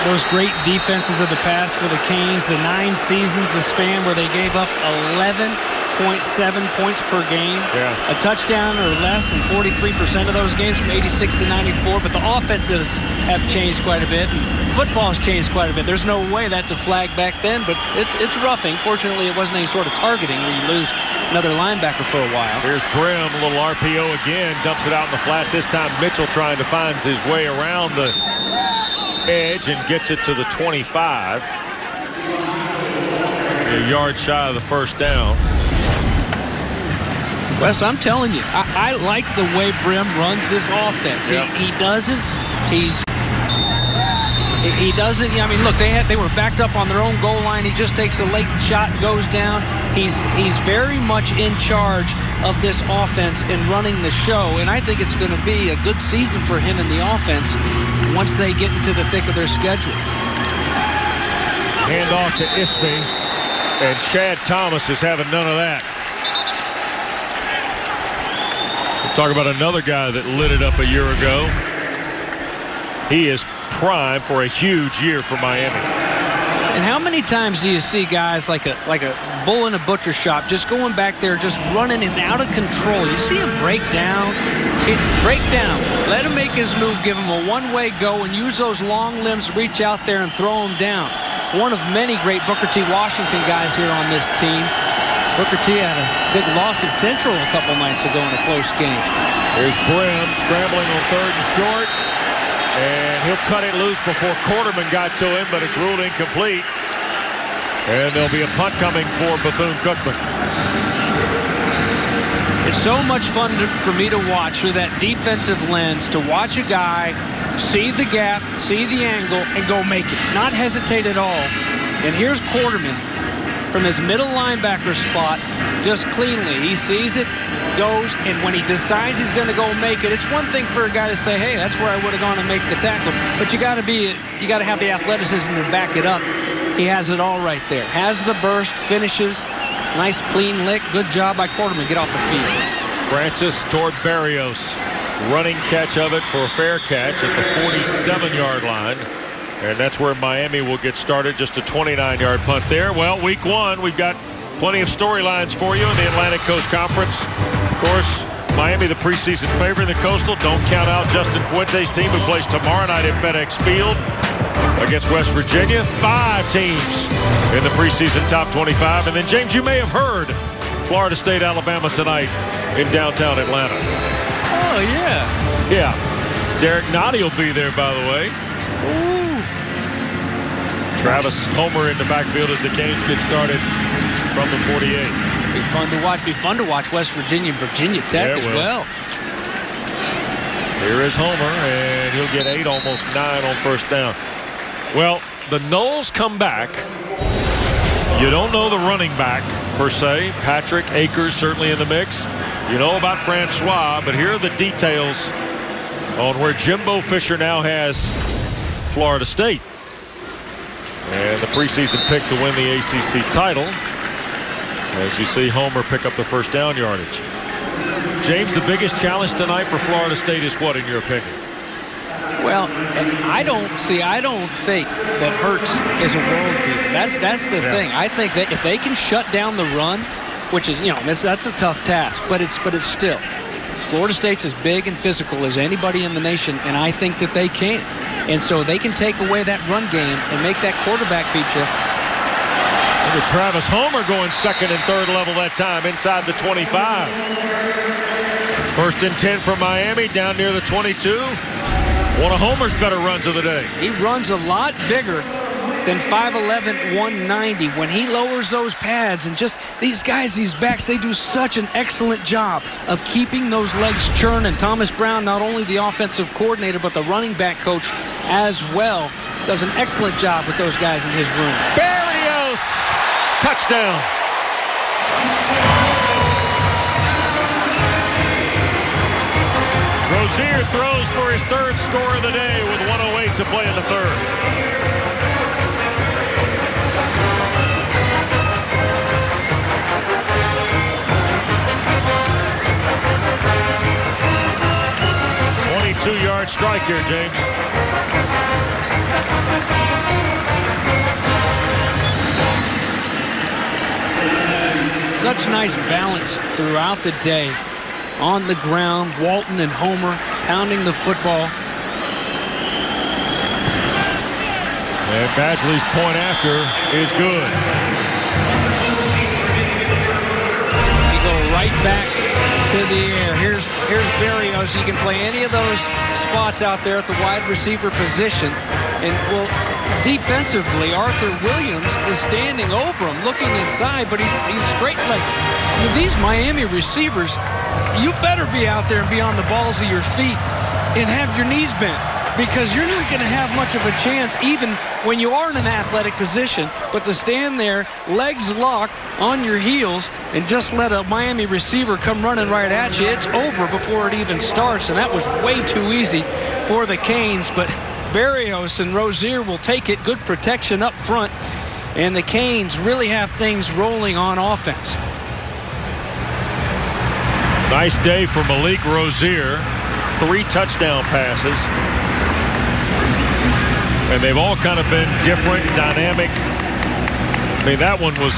Speaker 2: those great defenses of the past for the Canes, the 9 seasons, the span where they gave up 11.7 points per game, a touchdown or less in 43% of those games from 86 to 94. But the offenses have changed quite a bit, and football has changed quite a bit. There's no way that's a flag back then, but it's roughing. Fortunately, it wasn't any sort of targeting where you lose another linebacker for a while.
Speaker 1: Here's Brim, a little RPO again, dumps it out in the flat. This time Mitchell trying to find his way around the edge and gets it to the 25. A yard shy of the first down.
Speaker 2: Wes, I'm telling you, I like the way Brim runs this offense.
Speaker 1: Yep.
Speaker 2: He doesn't. He doesn't. I mean, look, they were backed up on their own goal line. He just takes a late shot, goes down. He's very much in charge of this offense and running the show. And I think it's going to be a good season for him in the offense once they get into the thick of their schedule.
Speaker 1: Hand off to Ismay, and Chad Thomas is having none of that. Talk about another guy that lit it up a year ago. He is primed for a huge year for Miami.
Speaker 2: And how many times do you see guys like a bull in a butcher shop just going back there, just running and out of control? You see him break down. Let him make his move, give him a one-way go, and use those long limbs to reach out there and throw him down. One of many great Booker T. Washington guys here on this team. Booker T had a big loss at Central a couple nights ago in a close game.
Speaker 1: Here's Brim scrambling on 3rd and short. And he'll cut it loose before Quarterman got to him, but it's ruled incomplete. And there'll be a punt coming for Bethune-Cookman.
Speaker 2: It's so much fun for me to watch through that defensive lens, to watch a guy see the gap, see the angle, and go make it. Not hesitate at all. And here's Quarterman from his middle linebacker spot, just cleanly. He sees it, goes, and when he decides he's going to go make it, it's one thing for a guy to say, hey, that's where I would have gone and make the tackle. But you got to have the athleticism to back it up. He has it all right there. Has the burst, finishes. Nice clean lick. Good job by Quarterman. Get off the field.
Speaker 1: Francis toward Berrios. Running catch of it for a fair catch at the 47-yard line. And that's where Miami will get started. Just a 29-yard punt there. Well, week one, we've got plenty of storylines for you in the Atlantic Coast Conference. Of course, Miami, the preseason favorite in the Coastal. Don't count out Justin Fuente's team, who plays tomorrow night at FedEx Field against West Virginia. 5 teams in the preseason top 25. And then, James, you may have heard Florida State, Alabama tonight in downtown Atlanta.
Speaker 2: Oh, yeah.
Speaker 1: Yeah. Derek Nottie will be there, by the way.
Speaker 2: Ooh.
Speaker 1: Travis Homer in the backfield as the Canes get started from the 48.
Speaker 2: Be fun to watch. Be fun to watch West Virginia and Virginia Tech as well.
Speaker 1: Here is Homer, and he'll get 8, almost 9 on first down. Well, the Noles come back. You don't know the running back, per se. Patrick Akers certainly in the mix. You know about Francois, but here are the details on where Jimbo Fisher now has Florida State. And the preseason pick to win the ACC title. As you see Homer pick up the first down yardage. James, the biggest challenge tonight for Florida State is what, in your opinion?
Speaker 2: Well, I don't think that Hurts is a world beater. That's the thing. I think that if they can shut down the run, which is, that's a tough task, but it's still. Florida State's as big and physical as anybody in the nation, and I think that they can. And so they can take away that run game and make that quarterback feature.
Speaker 1: Look at Travis Homer going second and third level that time inside the 25. First and 10 for Miami down near the 22. One of Homer's better runs of the day.
Speaker 2: He runs a lot bigger than 5'11", 190. When he lowers those pads, and just these guys, these backs, they do such an excellent job of keeping those legs churning. Thomas Brown, not only the offensive coordinator, but the running back coach as well, does an excellent job with those guys in his room.
Speaker 1: Berrios, touchdown. Rozier throws for his third score of the day with 1:08 to play in the third. Two-yard strike here, James.
Speaker 2: Such nice balance throughout the day. On the ground, Walton and Homer pounding the football.
Speaker 1: And Badgley's point after is good.
Speaker 2: We go right back to the air. Here's Berrios. He can play any of those spots out there at the wide receiver position. And, well, defensively, Arthur Williams is standing over him, looking inside, but he's straight leg. With these Miami receivers, you better be out there and be on the balls of your feet and have your knees bent, because you're not going to have much of a chance even when you are in an athletic position. But to stand there, legs locked on your heels, and just let a Miami receiver come running right at you, it's over before it even starts. And that was way too easy for the Canes. But Berrios and Rozier will take it. Good protection up front. And the Canes really have things rolling on offense.
Speaker 1: Nice day for Malik Rozier. 3 touchdown passes. And they've all kind of been different, dynamic. I mean, that one was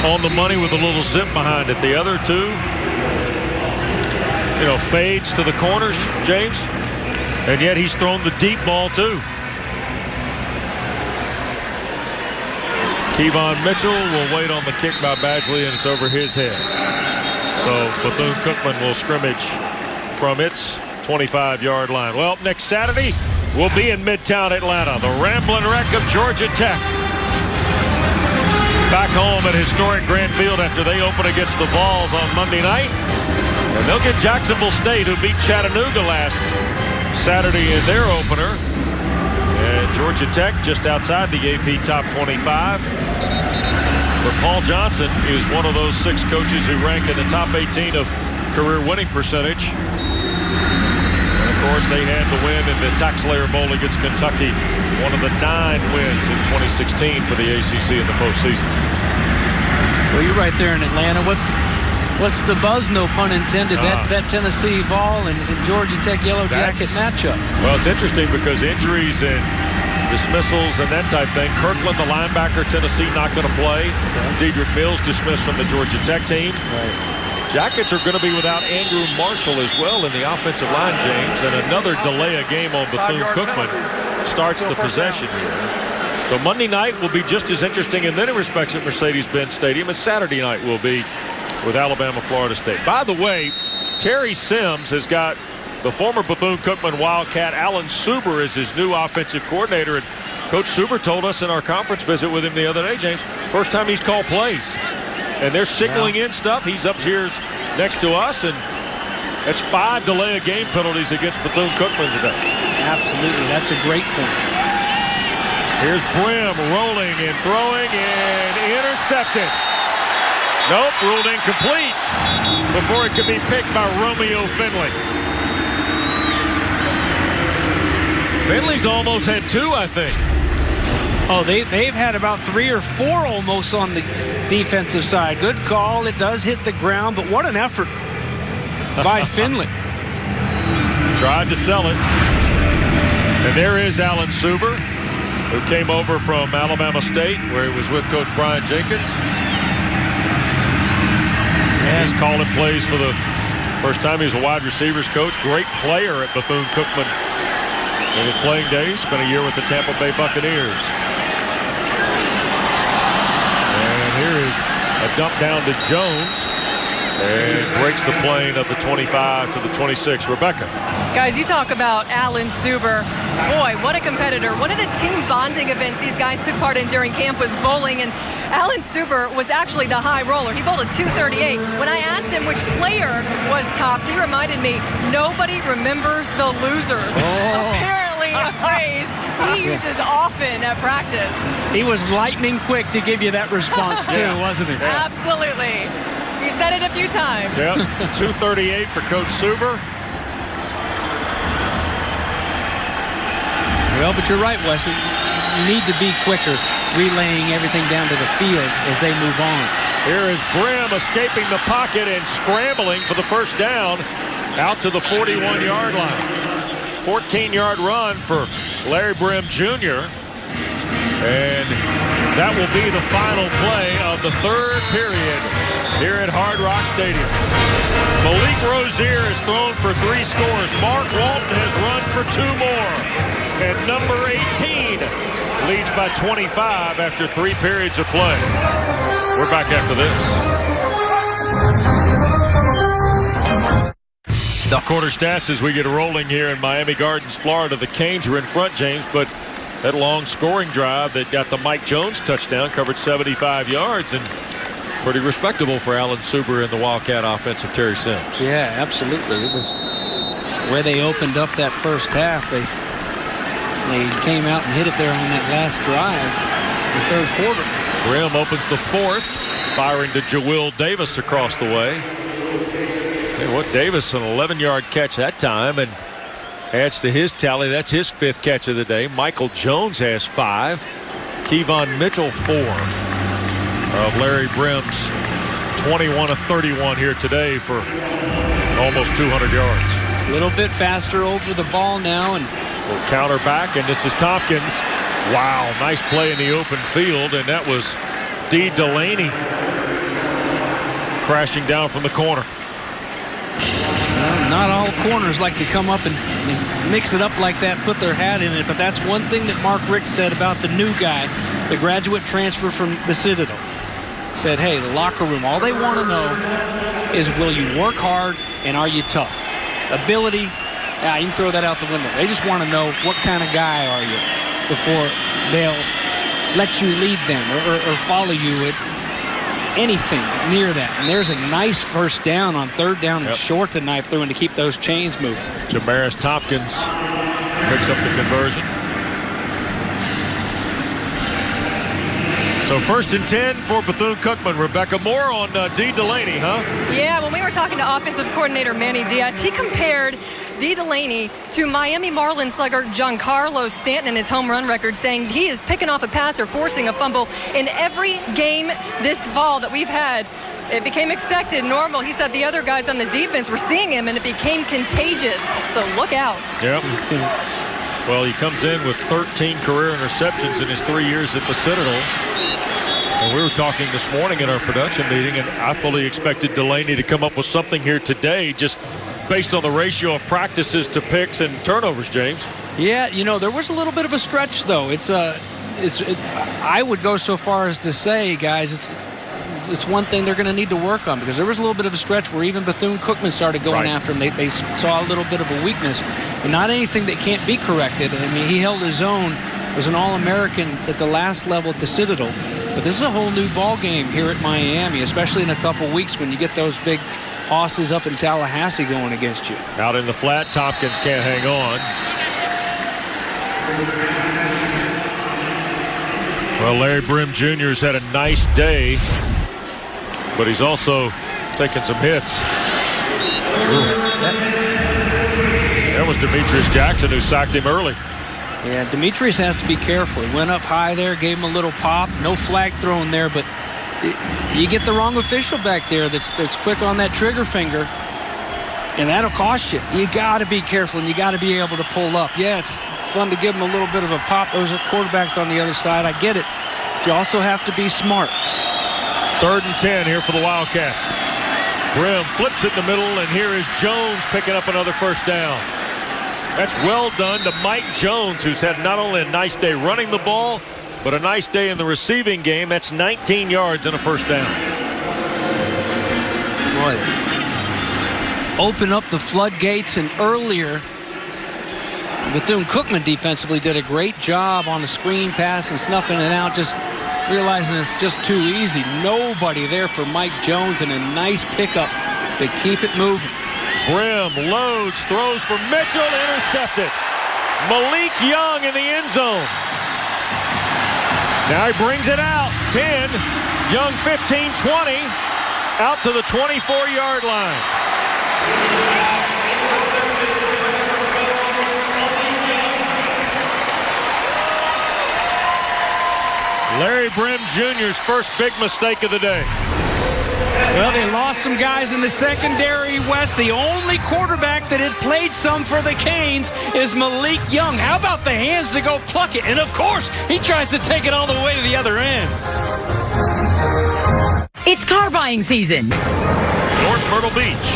Speaker 1: on the money with a little zip behind it. The other two, fades to the corners, James. And yet he's thrown the deep ball, too. Kevon Mitchell will wait on the kick by Badgley, and it's over his head. So Bethune-Cookman will scrimmage from its 25-yard line. Well, next Saturday, will be in Midtown Atlanta. The Ramblin' Wreck of Georgia Tech back home at historic Grant Field after they open against the Vols on Monday night. And they'll get Jacksonville State, who beat Chattanooga last Saturday in their opener. And Georgia Tech just outside the AP top 25. But Paul Johnson is one of those 6 coaches who rank in the top 18 of career winning percentage. And of course, they had the win in the Taxslayer Bowl against Kentucky, one of the 9 wins in 2016 for the ACC in the postseason.
Speaker 2: Well, you're right there in Atlanta. What's the buzz, no pun intended, that Tennessee Vol and Georgia Tech Yellow Jacket matchup?
Speaker 1: Well, it's interesting because injuries and dismissals and that type thing. Kirkland, the linebacker, Tennessee, not going to play. Dedrick Mills dismissed from the Georgia Tech team. Jackets are going to be without Andrew Marshall as well in the offensive line, James. And another delay a game on Bethune-Cookman starts the possession here. So Monday night will be just as interesting in many respects at Mercedes-Benz Stadium as Saturday night will be with Alabama, Florida State. By the way, Terry Sims has got the former Bethune-Cookman Wildcat Alan Suber as his new offensive coordinator. And Coach Suber told us in our conference visit with him the other day, James, first time he's called plays. And they're signaling in stuff. He's up here next to us, and that's 5 delay of game penalties against Bethune-Cookman today.
Speaker 2: Absolutely. That's a great point.
Speaker 1: Here's Brim rolling and throwing and intercepted. Nope, ruled incomplete before it could be picked by Romeo Finley. Finley's almost had 2, I think.
Speaker 2: Oh, they've had about 3 or 4 almost on the defensive side. Good call. It does hit the ground, but what an effort by Finley.
Speaker 1: Tried to sell it. And there is Alan Suber, who came over from Alabama State, where he was with Coach Brian Jenkins. And he's calling plays for the first time. He was a wide receivers coach. Great player at Bethune-Cookman in his playing days. Spent a year with the Tampa Bay Buccaneers. And here is a dump down to Jones. And breaks the plane of the 25 to the 26. Rebecca.
Speaker 6: Guys, you talk about Alan Suber. Boy, what a competitor. One of the team bonding events these guys took part in during camp was bowling, and Alan Suber was actually the high roller. He bowled a 238. When I asked him which player was tops, he reminded me, nobody remembers the losers. Apparently a phrase he uses often at practice.
Speaker 2: He was lightning quick to give you that response, too, wasn't he?
Speaker 6: Absolutely. He said it a few times.
Speaker 1: Yep, 238 for Coach Suber.
Speaker 2: Well, but you're right, Wesley. You need to be quicker relaying everything down to the field as they move on.
Speaker 1: Here is Brim escaping the pocket and scrambling for the first down out to the 41-yard line. 14-yard run for Larry Brim Jr. And that will be the final play of the 3rd period here at Hard Rock Stadium. Malik Rozier has thrown for 3 scores. Mark Walton has run for 2 more. And number 18 leads by 25 after 3 periods of play. We're back after this. The quarter stats as we get rolling here in Miami Gardens, Florida. The Canes are in front, James, but that long scoring drive that got the Mike Jones touchdown covered 75 yards, and pretty respectable for Alan Suber and the Wildcat offense of Terry Sims.
Speaker 2: Yeah, absolutely. It was where they opened up that first half. They came out and hit it there on that last drive in the 3rd quarter.
Speaker 1: Brim opens the 4th, firing to Jawill Davis across the way. Hey, what, Davis, an 11-yard catch that time, and adds to his tally. That's his 5th catch of the day. Michael Jones has 5. Kevon Mitchell 4 of Larry Brim's 21 of 31 here today for almost 200 yards.
Speaker 2: A little bit faster over the ball now, and
Speaker 1: will counter back, and this is Tompkins. Wow, nice play in the open field, and that was D. Delaney crashing down from the corner.
Speaker 2: Well, not all corners like to come up and mix it up like that, put their hat in it, but that's one thing that Mark Richt said about the new guy, the graduate transfer from the Citadel. Said, hey, the locker room, all they want to know is will you work hard and are you tough? Ability, Yeah, you can throw that out the window. They just want to know what kind of guy are you before they'll let you lead them or follow you at anything near that. And there's a nice first down on third down and short to knife through and to keep those chains moving.
Speaker 1: Jamaris Tompkins picks up the conversion. So 1st and 10 for Bethune-Cookman. Rebecca, more on D. Delaney, huh?
Speaker 6: Yeah, when we were talking to offensive coordinator Manny Diaz, he compared D. Delaney to Miami Marlins slugger Giancarlo Stanton in his home run record, saying he is picking off a pass or forcing a fumble in every game this fall that we've had. It became expected, normal. He said the other guys on the defense were seeing him, and it became contagious. So look out.
Speaker 1: Yep. Well, he comes in with 13 career interceptions in his 3 years at the Citadel. And we were talking this morning in our production meeting, and I fully expected Delaney to come up with something here today, just based on the ratio of practices to picks and turnovers, James.
Speaker 2: Yeah, you know, there was a little bit of a stretch, though. I would go so far as to say, guys, it's one thing they're going to need to work on, because there was a little bit of a stretch where even Bethune-Cookman started going after him. They saw a little bit of a weakness, but not anything that can't be corrected. I mean, he held his own, was an All-American at the last level at the Citadel. But this is a whole new ball game here at Miami, especially in a couple weeks when you get those big hosses up in Tallahassee going against you.
Speaker 1: Out in the flat, Tompkins can't hang on. Well, Larry Brim Jr. has had a nice day, but he's also taken some hits. That was Demetrius Jackson who sacked him early.
Speaker 2: Yeah, Demetrius has to be careful. He went up high there, gave him a little pop. No flag thrown there, but you get the wrong official back there that's quick on that trigger finger, and that'll cost you. You got to be careful, and you got to be able to pull up. Yeah, it's fun to give him a little bit of a pop. Those are quarterbacks on the other side. I get it. But you also have to be smart.
Speaker 1: 3rd and 10 here for the Wildcats. Brim flips it in the middle, and here is Jones picking up another first down. That's well done to Mike Jones, who's had not only a nice day running the ball, but a nice day in the receiving game. That's 19 yards and a first down.
Speaker 2: Boy, open up the floodgates, and earlier Bethune-Cookman defensively did a great job on the screen pass and snuffing it out, just realizing it's just too easy. Nobody there for Mike Jones, and a nice pickup to keep it moving.
Speaker 1: Brim loads, throws for Mitchell, intercepted. Malik Young in the end zone. Now he brings it out. 10, Young 15, 20, out to the 24-yard line. Larry Brim Jr.'s first big mistake of the day.
Speaker 2: Well, they lost some guys in the secondary, West. The only quarterback that had played some for the Canes is Malik Young. How about the hands to go pluck it? And, of course, he tries to take it all the way to the other end.
Speaker 21: It's car buying season.
Speaker 1: North Myrtle Beach.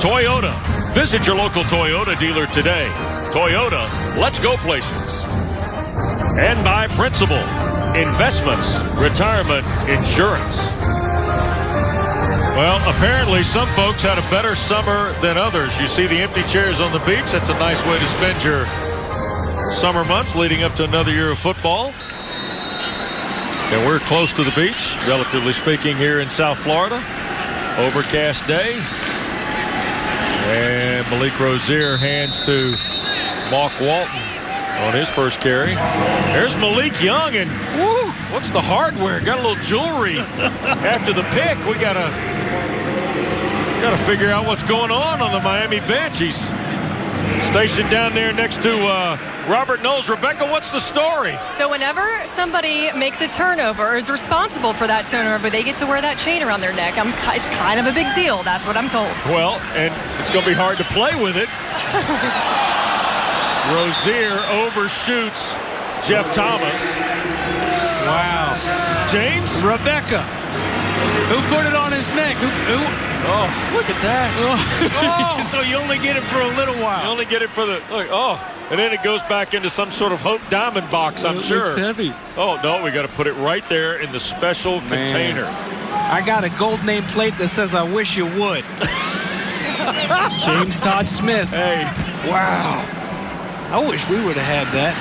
Speaker 1: Toyota. Visit your local Toyota dealer today. Toyota, let's go places. And by Principal. Investments, retirement, insurance. Well, apparently some folks had a better summer than others. You see the empty chairs on the beach. That's a nice way to spend your summer months leading up to another year of football. And we're close to the beach, relatively speaking, here in South Florida. Overcast day. And Malik Rozier hands to Mark Walton on his first carry. There's Malik Young, and woo, what's the hardware? Got a little jewelry after the pick. We gotta figure out what's going on the Miami bench. He's stationed down there next to Robert Knowles. Rebecca, what's the story?
Speaker 6: So whenever somebody makes a turnover or is responsible for that turnover, they get to wear that chain around their neck. It's kind of a big deal. That's what I'm told.
Speaker 1: Well, and it's going to be hard to play with it. Rozier overshoots Jeff Thomas.
Speaker 2: Wow.
Speaker 1: James?
Speaker 2: Rebecca. Who put it on his neck? Who?
Speaker 1: Oh, look at that.
Speaker 2: Oh. So you only get it for a little while.
Speaker 1: You only get it for the, look, and then it goes back into some sort of Hope Diamond box, I'm sure.
Speaker 2: It's heavy.
Speaker 1: Oh, no, we got to put it right there in the special container.
Speaker 2: I got a gold name plate that says, I wish you would. James Todd Smith.
Speaker 1: Hey.
Speaker 2: Wow. I wish we would have had that.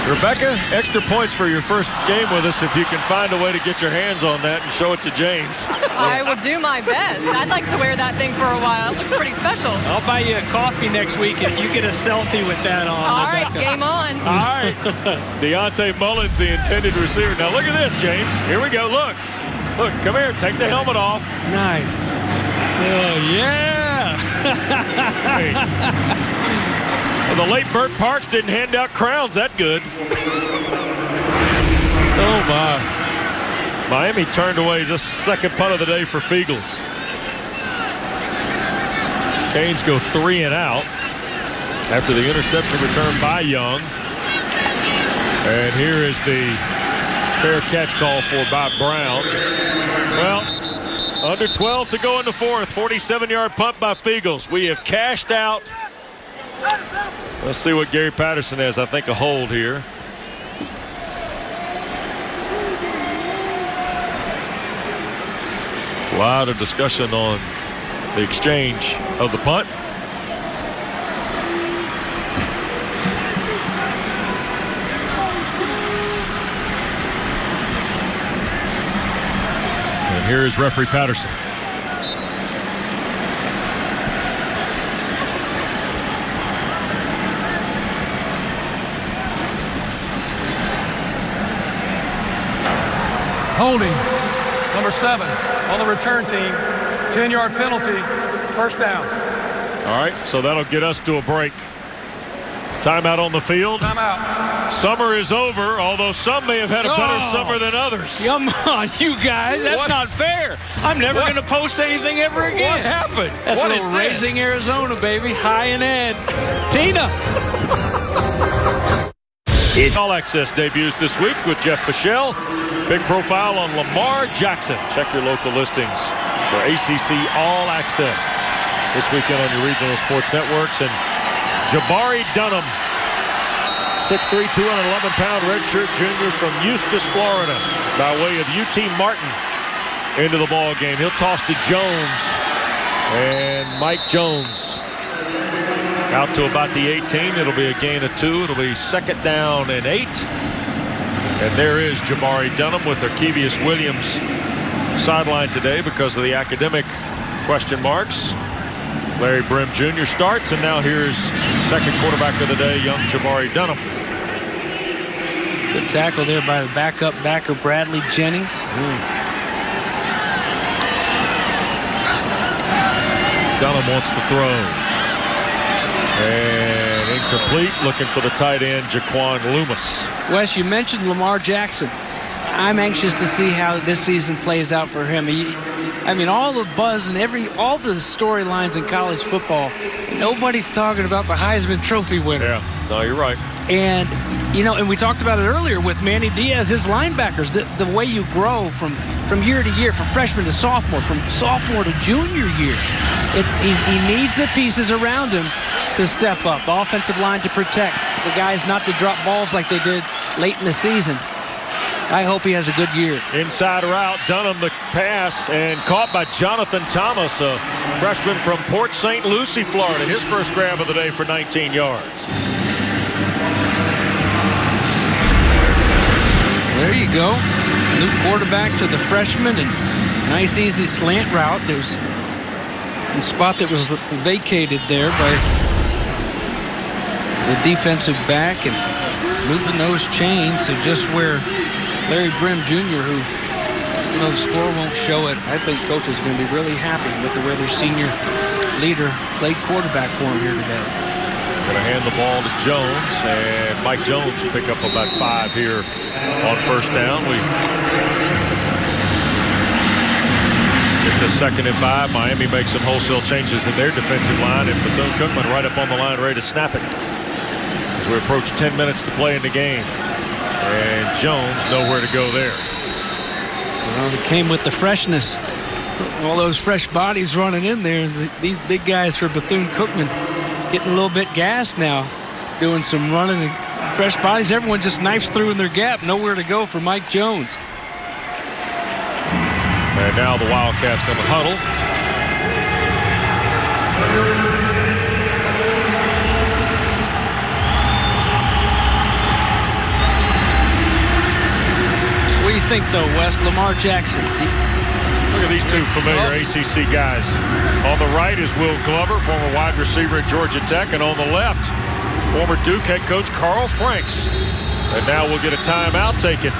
Speaker 1: Rebecca, extra points for your first game with us if you can find a way to get your hands on that and show it to James.
Speaker 6: I will do my best. I'd like to wear that thing for a while. It looks pretty special.
Speaker 2: I'll buy you a coffee next week if you get a selfie with that on.
Speaker 6: All right,
Speaker 2: Rebecca.
Speaker 6: game on.
Speaker 1: All right. Deontay Mullins, the intended receiver. Now look at this, James. Here we go. Look. Look, come here. Take the helmet off.
Speaker 2: Nice. Oh, yeah.
Speaker 1: Hey. Well, the late Burt Parks didn't hand out crowns that good. Oh, my. Miami turned away just second punt of the day for Fiegels. Canes go 3 and out after the interception return by Young. And here is the fair catch call for by Brown. Well, under 12 to go in the fourth. 47-yard punt by Fiegels. We have cashed out. Let's see what Gary Patterson has. I think a hold here. A lot of discussion on the exchange of the punt. And here is referee Patterson.
Speaker 3: Holding, number 7 on the return team. 10-yard penalty, first down.
Speaker 1: All right, so that'll get us to a break. Timeout on the field.
Speaker 3: Timeout.
Speaker 1: Summer is over, although some may have had a better summer than others.
Speaker 2: Come on, you guys. That's not fair. I'm never going to post anything ever again.
Speaker 1: What happened?
Speaker 2: That's
Speaker 1: what
Speaker 2: a little
Speaker 1: is this?
Speaker 2: Raising Arizona, baby. High and Ed. Tina.
Speaker 1: All Access debuts this week with Jeff Fischel. Big profile on Lamar Jackson. Check your local listings for ACC All Access this weekend on your regional sports networks. And Jabari Dunham, 6'3", 211-pound redshirt junior from Eustis, Florida, by way of UT Martin into the ball game. He'll toss to Jones, and Mike Jones out to about the 18. It'll be a gain of 2. It'll be second down and 8. And there is Jabari Dunham with Arkevius Williams sidelined today because of the academic question marks. Larry Brim Jr. starts, and now here's second quarterback of the day, young Jabari Dunham.
Speaker 2: Good tackle there by the backup backer, Bradley Jennings.
Speaker 1: Dunham wants to throw. And incomplete, looking for the tight end, Jaquan Loomis.
Speaker 2: Wes, you mentioned Lamar Jackson. I'm anxious to see how this season plays out for him. I mean, all the buzz and all the storylines in college football, nobody's talking about the Heisman Trophy winner.
Speaker 1: Yeah, no, you're right.
Speaker 2: And, you know, and we talked about it earlier with Manny Diaz, his linebackers, the way you grow from year to year, from freshman to sophomore, from sophomore to junior year. He needs the pieces around him to step up. The offensive line to protect the guys not to drop balls like they did late in the season. I hope he has a good year.
Speaker 1: Inside route, Dunham the pass, and caught by Jonathan Thomas, a freshman from Port St. Lucie, Florida. His first grab of the day for 19 yards.
Speaker 2: There you go. New quarterback to the freshman, and nice easy slant route. There's a spot that was vacated there by the defensive back, and moving those chains. So just where Larry Brim Jr., who, you know, the score won't show it, I think coach is going to be really happy with the way their senior leader played quarterback for him here today.
Speaker 1: Going to hand the ball to Jones, and Mike Jones will pick up about 5 here on first down. We get to 2nd and 5. Miami makes some wholesale changes in their defensive line, and Bethune-Cookman right up on the line ready to snap it as we approach 10 minutes to play in the game. And Jones nowhere to go there.
Speaker 2: Well, it came with the freshness. All those fresh bodies running in there. These big guys for Bethune-Cookman getting a little bit gassed now, doing some running and fresh bodies. Everyone just knifes through in their gap. Nowhere to go for Mike Jones.
Speaker 1: And now the Wildcats going to huddle.
Speaker 2: think, though, Wes? Lamar Jackson.
Speaker 1: Look at these two familiar ACC guys. On the right is Will Glover, former wide receiver at Georgia Tech, and on the left, former Duke head coach Carl Franks. And now we'll get a timeout taken.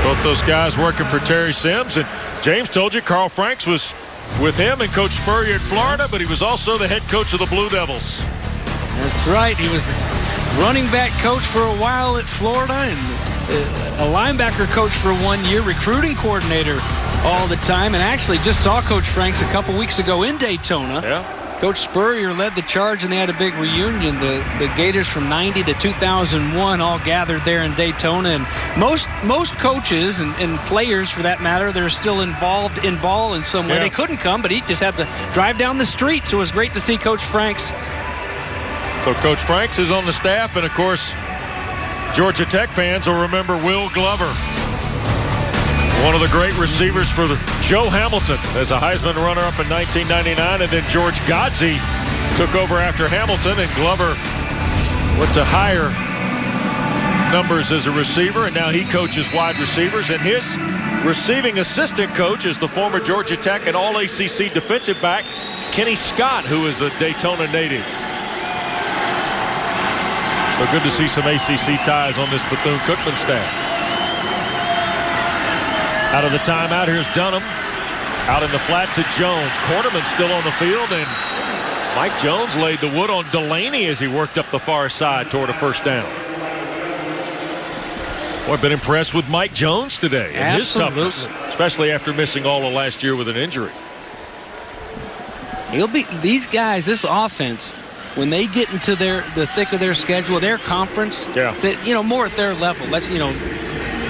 Speaker 1: Both those guys working for Terry Sims, and James told you Carl Franks was with him and Coach Spurrier in Florida, but he was also the head coach of the Blue Devils.
Speaker 2: That's right. He was running back coach for a while at Florida and a linebacker coach for 1 year, recruiting coordinator all the time, and actually just saw Coach Franks a couple weeks ago in Daytona.
Speaker 1: Yeah.
Speaker 2: Coach Spurrier led the charge, and they had a big reunion. The Gators from 90 to 2001 all gathered there in Daytona. And most coaches and players, for that matter, that are still involved in ball in some way.
Speaker 1: Yeah.
Speaker 2: They couldn't come, but he just had to drive down the street. So it was great to see Coach Franks.
Speaker 1: So Coach Franks is on the staff, and of course, Georgia Tech fans will remember Will Glover, one of the great receivers for Joe Hamilton as a Heisman runner-up in 1999, and then George Godsey took over after Hamilton, and Glover went to higher numbers as a receiver, and now he coaches wide receivers, and his receiving assistant coach is the former Georgia Tech and All-ACC defensive back Kenny Scott, who is a Daytona native. So good to see some ACC ties on this Bethune-Cookman staff. Out of the timeout, here's Dunham. Out in the flat to Jones. Quarterman still on the field, and Mike Jones laid the wood on Delaney as he worked up the far side toward a first down. Boy, I've been impressed with Mike Jones today and his toughness, especially after missing all of last year with an injury.
Speaker 2: These guys, this offense, when they get into the thick of their schedule, their conference, that, more at their level. Let's,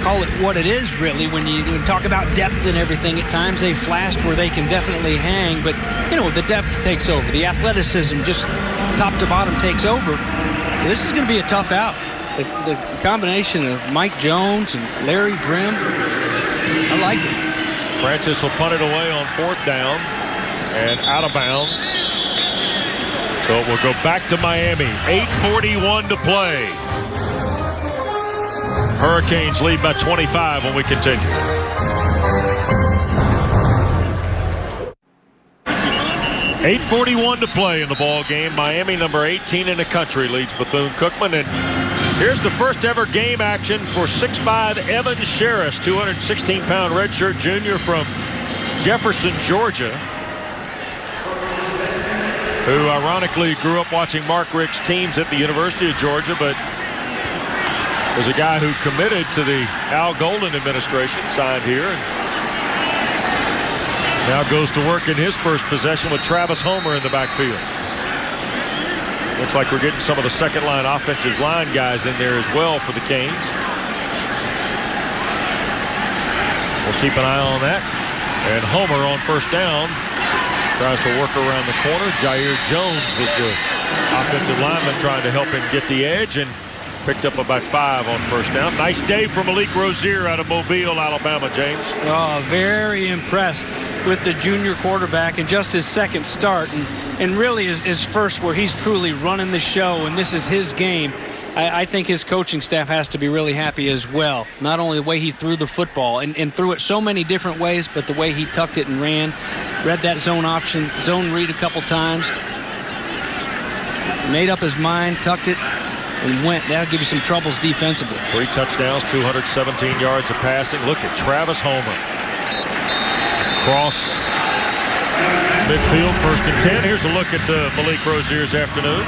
Speaker 2: call it what it is, really. When you talk about depth and everything, at times they flashed where they can definitely hang, but the depth takes over. The athleticism, just top to bottom, takes over. This is going to be a tough out. The combination of Mike Jones and Larry Brim, I like it.
Speaker 1: Francis will punt it away on fourth down and out of bounds. So it will go back to Miami. 8:41 to play. Hurricanes lead by 25 when we continue. .841 to play in the ball game. Miami, number 18 in the country, leads Bethune-Cookman. And here's the first ever game action for 6'5" Evan Sherris, 216-pound redshirt junior from Jefferson, Georgia, who ironically grew up watching Mark Richt's teams at the University of Georgia, but was a guy who committed to the Al Golden administration, signed here, and now goes to work in his first possession with Travis Homer in the backfield. Looks like we're getting some of the second line offensive line guys in there as well for the Canes. We'll keep an eye on that. And Homer on first down tries to work around the corner. Jair Jones was the offensive lineman trying to help him get the edge, and picked up about 5 on first down. Nice day for Malik Rozier out of Mobile, Alabama, James.
Speaker 2: Oh, very impressed with the junior quarterback and just his second start, and really his first where he's truly running the show, and this is his game. I think his coaching staff has to be really happy as well. Not only the way he threw the football and threw it so many different ways, but the way he tucked it and ran, read that zone option, zone read a couple times, made up his mind, tucked it, and went. That'll give you some troubles defensively.
Speaker 1: 3 touchdowns, 217 yards of passing. Look at Travis Homer. Cross midfield, 1st and 10. Here's a look at Malik Rozier's afternoon.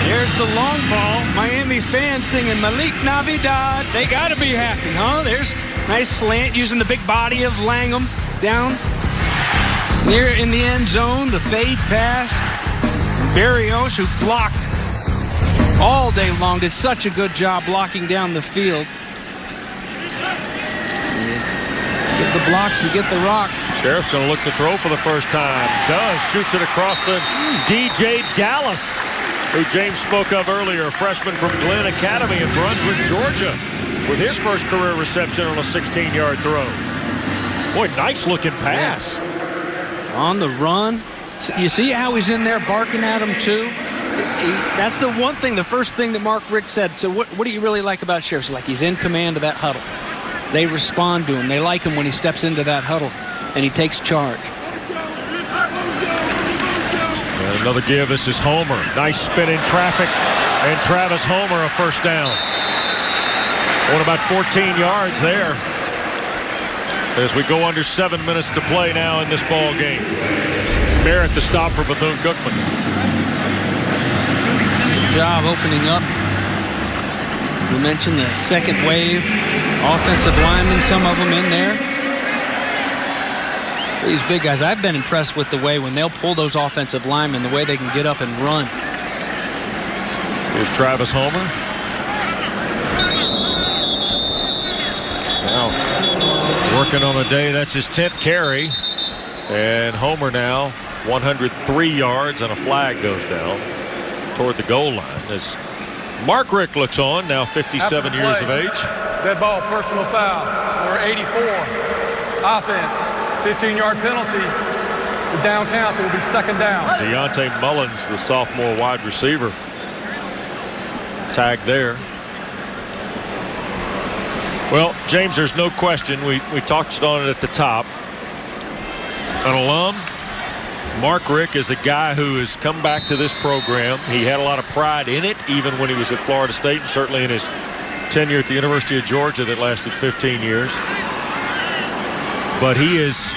Speaker 2: There's the long ball. Miami fans singing Malik Navidad. They got to be happy, huh? There's nice slant using the big body of Langham down near in the end zone. The fade pass. Barrios, who blocked all day long, did such a good job blocking down the field. You get the blocks, you get the rock.
Speaker 1: Sheriff's going to look to throw for the first time. Does. Shoots it across the DJ Dallas, who James spoke of earlier, a freshman from Glenn Academy in Brunswick, Georgia, with his first career reception on a 16-yard throw. Boy, nice-looking pass.
Speaker 2: Yeah. On the run. You see how he's in there barking at him, too? that's the one thing, the first thing that Mark Richt said. So what do you really like about Sheriff? Like, he's in command of that huddle. They respond to him. They like him when he steps into that huddle and he takes charge.
Speaker 1: And another give. This is Homer. Nice spin in traffic. And Travis Homer, a first down. On about 14 yards there. As we go under 7 minutes to play now in this ball game. Barrett the stop for Bethune-Cookman.
Speaker 2: Good job opening up. We mentioned the second wave. Offensive linemen, some of them in there. These big guys, I've been impressed with the way when they'll pull those offensive linemen, the way they can get up and run.
Speaker 1: Here's Travis Homer. Now working on a day, that's his 10th carry. And Homer now 103 yards, and a flag goes down toward the goal line as Mark Richt looks on, now 57 years of age.
Speaker 3: Dead ball, personal foul, number 84. Offense, 15-yard penalty. The down counts, it will be second down.
Speaker 1: Deontay Mullins, the sophomore wide receiver, tagged there. Well, James, there's no question. We touched on it at the top. An alum, Mark Richt, is a guy who has come back to this program. He had a lot of pride in it, even when he was at Florida State, and certainly in his tenure at the University of Georgia that lasted 15 years. But he has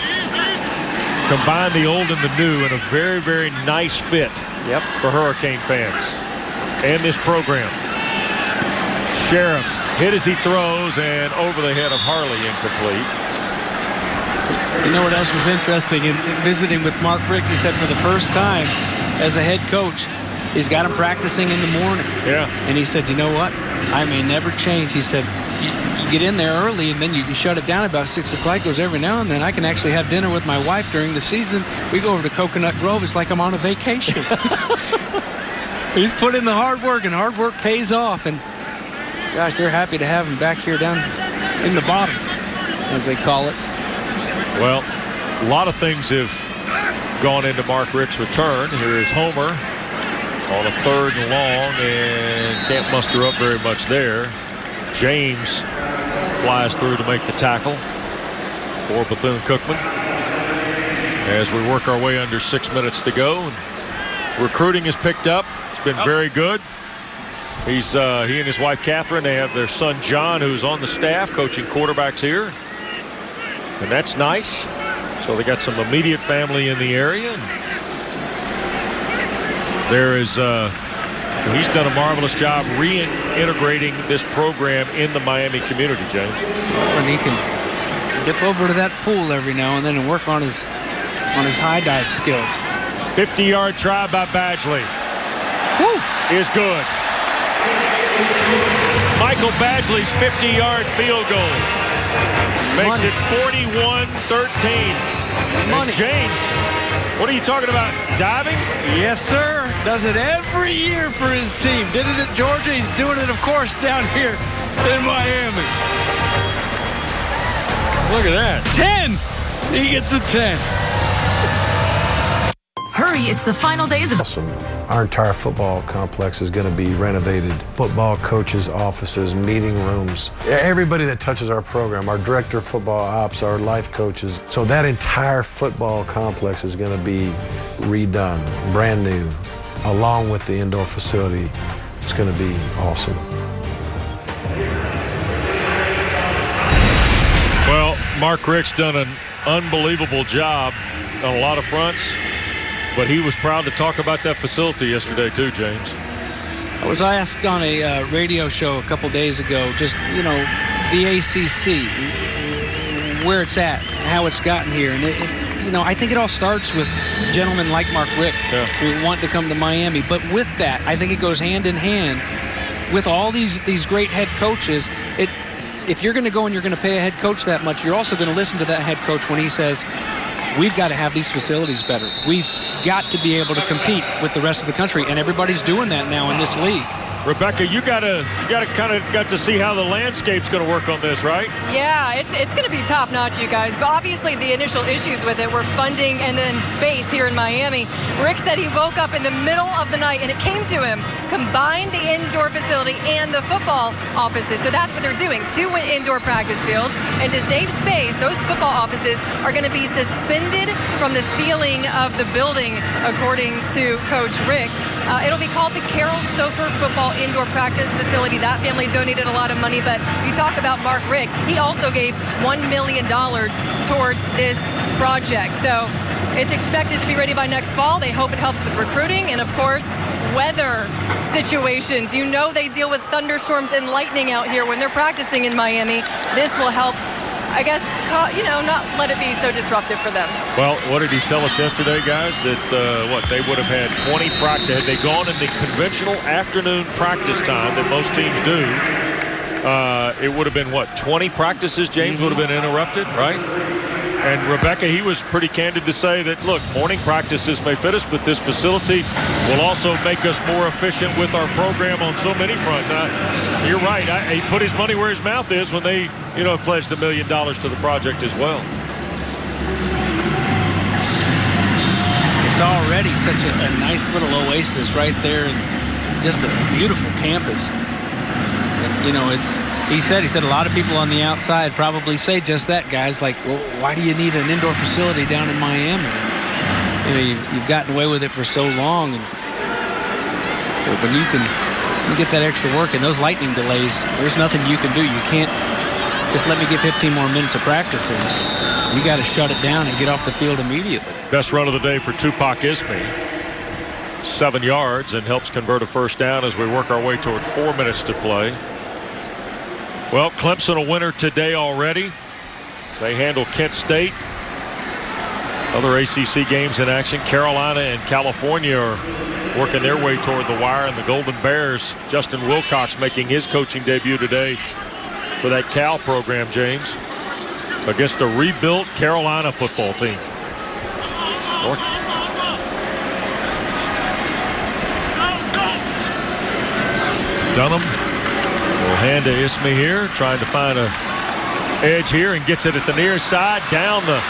Speaker 1: combined the old and the new in a very, very nice fit for Hurricane fans and this program. Sheriff's hit as he throws, and over the head of Harley, incomplete.
Speaker 2: You know what else was interesting in visiting with Mark Richt? He said for the first time as a head coach, he's got him practicing in the morning.
Speaker 1: Yeah.
Speaker 2: And he said, you know what? I may never change. He said, you get in there early and then you can shut it down about 6 o'clock. Goes every now and then I can actually have dinner with my wife during the season. We go over to Coconut Grove. It's like I'm on a vacation. He's put in the hard work, and hard work pays off. And gosh, they're happy to have him back here down in the bottom, as they call it.
Speaker 1: Well, a lot of things have gone into Mark Richt's return. Here is Homer on a 3rd and long, and can't muster up very much there. James flies through to make the tackle for Bethune-Cookman. As we work our way under 6 minutes to go, recruiting is picked up. It's been very good. He and his wife Catherine, they have their son John, who's on the staff coaching quarterbacks here. And that's nice. So they got some immediate family in the area. There is, he's done a marvelous job reintegrating this program in the Miami community, James.
Speaker 2: And he can dip over to that pool every now and then and work on his high dive skills.
Speaker 1: 50-yard try by Badgley.
Speaker 2: Woo!
Speaker 1: Is good. Michael Badgley's 50-yard field goal makes it 41-13. And James, what are you talking about? Diving?
Speaker 2: Yes, sir. Does it every year for his team. Did it at Georgia. He's doing it, of course, down here in Miami.
Speaker 1: Look at that.
Speaker 2: 10. He gets a 10.
Speaker 21: Hurry, it's the final days of...
Speaker 10: Our entire football complex is going to be renovated. Football coaches' offices, meeting rooms. Everybody that touches our program, our director of football ops, our life coaches. So that entire football complex is going to be redone, brand new, along with the indoor facility. It's going to be awesome.
Speaker 1: Well, Mark Richt's done an unbelievable job on a lot of fronts. But he was proud to talk about that facility yesterday, too, James.
Speaker 2: I was asked on a radio show a couple days ago, just, you know, the ACC, where it's at, how it's gotten here. And, you know, I think it all starts with gentlemen like Mark Richt who want to come to Miami. But with that, I think it goes hand in hand with all these great head coaches. If you're going to go and you're going to pay a head coach that much, you're also going to listen to that head coach when he says, we've got to have these facilities better. We've got to be able to compete with the rest of the country, and everybody's doing that now in this league.
Speaker 1: Rebecca, you gotta kind of got to see how the landscape's going to work on this, right?
Speaker 6: Yeah, it's going to be top notch, you guys. But obviously the initial issues with it were funding and then space here in Miami. Rick said he woke up in the middle of the night and it came to him, combine the indoor facility and the football offices. So that's what they're doing, 2 indoor practice fields. And to save space, those football offices are going to be suspended from the ceiling of the building, according to Coach Rick. It'll be called the Carroll Sofer Football Indoor Practice Facility. That family donated a lot of money, but you talk about Mark Rick. He also gave $1 million towards this project. So it's expected to be ready by next fall. They hope it helps with recruiting and, of course, weather situations. You know they deal with thunderstorms and lightning out here when they're practicing in Miami. This will help, I guess, not let it be so disruptive for them.
Speaker 1: Well, what did he tell us yesterday, guys? That, they would have had 20 practice. Had they gone in the conventional afternoon practice time that most teams do, it would have been, 20 practices, James, would have been interrupted, right? And Rebecca, he was pretty candid to say that, look, morning practices may fit us, but this facility will also make us more efficient with our program on so many fronts. You're right. He put his money where his mouth is when they, pledged $1 million to the project as well.
Speaker 2: It's already such a nice little oasis right there, and just a beautiful campus. He said a lot of people on the outside probably say just that, guys. Like, well, why do you need an indoor facility down in Miami? You've gotten away with it for so long, and when you get that extra work and those lightning delays, there's nothing you can do. You can't just let me get 15 more minutes of practice in. You got to shut it down and get off the field immediately.
Speaker 1: Best run of the day for Tupac Ismie. 7 yards and helps convert a first down as we work our way toward 4 minutes to play. Well, Clemson a winner today already. They handle Kent State. Other ACC games in action. Carolina and California are working their way toward the wire, and the Golden Bears, Justin Wilcox making his coaching debut today for that Cal program, James, against the rebuilt Carolina football team. Dunham will hand to Ismie here, trying to find a edge here, and gets it at the near side, down the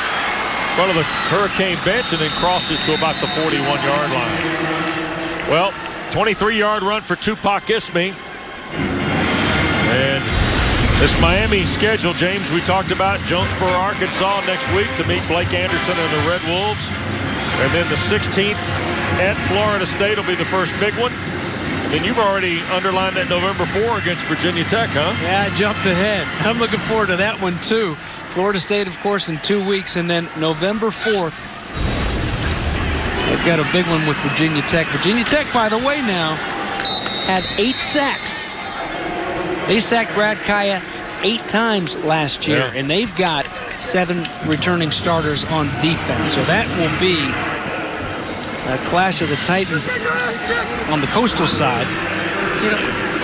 Speaker 1: front of the Hurricane bench, and then crosses to about the 41-yard line. Well, 23-yard run for Tupac Ismie. And this Miami schedule, James, we talked about Jonesboro, Arkansas next week to meet Blake Anderson and the Red Wolves. And then the 16th at Florida State will be the first big one. And you've already underlined that November 4 against Virginia Tech, huh?
Speaker 2: Yeah, I jumped ahead. I'm looking forward to that one, too. Florida State, of course, in 2 weeks. And then November 4th, they've got a big one with Virginia Tech. Virginia Tech, by the way, now had 8 sacks. They sacked Brad Kaya 8 times last year, and they've got 7 returning starters on defense. So that will be a clash of the Titans on the coastal side.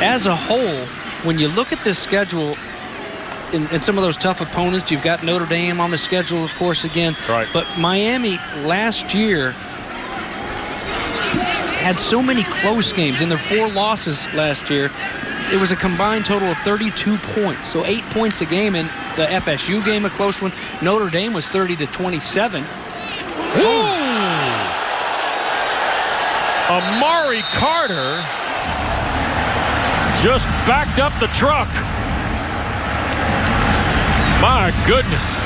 Speaker 2: As a whole, when you look at this schedule and some of those tough opponents, you've got Notre Dame on the schedule, of course, again.
Speaker 1: Right.
Speaker 2: But Miami last year had so many close games. In their 4 losses last year, it was a combined total of 32 points. So 8 points a game. In the FSU game, a close one. Notre Dame was 30-27.
Speaker 1: Ooh! Amari Carter just backed up the truck. My goodness.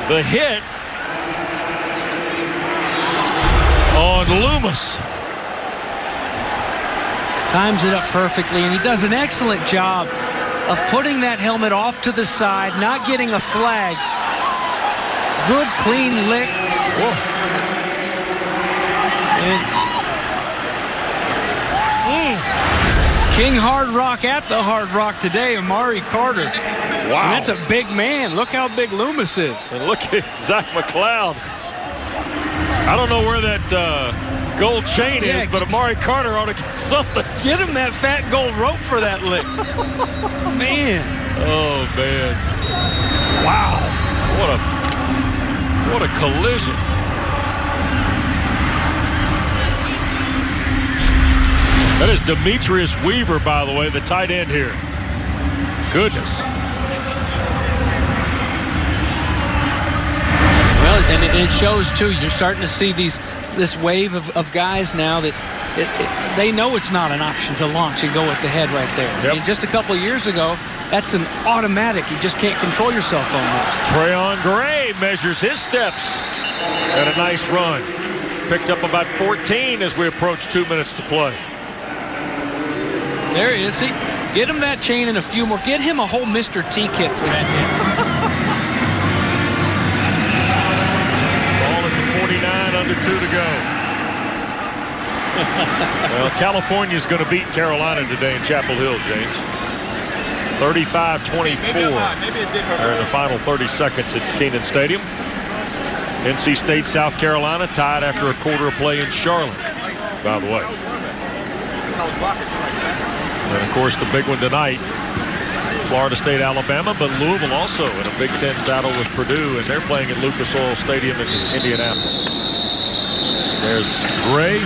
Speaker 1: The hit on Loomis.
Speaker 2: Times it up perfectly, and he does an excellent job of putting that helmet off to the side, not getting a flag. Good, clean lick. King Hard Rock at the Hard Rock today, Amari Carter.
Speaker 1: Wow.
Speaker 2: And that's a big man. Look how big Loomis is.
Speaker 1: And look at Zach McLeod. I don't know where that gold chain is, but Amari Carter ought to get something.
Speaker 2: Get him that fat gold rope for that lick. Man.
Speaker 1: Oh, man. Wow. What a collision. That is Demetrius Weaver, by the way, the tight end here. Goodness.
Speaker 2: Well, and it shows, too. You're starting to see this wave of guys now that they know it's not an option to launch and go with the head right there.
Speaker 1: Yep.
Speaker 2: And just a couple of years ago, that's an automatic. You just can't control yourself almost.
Speaker 1: Trayon Gray measures his steps. And a nice run. Picked up about 14 as we approach 2 minutes to play.
Speaker 2: There he is. See, get him that chain and a few more. Get him a whole Mr. T kit for that hit.
Speaker 1: Ball at the 49, under 2 to go. Well, California's going to beat Carolina today in Chapel Hill, James. 35-24. They're in the final 30 seconds at Kenan Stadium. NC State, South Carolina tied after a quarter of play in Charlotte, by the way. And, of course, the big one tonight, Florida State, Alabama, but Louisville also in a Big Ten battle with Purdue, and they're playing at Lucas Oil Stadium in Indianapolis. There's Gray,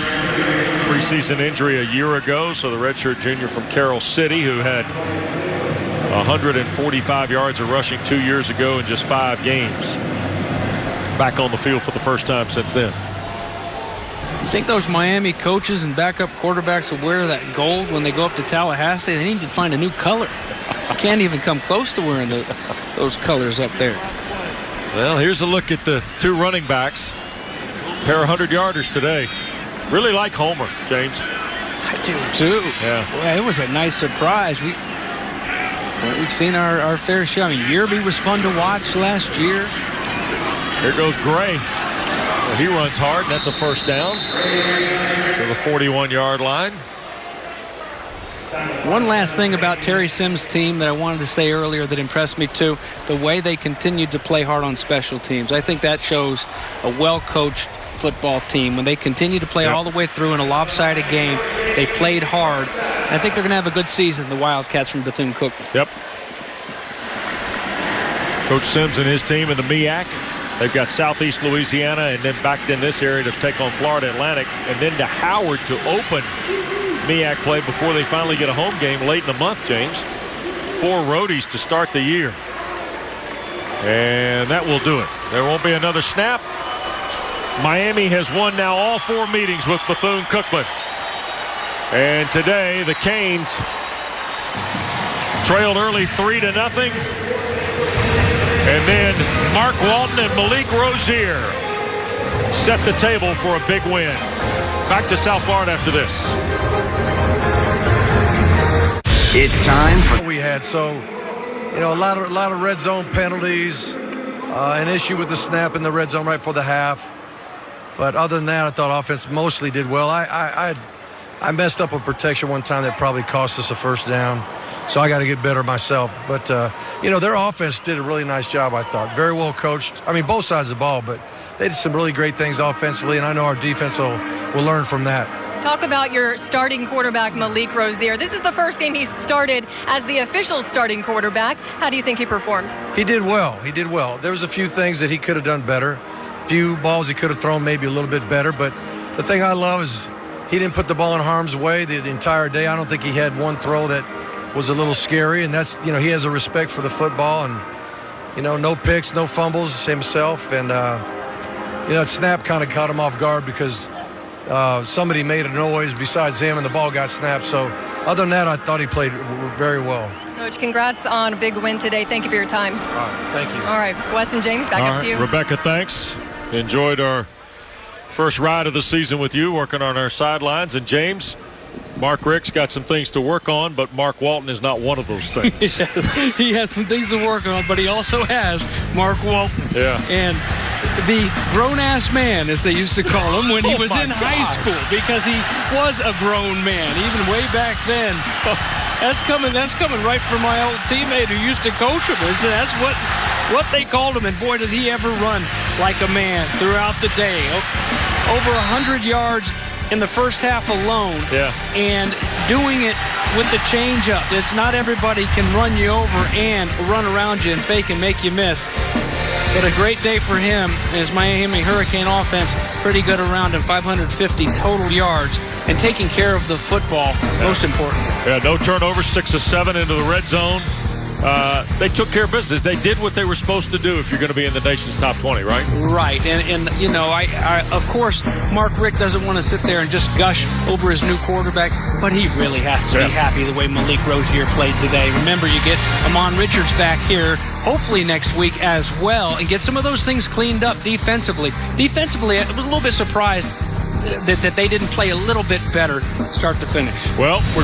Speaker 1: preseason injury a year ago, so the redshirt junior from Carroll City who had 145 yards of rushing 2 years ago in just 5 games. Back on the field for the first time since then.
Speaker 2: You think those Miami coaches and backup quarterbacks will wear that gold when they go up to Tallahassee? They need to find a new color. You can't even come close to wearing those colors up there.
Speaker 1: Well, here's a look at the 2 running backs. Pair of 100-yarders today. Really like Homer, James.
Speaker 2: I do, too.
Speaker 1: Yeah.
Speaker 2: Well, it was a nice surprise. We've seen our fair share. I mean, Yearby was fun to watch last year.
Speaker 1: Here goes Gray. Well, he runs hard. That's a first down to the 41-yard line.
Speaker 2: One last thing about Terry Sims' team that I wanted to say earlier that impressed me too, the way they continued to play hard on special teams. I think that shows a well-coached football team. When they continue to play all the way through in a lopsided game, they played hard. I think they're going to have a good season, the Wildcats from Bethune-Cookman.
Speaker 1: Yep. Coach Sims and his team in the MEAC. They've got Southeast Louisiana and then back in this area to take on Florida Atlantic and then to Howard to open MEAC play before they finally get a home game late in the month, James. 4 roadies to start the year. And that will do it. There won't be another snap. Miami has won now all 4 meetings with Bethune-Cookman. And today the Canes trailed early 3-0. And then Mark Walton and Malik Rozier set the table for a big win. Back to South Florida after this.
Speaker 11: It's time for
Speaker 17: we had a lot of red zone penalties, an issue with the snap in the red zone right before the half. But other than that, I thought offense mostly did well. I messed up on protection one time that probably cost us a first down. So I got to get better myself. But, their offense did a really nice job, I thought. Very well coached. I mean, both sides of the ball, but they did some really great things offensively, and I know our defense will learn from that.
Speaker 6: Talk about your starting quarterback, Malik Rozier. This is the first game he started as the official starting quarterback. How do you think he performed?
Speaker 17: He did well. There was a few things that he could have done better. A few balls he could have thrown maybe a little bit better. But the thing I love is he didn't put the ball in harm's way the entire day. I don't think he had one throw that was a little scary, and that's, he has a respect for the football, and, no picks, no fumbles himself, and, that snap kind of caught him off guard because somebody made a noise besides him, and the ball got snapped. So other than that, I thought he played very well.
Speaker 6: Coach, congrats on a big win today. Thank you for your time.
Speaker 17: All right, thank you.
Speaker 6: All right, Wes and James, back up to you.
Speaker 1: Rebecca, thanks. Enjoyed our first ride of the season with you, working on our sidelines. And James, Mark Rick's got some things to work on, but Mark Walton is not one of those things.
Speaker 2: He has some things to work on, but he also has Mark Walton.
Speaker 1: Yeah.
Speaker 2: And the grown-ass man, as they used to call him when he was in high school, because he was a grown man, even way back then. That's coming right from my old teammate who used to coach him. That's what they called him, and boy, did he ever run like a man throughout the day. Over 100 yards in the first half alone, and doing it with the changeup. It's not everybody can run you over and run around you and fake and make you miss. But a great day for him as Miami Hurricane offense pretty good around him, 550 total yards, and taking care of the football, most important.
Speaker 1: Yeah, no turnovers, 6 of 7 into the red zone. They took care of business. They did what they were supposed to do if you're going to be in the nation's top 20, right?
Speaker 2: Right. And you know, I of course, Mark Richt doesn't want to sit there and just gush over his new quarterback, but he really has to be happy the way Malik Rozier played today. Remember, you get Amon Richards back here, hopefully next week as well, and get some of those things cleaned up defensively. Defensively, I was a little bit surprised that they didn't play a little bit better start to finish.
Speaker 1: Well, we're